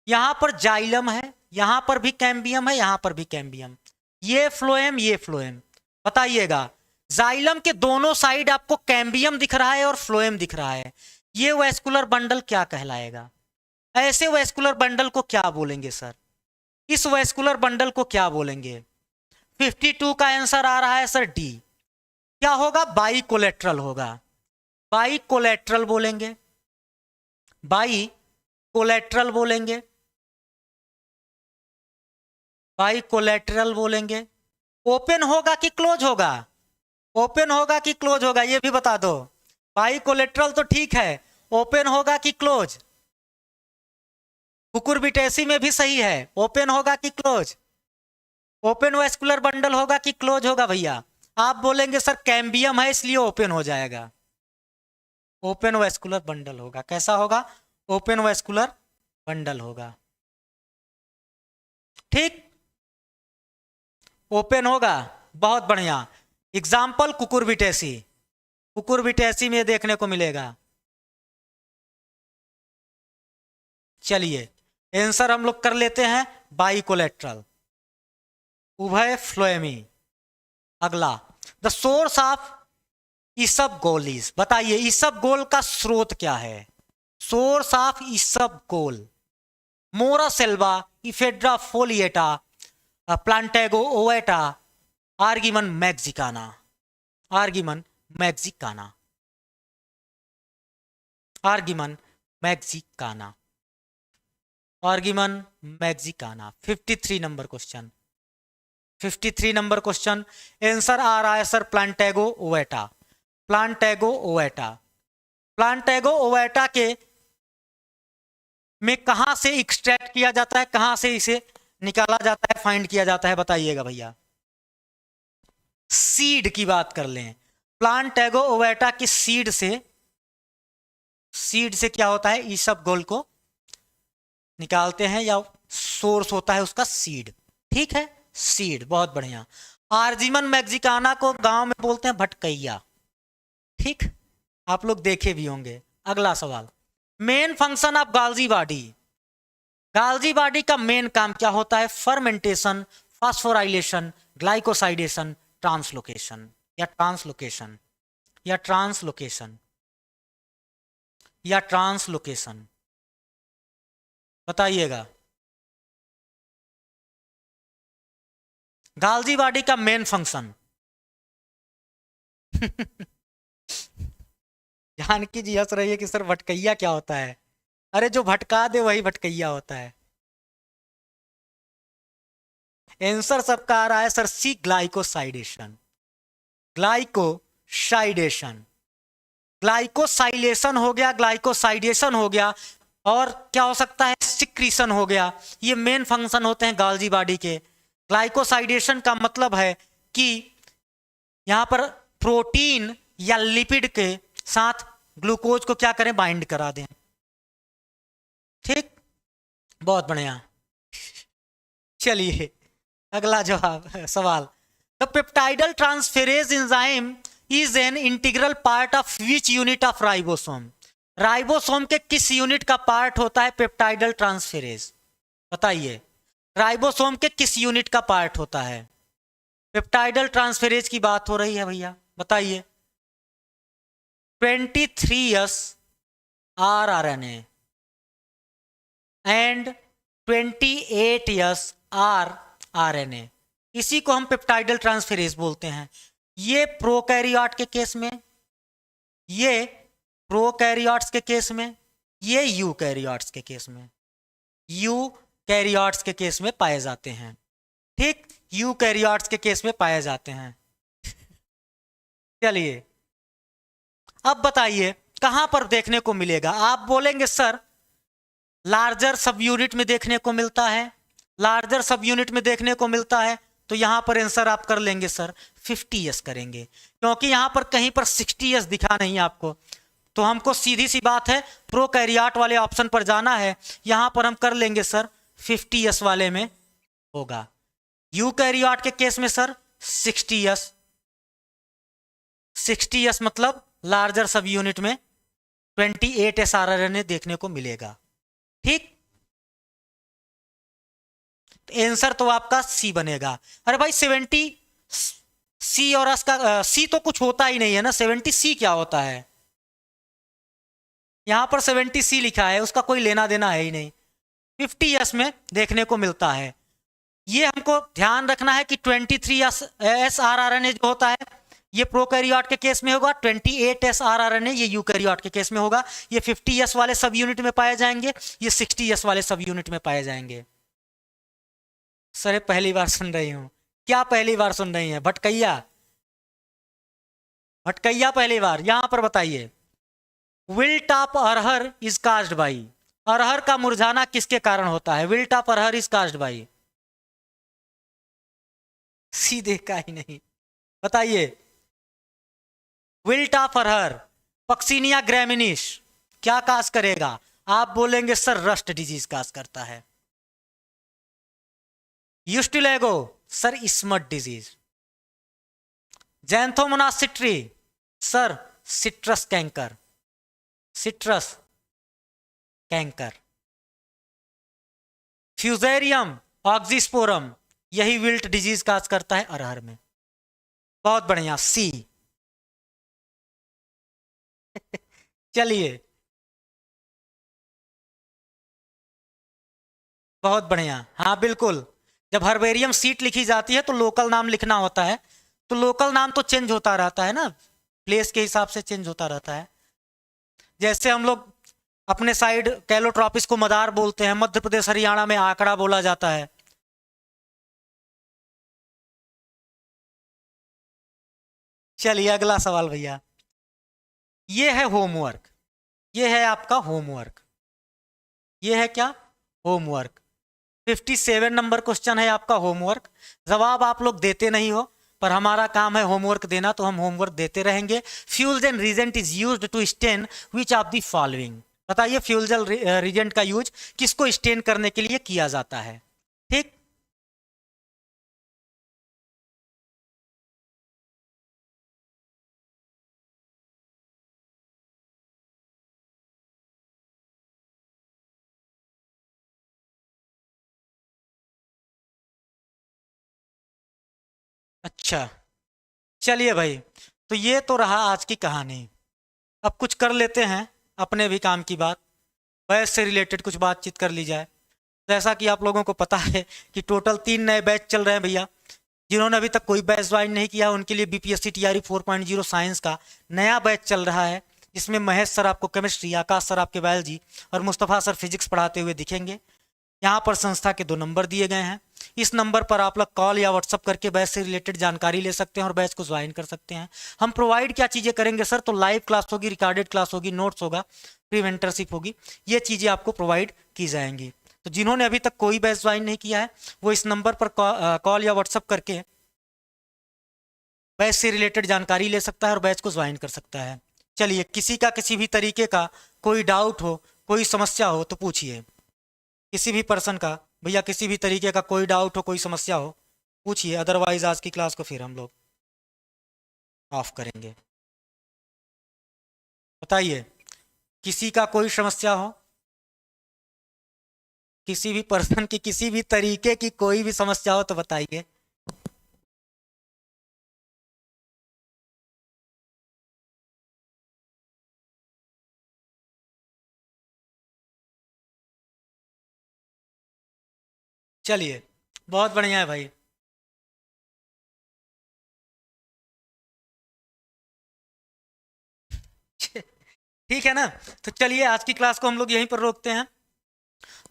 यहां पर जाइलम है, यहां पर भी कैम्बियम है, यहां पर भी कैम्बियम, ये फ्लोएम ये फ्लोएम, बताइएगा जाइलम के दोनों साइड आपको कैम्बियम दिख रहा है और फ्लोएम दिख रहा है, ये वेस्कुलर बंडल क्या कहलाएगा, ऐसे वेस्कुलर बंडल को क्या बोलेंगे सर, इस वेस्कुलर बंडल को क्या बोलेंगे। 52 का आंसर आ रहा है सर डी, क्या होगा, बाई कोलेट्रल होगा, बाई कोलेट्रल बोलेंगे, बाई कोलेट्रल बोलेंगे, बाई कोलेट्रल बोलेंगे। ओपन होगा कि क्लोज होगा, ओपन होगा कि क्लोज होगा ये भी बता दो, बाई कोलेट्रल तो ठीक है, ओपन होगा कि क्लोज, कुकुरबिटेसी में भी सही है, ओपन होगा कि क्लोज, ओपन वेस्कुलर बंडल होगा कि क्लोज होगा भैया, आप बोलेंगे सर कैम्बियम है इसलिए ओपन हो जाएगा, ओपन वेस्कुलर बंडल होगा, कैसा होगा, ओपन वेस्कुलर बंडल होगा। ठीक, ओपन होगा, बहुत बढ़िया। एग्जाम्पल कुकुरबिटेसी, कुकुरबिटेसी में देखने को मिलेगा। चलिए आंसर हम लोग कर लेते हैं बाइकोलेट्रल, उभय फ्लोएमी। अगला, द सोर्स ऑफ इसबगोल, बताइए इसबगोल का स्रोत क्या है, सोर्स ऑफ इसबगोल, मोरासेल्वा, Ephedra foliata, Plantago ovata, Argemone mexicana, Argemone mexicana, Argemone mexicana, Argemone mexicana. 53 number question, 53 number question answer आ रहा है sir Plantago ovata, Plantago ovata. Plantago ovata के में कहां से एक्सट्रैक्ट किया जाता है, कहां से इसे निकाला जाता है, फाइंड किया जाता है, बताइएगा भैया। सीड की बात कर लें, प्लांटेगो ओवेटा की सीड से क्या होता है, ईसबगोल को निकालते हैं, या सोर्स होता है उसका सीड। ठीक है, सीड, बहुत बढ़िया। आर्जिमन मैक्सिकाना को गांव में बोलते हैं भटकैया। ठीक, आप लोग देखे भी होंगे। अगला सवाल, main function of गाल्जी body. गाल्जी body का मेन काम क्या होता है? फर्मेंटेशन, फास्फोराइलेशन, ग्लाइकोसाइडेशन, ट्रांसलोकेशन, या ट्रांसलोकेशन, या ट्रांसलोकेशन, या ट्रांसलोकेशन, बताइएगा। गाल्जी बॉडी का मेन फंक्शन जानकी जी हंस रही है कि सर भटकैया क्या होता है? अरे जो भटका दे वही भटकैया होता है। आंसर सबका आ रहा है सर सी, ग्लाइकोसाइडेशन, ग्लाइकोसाइडेशन। ग्लाइकोसाइलेशन हो गया, ग्लाइकोसाइडेशन हो गया, और क्या हो सकता है? सिक्रीशन हो गया। ये मेन फंक्शन होते हैं गाल्जी बॉडी के। ग्लाइकोसाइडेशन का मतलब है कि यहां पर प्रोटीन या लिपिड के साथ ग्लूकोज को क्या करें? बाइंड करा दें। ठीक, बहुत बढ़िया। चलिए अगला जवाब सवाल, the peptidyl transferase enzyme is an integral part of which unit of ribosome. Ribosome के किस यूनिट का पार्ट होता है पेप्टाइडल ट्रांसफेरेज? बताइए, राइबोसोम के किस यूनिट का पार्ट होता है? पेप्टाइडल ट्रांसफेरेज की बात हो रही है भैया, बताइए। 23S rRNA and 28S rRNA, इसी को हम पेप्टाइडल ट्रांसफेरेज बोलते हैं। ये प्रोकैरियोट के केस में, ये प्रोकैरियोट्स के केस में, ये यूकैरियोट्स के केस में, यूकैरियोट्स के केस में पाए जाते हैं। ठीक, यूकैरियोट्स के केस में पाए जाते हैं। चलिए अब बताइए कहां पर देखने को मिलेगा? आप बोलेंगे सर लार्जर सब यूनिट में देखने को मिलता है, लार्जर सब यूनिट में देखने को मिलता है, तो यहां पर आंसर आप कर लेंगे सर 50S करेंगे, क्योंकि यहां पर कहीं पर 60S दिखा नहीं आपको। तो हमको सीधी सी बात है प्रोकैरियोट वाले ऑप्शन पर जाना है, यहां पर हम कर लेंगे सर 50S वाले में होगा। यूकैरियोट के केस में सर 60S, 60S मतलब लार्जर सब यूनिट में 28S rRNA देखने को मिलेगा। ठीक, आंसर तो आपका सी बनेगा। अरे भाई 70C और एस का सी तो कुछ होता ही नहीं है ना, 70C क्या होता है? यहां पर 70C लिखा है, उसका कोई लेना देना है ही नहीं। 50S में देखने को मिलता है। ये हमको ध्यान रखना है कि 23S rRNA जो होता है ये प्रोकैरियोट के केस में होगा, 28S rRNA ये यूकैरियोट के केस में होगा। ये 50S वाले सब यूनिट में पाए जाएंगे, ये 60S वाले सब यूनिट में पाए जाएंगे। सर पहली बार सुन रही हूं। क्या पहली बार सुन रही हैं? भटकैया, भटकैया पहली बार। यहां पर बताइए, wilt of arhar is caused by, अरहर का मुरझाना किसके कारण होता है? Wilt of arhar is caused by, सीधे का ही नहीं, बताइए। Wilt of arhar, Puccinia graminis क्या काज करेगा? आप बोलेंगे सर रस्ट डिजीज काज करता है। Ustilago sir smut disease. Xanthomonas citri sir citrus canker, citrus canker. Fusarium oxysporum यही विल्ट डिजीज काज करता है अरहर में। बहुत बढ़िया, सी। चलिए बहुत बढ़िया, हाँ बिल्कुल। जब हर्बेरियम सीट लिखी जाती है तो लोकल नाम लिखना होता है, तो लोकल नाम तो चेंज होता रहता है ना, प्लेस के हिसाब से चेंज होता रहता है। जैसे हम लोग अपने साइड कैलोट्रॉपिस को मदार बोलते हैं, मध्य प्रदेश हरियाणा में आंकड़ा बोला जाता है। चलिए अगला सवाल भैया, ये है होमवर्क, ये है आपका होमवर्क, ये है क्या, होमवर्क। 57 नंबर क्वेश्चन है आपका होमवर्क। जवाब आप लोग देते नहीं हो, पर हमारा काम है होमवर्क देना, तो हम होमवर्क देते रहेंगे। Fuels and reagent is used to stain which of the following. बताइए फ्यूजल रीजेंट का यूज किसको स्टेन करने के लिए किया जाता है। ठीक, अच्छा चलिए भाई, तो ये तो रहा आज की कहानी। अब कुछ कर लेते हैं अपने भी काम की बात, बैच से रिलेटेड कुछ बातचीत कर ली जाए। जैसा कि आप लोगों को पता है कि टोटल 3 नए बैच चल रहे हैं भैया। जिन्होंने अभी तक कोई बैच ज्वाइन नहीं किया उनके लिए बीपीएससी टीआरई 4.0 साइंस का नया बैच चल रहा है, जिसमें महेश सर आपको केमिस्ट्री, आकाश सर आपके बायोलॉजी और मुस्तफ़ा सर फिजिक्स पढ़ाते हुए दिखेंगे। यहाँ पर संस्था के 2 नंबर दिए गए हैं, इस नंबर पर आप लोग कॉल या व्हाट्सअप करके बैच से रिलेटेड जानकारी ले सकते हैं और बैच को ज्वाइन कर सकते हैं। हम प्रोवाइड क्या चीज़ें करेंगे सर, तो लाइव क्लास होगी, रिकॉर्डेड क्लास होगी, नोट्स होगा, प्री मेंटरशिप होगी, ये चीज़ें आपको प्रोवाइड की जाएंगी। तो जिन्होंने अभी तक कोई बैच ज्वाइन नहीं किया है वो इस नंबर पर कॉल या व्हाट्सअप करके बैच से रिलेटेड जानकारी ले सकता है और बैच को ज्वाइन कर सकता है। चलिए, किसी का किसी भी तरीके का कोई डाउट हो, कोई समस्या हो तो पूछिए। किसी भी पर्सन का भैया किसी भी तरीके का कोई डाउट हो, कोई समस्या हो, पूछिए, अदरवाइज आज की क्लास को फिर हम लोग ऑफ करेंगे। बताइए, किसी का कोई समस्या हो, किसी भी पर्सन की किसी भी तरीके की कोई भी समस्या हो तो बताइए। चलिए, बहुत बढ़िया है भाई। ठीक है ना, तो चलिए आज की क्लास को हम लोग यहीं पर रोकते हैं।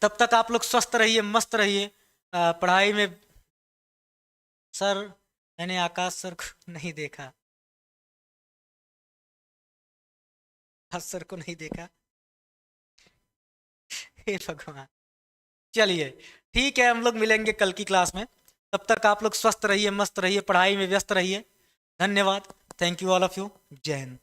तब तक आप लोग स्वस्थ रहिए, मस्त रहिए पढ़ाई में। सर, मैंने आकाश सर को नहीं देखा, आकाश सर को नहीं देखा। हे भगवान। चलिए ठीक है, हम लोग मिलेंगे कल की क्लास में। तब तक आप लोग स्वस्थ रहिए, मस्त रहिए, पढ़ाई में व्यस्त रहिए। धन्यवाद। Thank you all of you. जय हिंद।